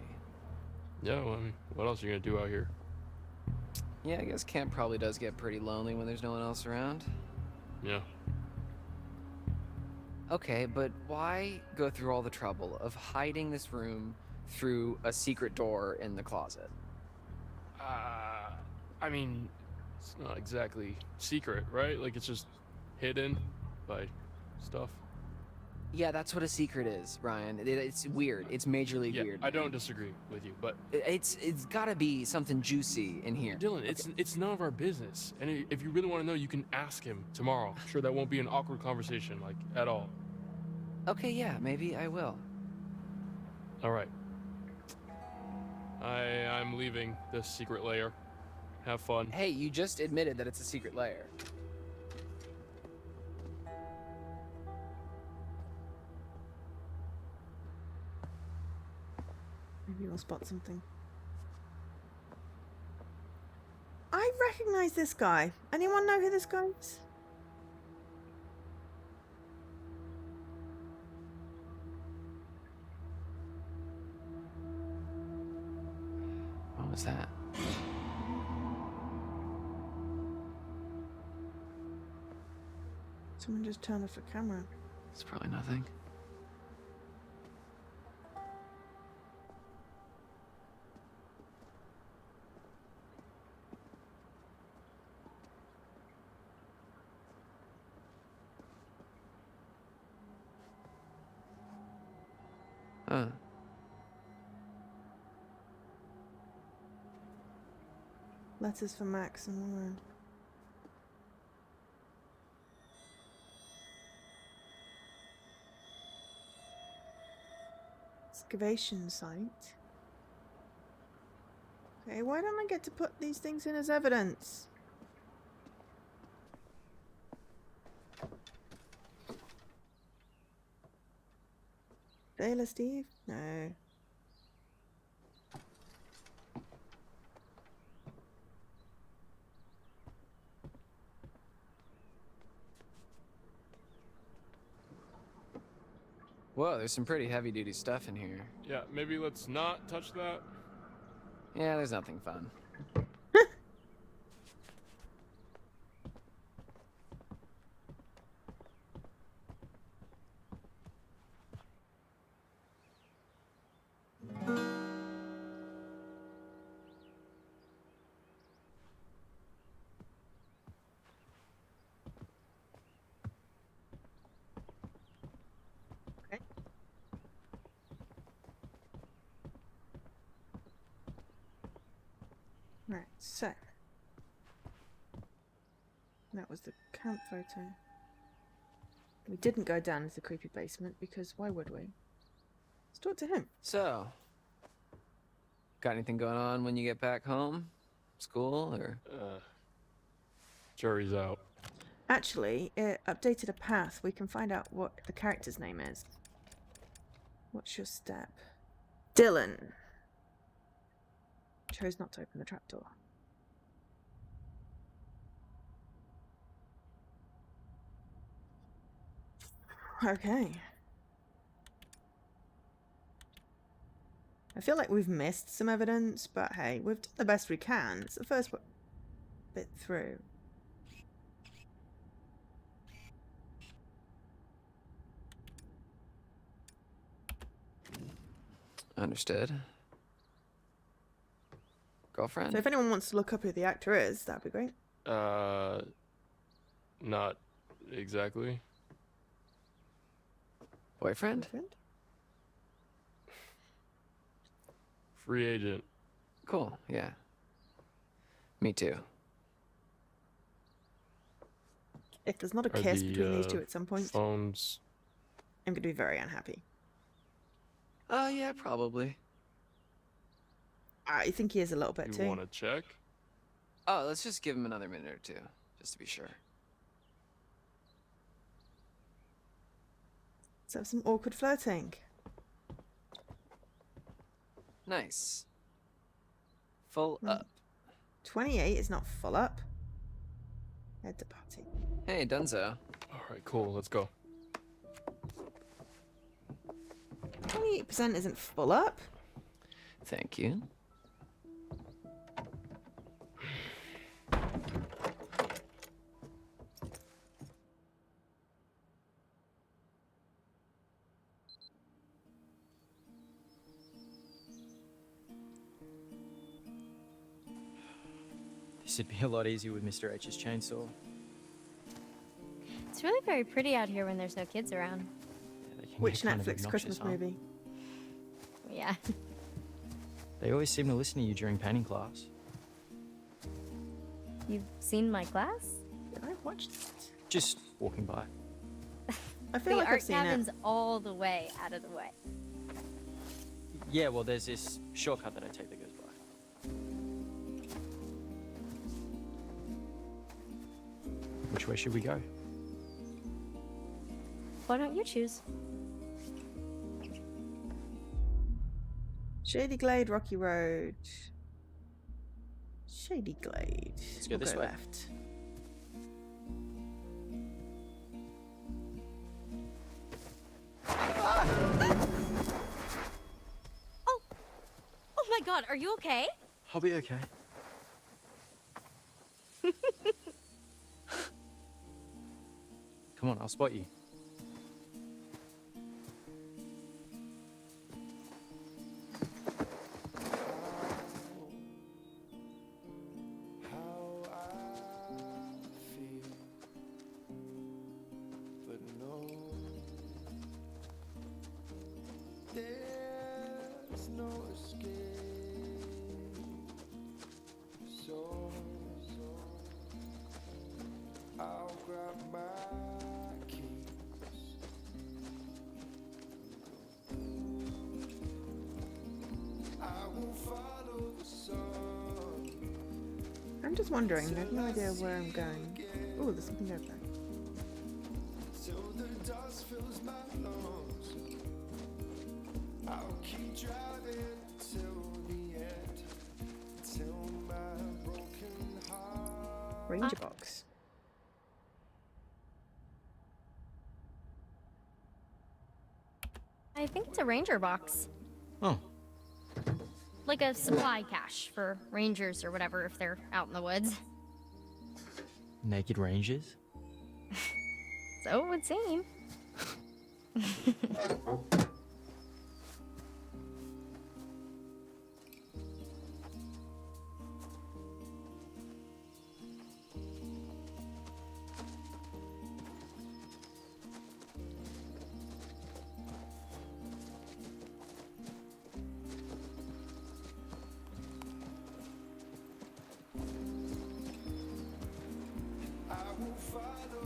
Yeah, well, I mean, what else are you gonna do out here? Yeah, I guess camp probably does get pretty lonely when there's no one else around. Yeah. Okay, but why go through all the trouble of hiding this room through a secret door in the closet? I mean, it's not exactly secret, right? Like, it's just hidden by stuff. Yeah, that's what a secret is, Ryan. It's weird. It's majorly Yeah, weird. I don't disagree with you, but It's gotta be something juicy in here. Dylan, it's none of our business. And if you really want to know, you can ask him tomorrow. I'm sure that won't be an awkward conversation, like, at all. Okay, yeah, maybe I will. All right. I'm leaving this secret lair. Have fun. Hey, you just admitted that it's a secret lair. Maybe we'll spot something. I recognize this guy. Anyone know who this guy is? What was that? Someone just turned off the camera. It's probably nothing. Huh. Letters for Max and Lauren. Excavation site. Okay, why don't I get to put these things in as evidence? Dale, Steve? No. Whoa, there's some pretty heavy-duty stuff in here. Yeah, maybe let's not touch that. Yeah, there's nothing fun. Right, so. That was the camp photo. We didn't go down into the creepy basement because why would we? Let's talk to him. So, got anything going on when you get back home? School, or? Jury's out. Actually, it updated a path. We can find out what the character's name is. What's your step? Dylan. Chose not to open the trapdoor. Okay. I feel like we've missed some evidence, but hey, we've done the best we can. It's the first bit through. Understood. Girlfriend? So if anyone wants to look up who the actor is, that'd be great. Not exactly. Boyfriend? Free agent. Cool, yeah. Me too. If there's not a Are kiss the, between these two at some point, phones... I'm going to be very unhappy. Oh, yeah, probably. I think he is a little bit too. You want to check? Oh, let's just give him another minute or two, just to be sure. Let's have some awkward flirting. Nice. Full up. 28 is not full up. Head to party. Hey, Dunzo. Alright, cool, let's go. 28% isn't full up. Thank you. This would be a lot easier with Mr. H's chainsaw. It's really very pretty out here when there's no kids around. Which kind of Netflix obnoxious, Christmas huh? movie? Yeah. They always seem to listen to you during painting class. You've seen my class? Did I watch that? Just walking by. I feel The like art I've seen cabin's it. all the way out of the way. Yeah, well, there's this shortcut that I take that goes by. Which way should we go? Why don't you choose? Shady Glade, Rocky Road. Shady Glade. Let's go this way. Left. Oh my god, are you okay? I'll be okay. Come on, I'll spot you. I'm just wondering, I have no idea where I'm going. Oh, there's something over there. Ranger box. I think it's a ranger box. Oh. Like a supply cache for rangers or whatever if they're out in the woods. Naked rangers? So it would seem.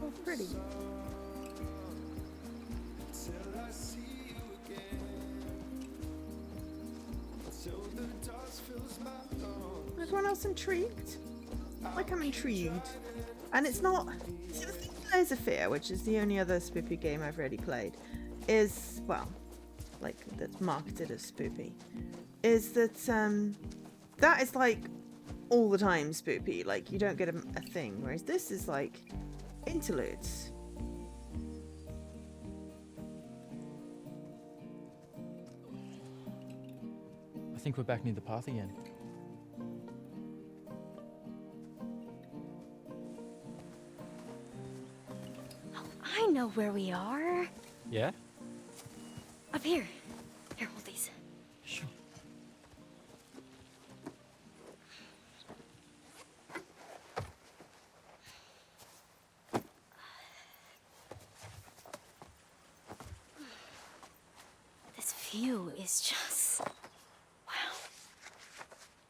Oh, pretty. Everyone else intrigued? Like I'm intrigued. And it's not... See, the thing with Layers of Fear, which is the only other spoopy game I've really played, is, well, like, that's marketed as spoopy, is that, that is, like, all the time spoopy. Like, you don't get a thing, whereas this is, like, interludes. I think we're back near the path again. I know where we are. Yeah? Up here. Here, hold these. Sure. view is just...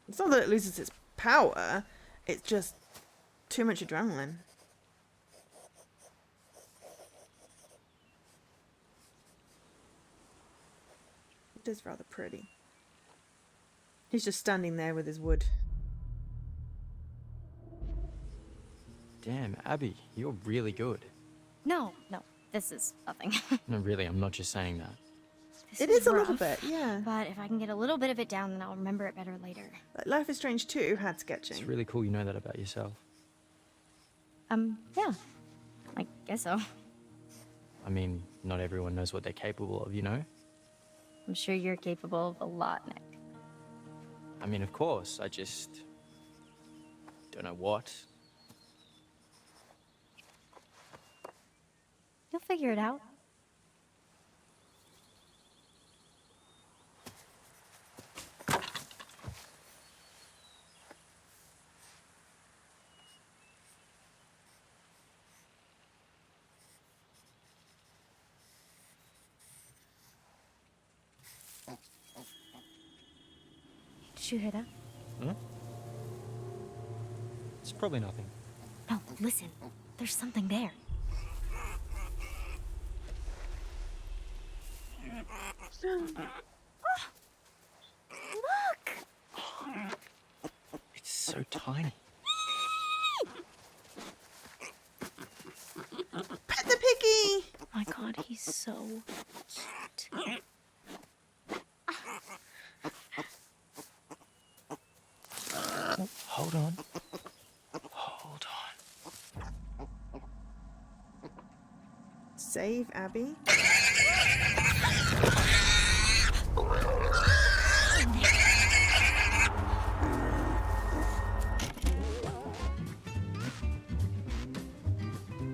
It's not that it loses its power, it's just too much adrenaline. It is rather pretty. He's just standing there with his wood. Damn, Abby, you're really good. No, this is nothing. No, really, I'm not just saying that. It is a rough, little bit, yeah. But if I can get a little bit of it down, then I'll remember it better later. Like Life is Strange 2 had sketching. It's really cool you know that about yourself. Yeah. I guess so. I mean, not everyone knows what they're capable of, you know? I'm sure you're capable of a lot, Nick. I mean, of course, I just... don't know what. You'll figure it out. Did you hear that? Hmm? It's probably nothing. No, listen. There's something there. Look! It's so tiny. Pet the piggy! Oh my god, he's so cute. Hold on. Hold on. Save Abby.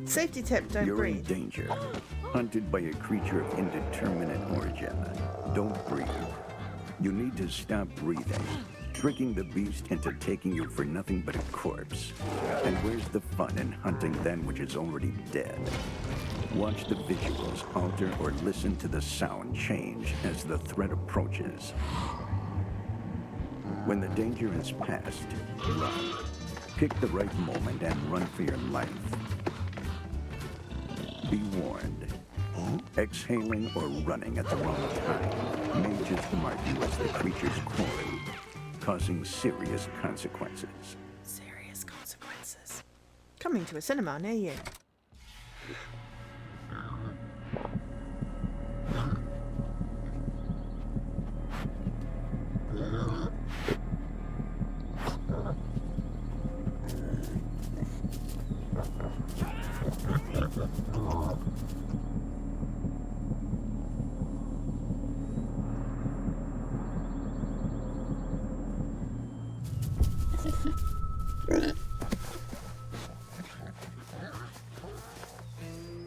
Safety tip, don't You're breathe. in danger. Hunted by a creature of indeterminate origin. Don't breathe. You need to stop breathing, tricking the beast into taking you for nothing but a corpse. And where's the fun in hunting that which is already dead? Watch the visuals alter or listen to the sound change as the threat approaches. When the danger is past, run. Pick the right moment and run for your life. Be warned. Exhaling or running at the wrong time may just mark you as the creature's quarry, causing serious consequences. Serious consequences. Coming to a cinema near you.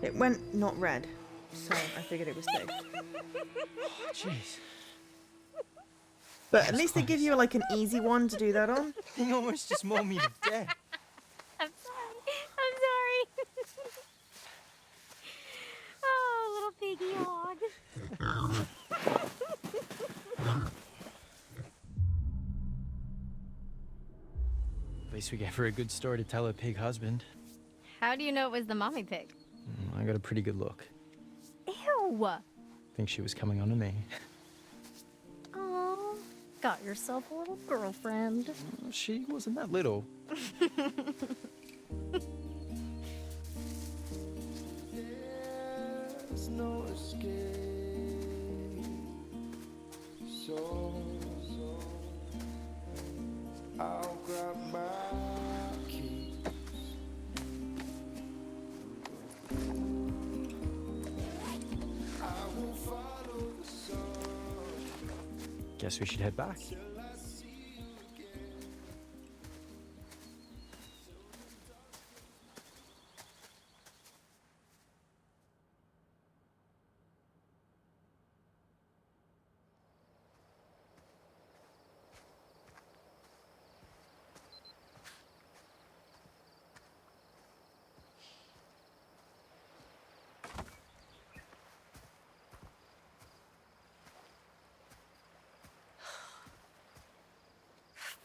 It went not red, so I figured it was safe. Jeez. But at least they give you like an easy one to do that on. He almost just mauled me to death. I'm sorry. Oh, little piggy hog. At least we gave her a good story to tell her pig husband. How do you know it was the mommy pig? I got a pretty good look. Ew. Think she was coming on to me. Oh, got yourself a little girlfriend. She wasn't that little. There's no escape. So I'll grab my keys. I will follow the sun. Guess we should head back.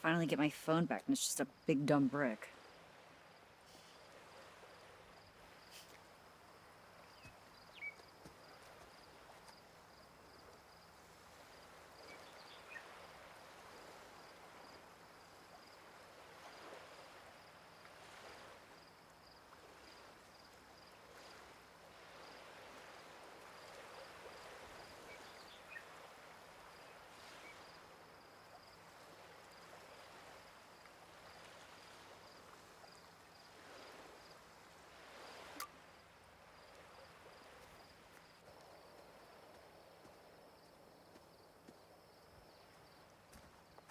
finally get my phone back and it's just a big dumb brick.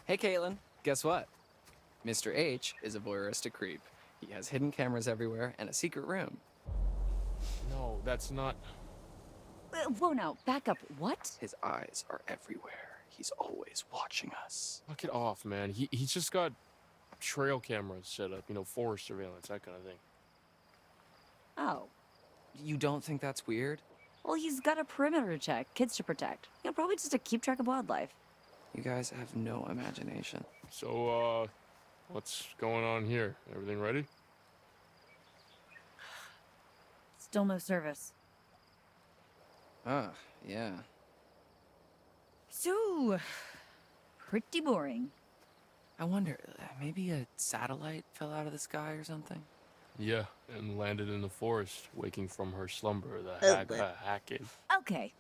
Hey, Caitlin. Guess what? Mr. H is a voyeuristic creep. He has hidden cameras everywhere and a secret room. No, that's not. Whoa, now, back up. What? His eyes are everywhere. He's always watching us. Knock it off, man. He's just got trail cameras set up, forest surveillance, that kind of thing. Oh. You don't think that's weird? Well, he's got a perimeter to check, kids to protect. Probably just to keep track of wildlife. You guys have no imagination. So, what's going on here? Everything ready? Still no service. Ah, yeah. So, pretty boring. I wonder, maybe a satellite fell out of the sky or something? Yeah, and landed in the forest, waking from her slumber, the hacking. Okay.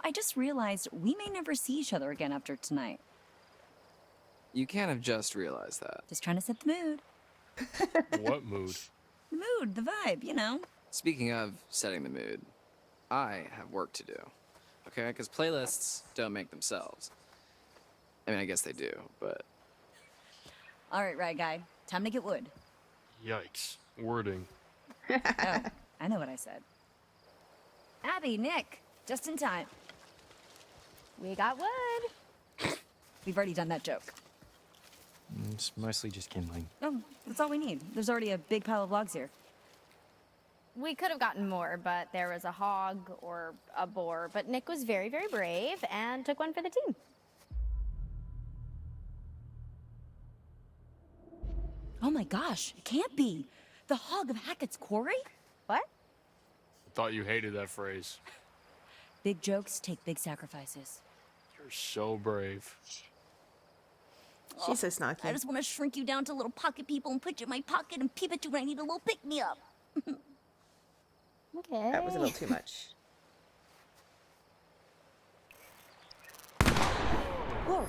I just realized we may never see each other again after tonight. You can't have just realized that. Just trying to set the mood. What mood? The mood, the vibe, Speaking of setting the mood, I have work to do. Okay? Because playlists don't make themselves. I mean, I guess they do, but... All right, guy. Time to get wood. Yikes. Wording. Oh, I know what I said. Abby, Nick, just in time. We got wood. We've already done that joke. It's mostly just kindling. Oh, that's all we need. There's already a big pile of logs here. We could have gotten more, but there was a hog or a boar. But Nick was very, very brave and took one for the team. Oh my gosh, it can't be. The hog of Hackett's Quarry? What? I thought you hated that phrase. Big jokes take big sacrifices. You're so brave. She's so snarky. I just want to shrink you down to little pocket people and put you in my pocket and peep at you when I need a little pick-me-up. Okay. That was a little too much. Whoa.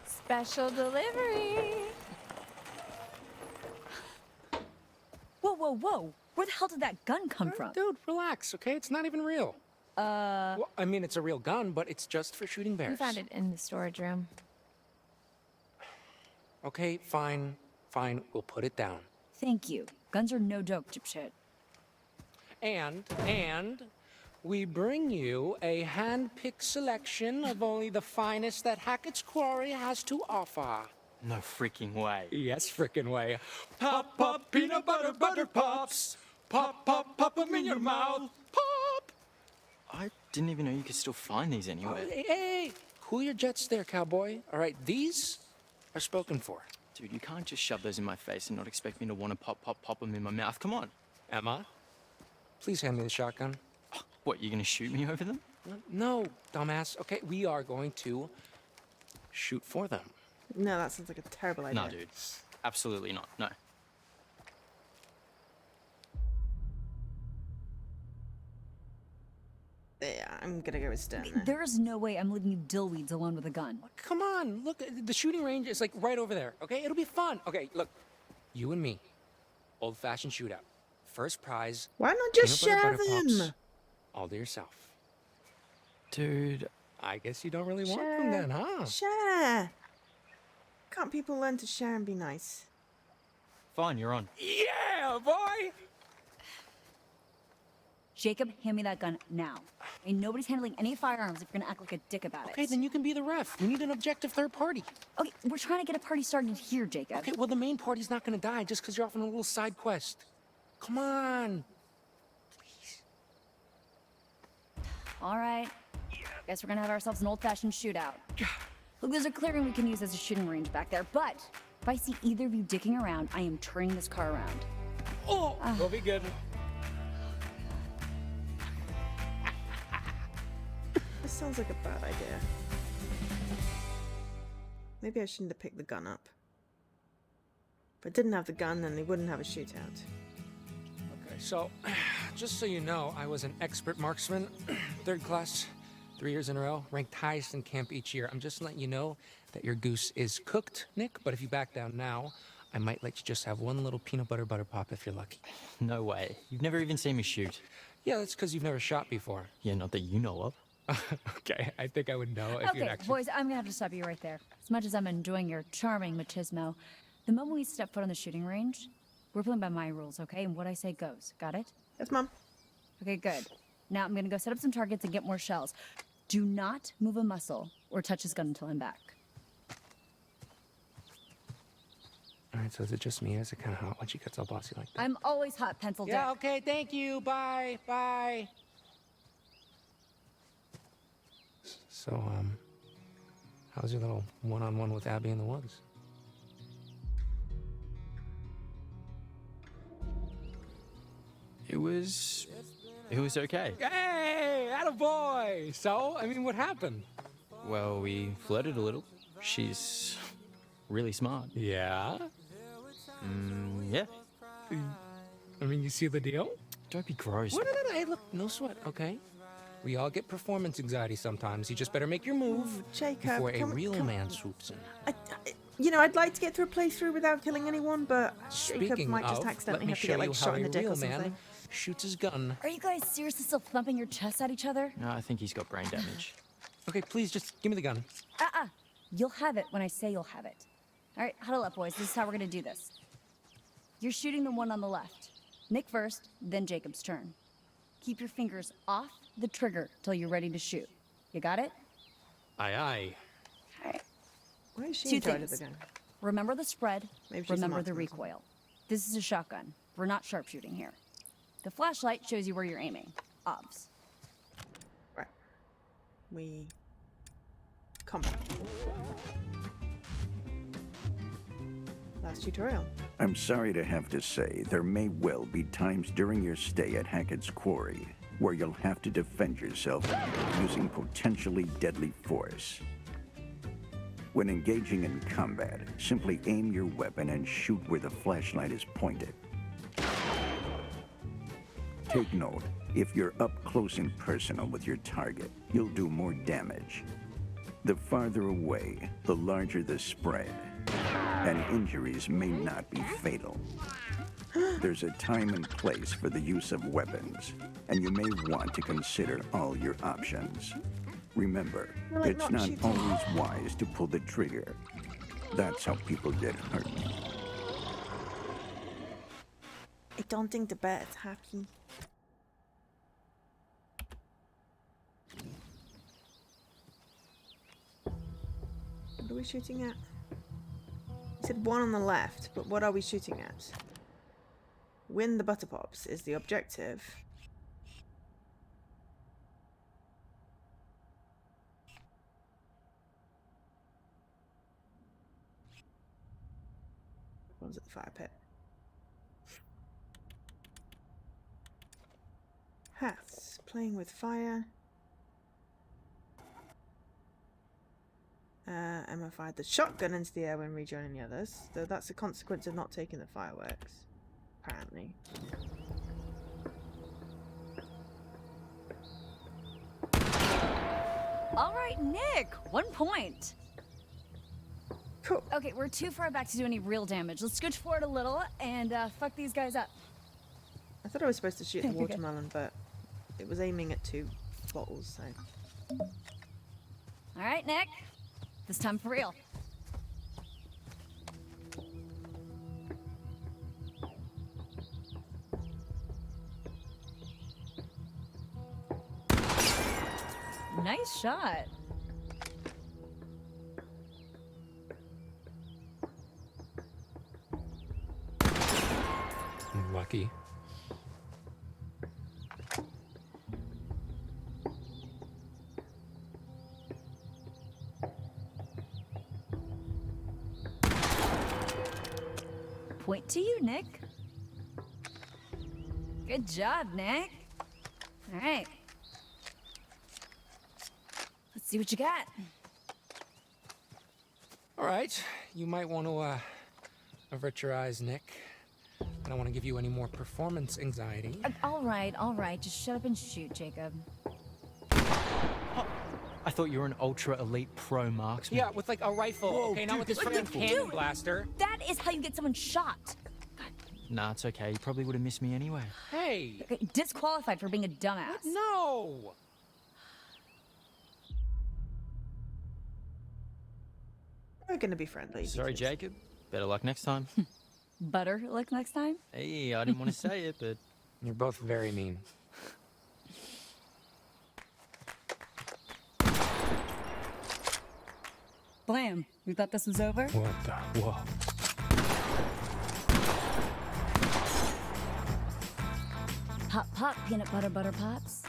Special delivery. Whoa. Where the hell did that gun come from? Dude, relax, okay? It's not even real. Well, I mean, it's a real gun, but it's just for shooting bears. We found it in the storage room. Okay, fine. We'll put it down. Thank you. Guns are no joke, dipshit. And we bring you a hand-picked selection of only the finest that Hackett's Quarry has to offer. No freaking way. Yes, frickin' way. Pop, pop, peanut butter, butter pops. Pop, pop, pop 'em in your mouth. Pop! I didn't even know you could still find these anywhere. Hey, cool your jets there, cowboy. All right, these are spoken for. Dude, you can't just shove those in my face and not expect me to want to pop them in my mouth. Come on. Emma, please hand me the shotgun. What, you gonna shoot me over them? No, dumbass. Okay, we are going to shoot for them. No, that sounds like a terrible idea. No, dude. Absolutely not. No. Yeah, I'm gonna go with Stern then. There is no way I'm leaving you dillweeds alone with a gun. Come on, look, the shooting range is like right over there, okay? It'll be fun. Okay, look, you and me, old-fashioned shootout. First prize. Why not just peanut share butter, butter pops, them? all to yourself. Dude. I guess you don't really want them then, huh? Share. Can't people learn to share and be nice? Fine, you're on. Yeah, boy! Jacob, hand me that gun now. And nobody's handling any firearms if you're gonna act like a dick about it. Okay, then you can be the ref. We need an objective third party. Okay, we're trying to get a party started here, Jacob. Okay, well, the main party's not gonna die just because you're off on a little side quest. Come on. All right. Guess we're gonna have ourselves an old-fashioned shootout. Look, there's a clearing we can use as a shooting range back there, but if I see either of you dicking around, I am turning this car around. Oh, we'll be good. This sounds like a bad idea. Maybe I shouldn't have picked the gun up. If I didn't have the gun, then they wouldn't have a shootout. Okay, so, just so you know, I was an expert marksman, 3rd class, 3 years in a row, ranked highest in camp each year. I'm just letting you know that your goose is cooked, Nick, but if you back down now, I might let you just have one little peanut butter pop if you're lucky. No way. You've never even seen me shoot. Yeah, that's because you've never shot before. Yeah, not that you know of. Okay, I think I would know if you'd Okay, actually... boys, I'm gonna have to stop you right there. As much as I'm enjoying your charming machismo, the moment we step foot on the shooting range, we're playing by my rules, okay? And what I say goes. Got it? Yes, Mom. Okay, good. Now I'm gonna go set up some targets and get more shells. Do not move a muscle or touch his gun until I'm back. All right, so is it just me, or is it kind of hot when she gets all bossy like that? I'm always hot, pencil dick. Yeah, okay, thank you. Bye, bye. So, how's your little one-on-one with Abby in the woods? It was okay. Hey, attaboy! So, I mean, what happened? Well, we flirted a little. She's really smart. Yeah? Yeah. I mean, you see the deal? Don't be gross. What? No, hey, look, no sweat, okay? We all get performance anxiety sometimes. You just better make your move Jacob, before a real man swoops in. You know, I'd like to get through a playthrough without killing anyone, but Jacob Speaking might just of, accidentally let me have to show get like you shot how in the a dick or real something. man shoots his gun. Are you guys seriously still thumping your chests at each other? No, I think he's got brain damage. Okay, please just give me the gun. You'll have it when I say you'll have it. All right, huddle up, boys. This is how we're gonna do this. You're shooting the one on the left. Nick first, then Jacob's turn. Keep your fingers off the trigger till you're ready to shoot. You got it? Aye, aye. All right. Why is she Two in charge of things. the gun? Remember the spread, Maybe she's remember a the marksman. recoil. This is a shotgun. We're not sharpshooting here. The flashlight shows you where you're aiming. Obs. Right. We... combat. Last tutorial. I'm sorry to have to say, there may well be times during your stay at Hackett's Quarry where you'll have to defend yourself using potentially deadly force. When engaging in combat, simply aim your weapon and shoot where the flashlight is pointed. Take note, if you're up close and personal with your target, you'll do more damage. The farther away, the larger the spread, and injuries may not be fatal. There's a time and place for the use of weapons, and you may want to consider all your options. Remember, Like it's not not shooting. always wise to pull the trigger. That's how people get hurt. I don't think the bear is happy. What are we shooting at? You said one on the left, but what are we shooting at? Win the butter pops is the objective. One's at the fire pit. Hats. Playing with fire. Emma fired the shotgun into the air when rejoining the others, though that's a consequence of not taking the fireworks. Apparently. All right, Nick, 1 point. Cool. Okay, we're too far back to do any real damage. Let's scooch forward a little and fuck these guys up. I thought I was supposed to shoot the watermelon, but it was aiming at 2 bottles, so. All right, Nick, this time for real. Nice shot. Lucky. Point to you, Nick. Good job, Nick. All right. Let's see what you got. All right, you might want to avert your eyes, Nick. I don't want to give you any more performance anxiety. All right. Just shut up and shoot, Jacob. I thought you were an ultra elite pro marksman. Yeah, with like a rifle, Whoa, okay? Not dude, with this be freaking careful. cannon blaster. That is how you get someone shot. Nah, it's okay. You probably would have missed me anyway. Hey! Okay, disqualified for being a dumbass. No! We're gonna be friendly. Sorry, because- Jacob. Better luck next time. Butter luck next time? Hey, I didn't want to say it, but... You're both very mean. Blam. You thought this was over? What the? Whoa. Pop, pop, peanut butter, butter pops.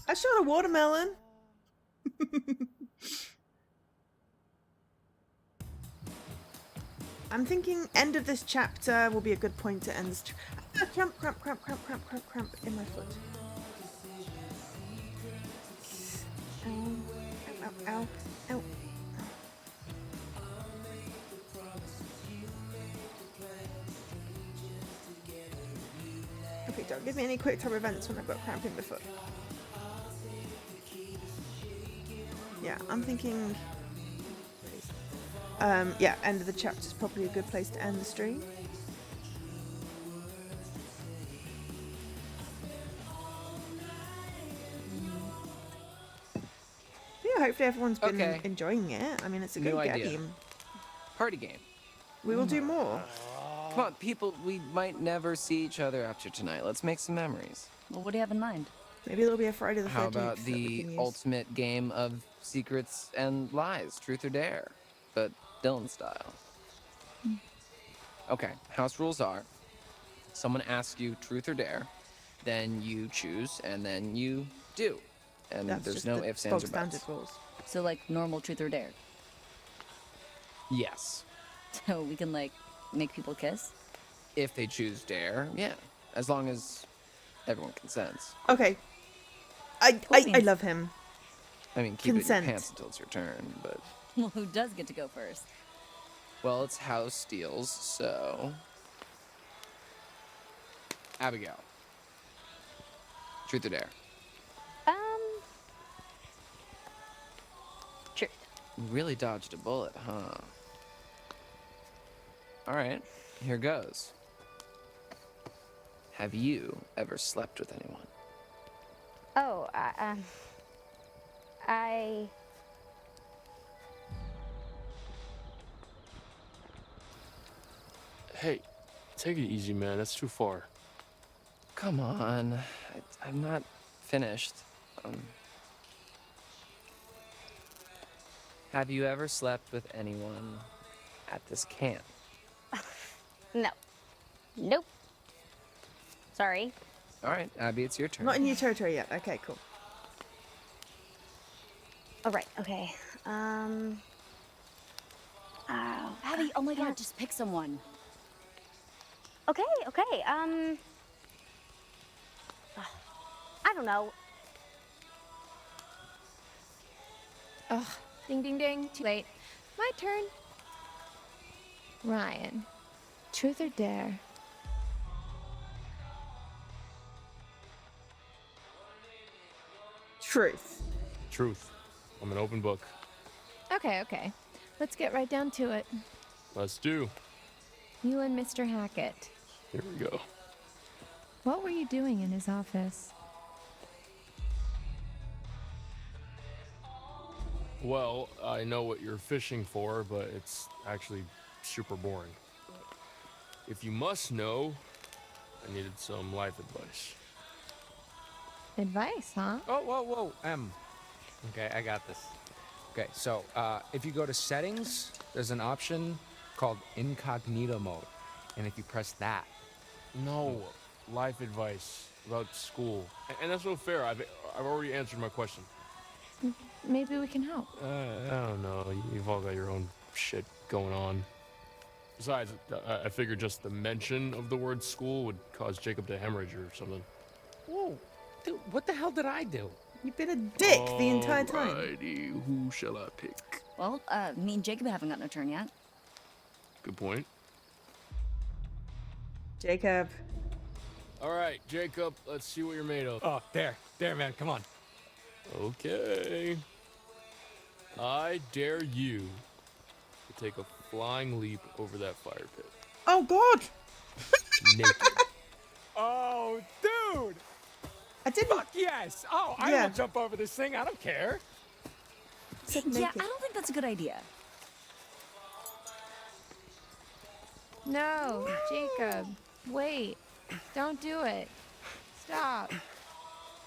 I shot a watermelon. I'm thinking end of this chapter will be a good point to end this. Cramp in my foot. Ow. Okay, don't give me any quick time events when I've got cramp in my foot. Yeah, I'm thinking... yeah, end of the chapter is probably a good place to end the stream. Yeah, hopefully everyone's been Okay. enjoying it. I mean, it's a good New idea. game. Party game. We will do more. Come on, people, we might never see each other after tonight. Let's make some memories. Well, what do you have in mind? Maybe there'll be a Friday the 13th. How about that we the can use. ultimate game of secrets and lies, truth or dare, but Dylan style? Okay, house rules are someone asks you truth or dare, then you choose, and then you do. And That's there's just no the ifs, ands, or bog buts. standard rules. So, like, normal truth or dare. Yes. So we can, like, make people kiss? If they choose dare, yeah. As long as everyone consents. Okay. I love him. I mean, keep Consent. it in your pants until it's your turn, but... Well, who does get to go first? Well, it's house deals, so... Abigail. Truth or dare? Truth. You really dodged a bullet, huh? Alright, here goes. Have you ever slept with anyone? Oh, Hey, take it easy, man. That's too far. Come on. I'm not finished. Have you ever slept with anyone at this camp? no. Nope. Sorry. All right, Abby, it's your turn. Not in new territory yet. Okay, cool. All right, okay. Abby, oh my god, just pick someone. Okay. I don't know. Ugh, ding ding ding, too late. My turn. Ryan, truth or dare? Truth. Truth. I'm an open book. Okay. Let's get right down to it. Let's do. You and Mr. Hackett. Here we go. What were you doing in his office? Well, I know what you're fishing for, but it's actually super boring. If you must know, I needed some life advice. Advice, huh? Oh, whoa. Okay, I got this. Okay, so if you go to settings, there's an option called incognito mode. And if you press that. No, life advice about school. And that's no fair. I've already answered my question. Maybe we can help. I don't know. You've all got your own shit going on. Besides, I figured just the mention of the word school would cause Jacob to hemorrhage or something. Whoa, dude, what the hell did I do? You've been a dick the entire time. Alrighty, who shall I pick? Well, me and Jacob haven't gotten a turn yet. Good point. Jacob. All right, Jacob, let's see what you're made of. Oh, there, man, come on. Okay. I dare you to take a flying leap over that fire pit. Oh, God! Naked. Oh, dude! I didn't. Fuck yes! Oh, I Yeah. will jump over this thing. I don't care. Said Yeah, naked. I don't think that's a good idea. No, Jacob. Wait. Don't do it. Stop.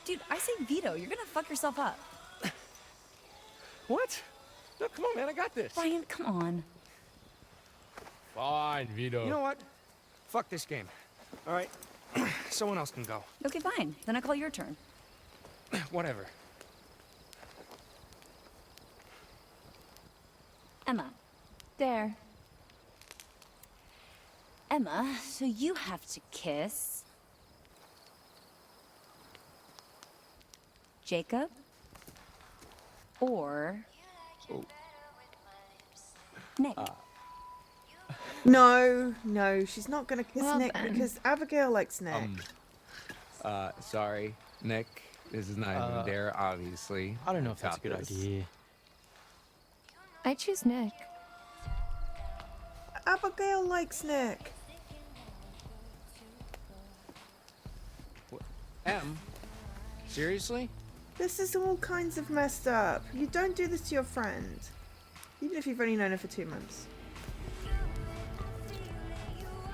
Dude, I say veto. You're gonna fuck yourself up. What? No, come on, man. I got this. Brian, come on. Fine, Vito. You know what? Fuck this game. All right? Someone else can go. Okay, fine. Then I call your turn. Whatever. Emma. There. Emma, so you have to kiss Jacob or Nick. No, she's not gonna kiss Well, Nick then. because Abigail likes Nick. Sorry, Nick. This is not even there, obviously. I don't know if that's a Got good this. idea. I choose Nick. Abigail likes Nick. Em? Seriously? This is all kinds of messed up. You don't do this to your friend. Even if you've only known her for 2 months.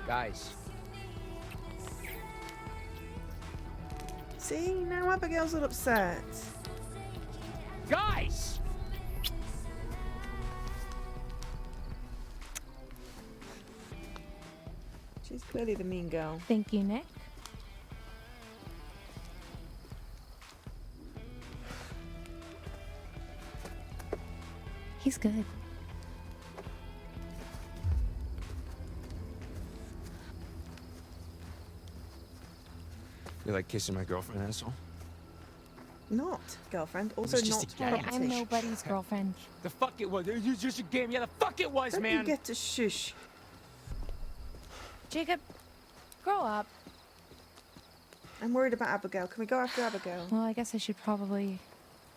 Guys, See, now Abigail's all upset. Guys! She's clearly the mean girl. Thank you, Nick. He's good. you like kissing my girlfriend, asshole? Not girlfriend. Also was just not a Hey, game. property. I'm nobody's girlfriend. The fuck it was. It was just a game. Yeah, the fuck it was, Don't man. you get to shush. Jacob, grow up. I'm worried about Abigail. Can we go after Abigail? Well, I guess I should probably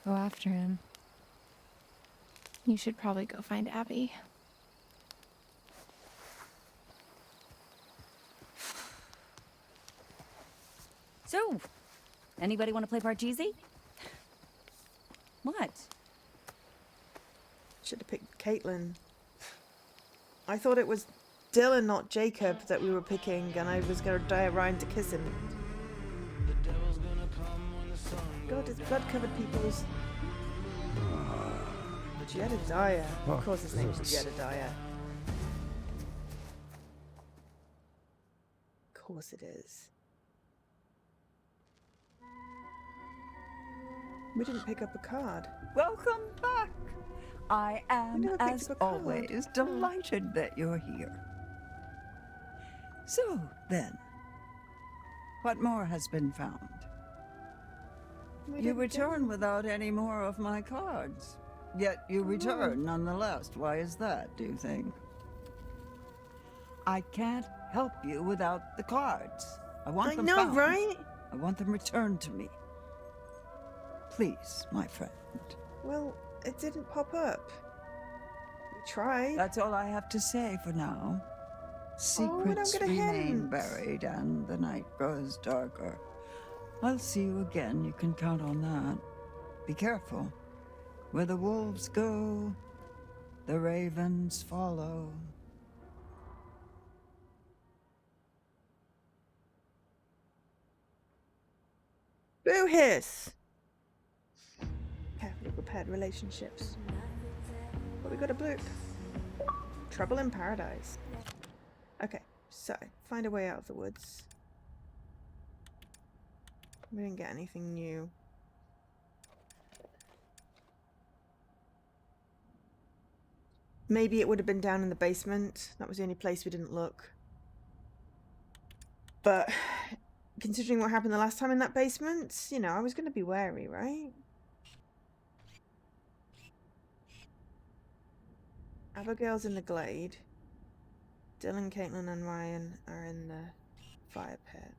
go after him. You should probably go find Abby. So, anybody want to play Parcheesi? What? Should have picked Caitlin. I thought it was Dylan, not Jacob, that we were picking, and I was going to dare Ryan to kiss him. God, his blood-covered peoples. Jedediah. Of course his name's Jedediah. Of course it is. We didn't pick up a card. Welcome back. I am, never picked as up a card. always, delighted that you're here. So, then, what more has been found? We You didn't return without any more of my cards. Yet you return nonetheless. Why is that, do you think? I can't help you without the cards. I want I them know, found. right? I want them returned to me. Please, my friend. Well, it didn't pop up. We tried. That's all I have to say for now. Oh, and I'm Secrets gonna remain hint. buried and the night grows darker. I'll see you again, you can count on that. Be careful. Where the wolves go, the ravens follow. Boo hiss! Carefully prepared relationships. But we got a bloop. Trouble in paradise. Okay, so find a way out of the woods. We didn't get anything new. Maybe it would have been down in the basement. That was the only place we didn't look. But considering what happened the last time in that basement, you know, I was going to be wary, right? Abigail's in the glade. Dylan, Caitlin, and Ryan are in the fire pit.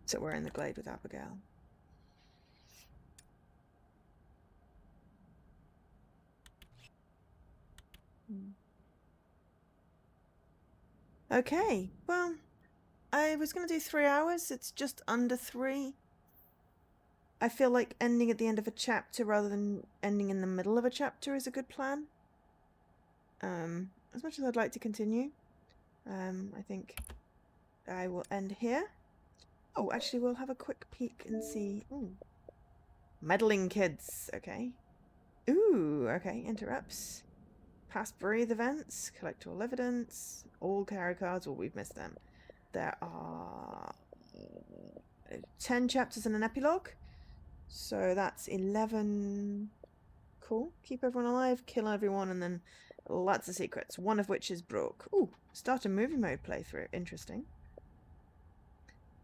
So we're in the glade with Abigail. Okay, well, I was going to do 3 hours. It's just under 3. I feel like ending at the end of a chapter rather than ending in the middle of a chapter is a good plan. As much as I'd like to continue, I think I will end here. Oh, actually, we'll have a quick peek and see. Ooh. Meddling kids, okay. Ooh, okay, interrupts. Past breathe events, collect all evidence, all carry cards, well, we've missed them. There are 10 chapters and an epilogue. So that's 11. Cool. Keep everyone alive, kill everyone, and then lots of secrets, one of which is broke. Ooh, start a movie mode playthrough. Interesting.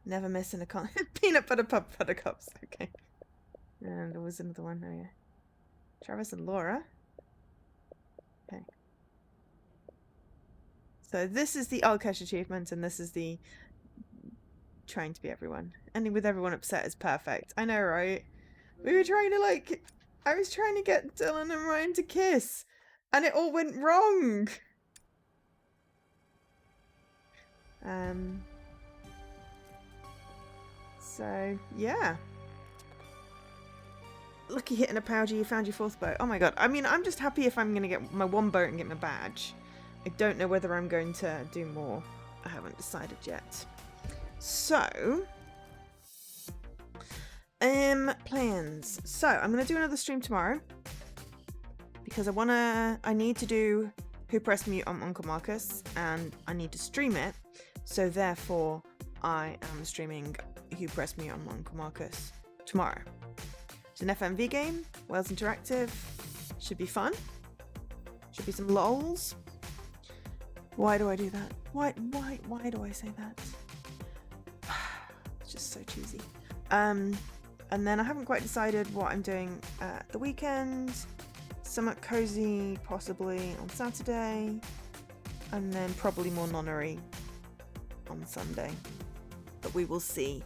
Never miss an account. Peanut butter pup buttercups. Okay. And there was another one. Oh, yeah. Travis and Laura. Okay. So this is the Alkesh achievement, and this is the trying to be everyone. Ending with everyone upset is perfect. I know, right? We were trying to, like... I was trying to get Dylan and Ryan to kiss, and it all went wrong. So, yeah. Lucky hitting a powder, you found your 4th boat. Oh my god. I mean, I'm just happy if I'm going to get my 1 boat and get my badge. I don't know whether I'm going to do more. I haven't decided yet. So... plans. So, I'm going to do another stream tomorrow. Because I need to do Who Pressed Mute on Uncle Marcus, and I need to stream it. So therefore, I am streaming Who Pressed Mute on Uncle Marcus tomorrow. It's an FMV game, Wales Interactive. Should be fun. Should be some lols. Why do I do that? Why do I say that? It's just so cheesy. And then I haven't quite decided what I'm doing at the weekend. Somewhat cozy, possibly on Saturday, and then probably more nonnery on Sunday. But we will see.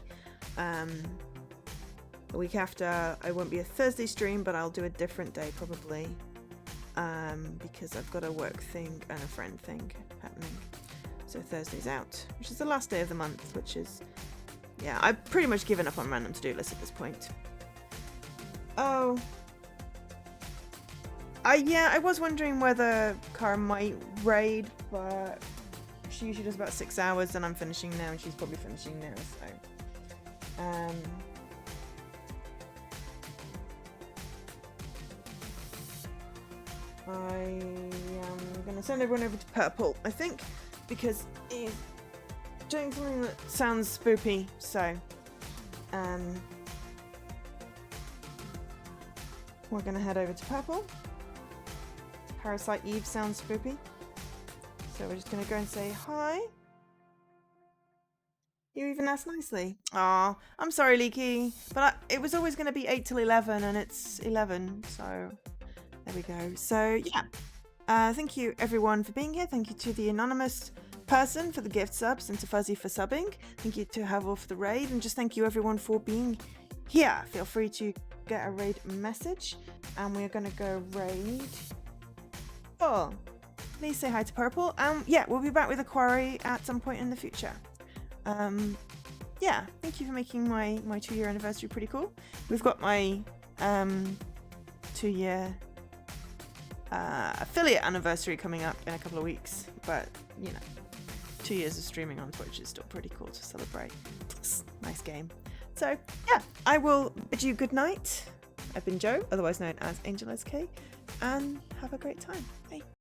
The week after, I won't be a Thursday stream, but I'll do a different day probably, because I've got a work thing and a friend thing happening. So Thursday's out, which is the last day of the month, which is, yeah, I've pretty much given up on random to-do lists at this point. Oh. Yeah, I was wondering whether Cara might raid, but she usually does about 6 hours, and I'm finishing now, and she's probably finishing now, so... I am going to send everyone over to Purple, I think, because he's doing something that sounds spoopy, so... we're going to head over to Purple. Parasite Eve sounds spoopy. So we're just going to go and say hi. You even asked nicely. Aw, I'm sorry, Leaky. But it was always going to be 8 till 11, and it's 11, so there we go. So, yeah. Thank you, everyone, for being here. Thank you to the anonymous person for the gift subs, and to Fuzzy for subbing. Thank you to Havel for the raid, and just thank you, everyone, for being here. Feel free to get a raid message, and we're going to go raid... Oh, please say hi to Purple. Yeah, we'll be back with a Quarry at some point in the future. Yeah, thank you for making my 2-year anniversary pretty cool. We've got my 2-year affiliate anniversary coming up in a couple of weeks, but you know, 2 years of streaming on Twitch is still pretty cool to celebrate. Nice game. So yeah, I will bid you good night. I've been Joe, otherwise known as Angel SK, and have a great time. Bye.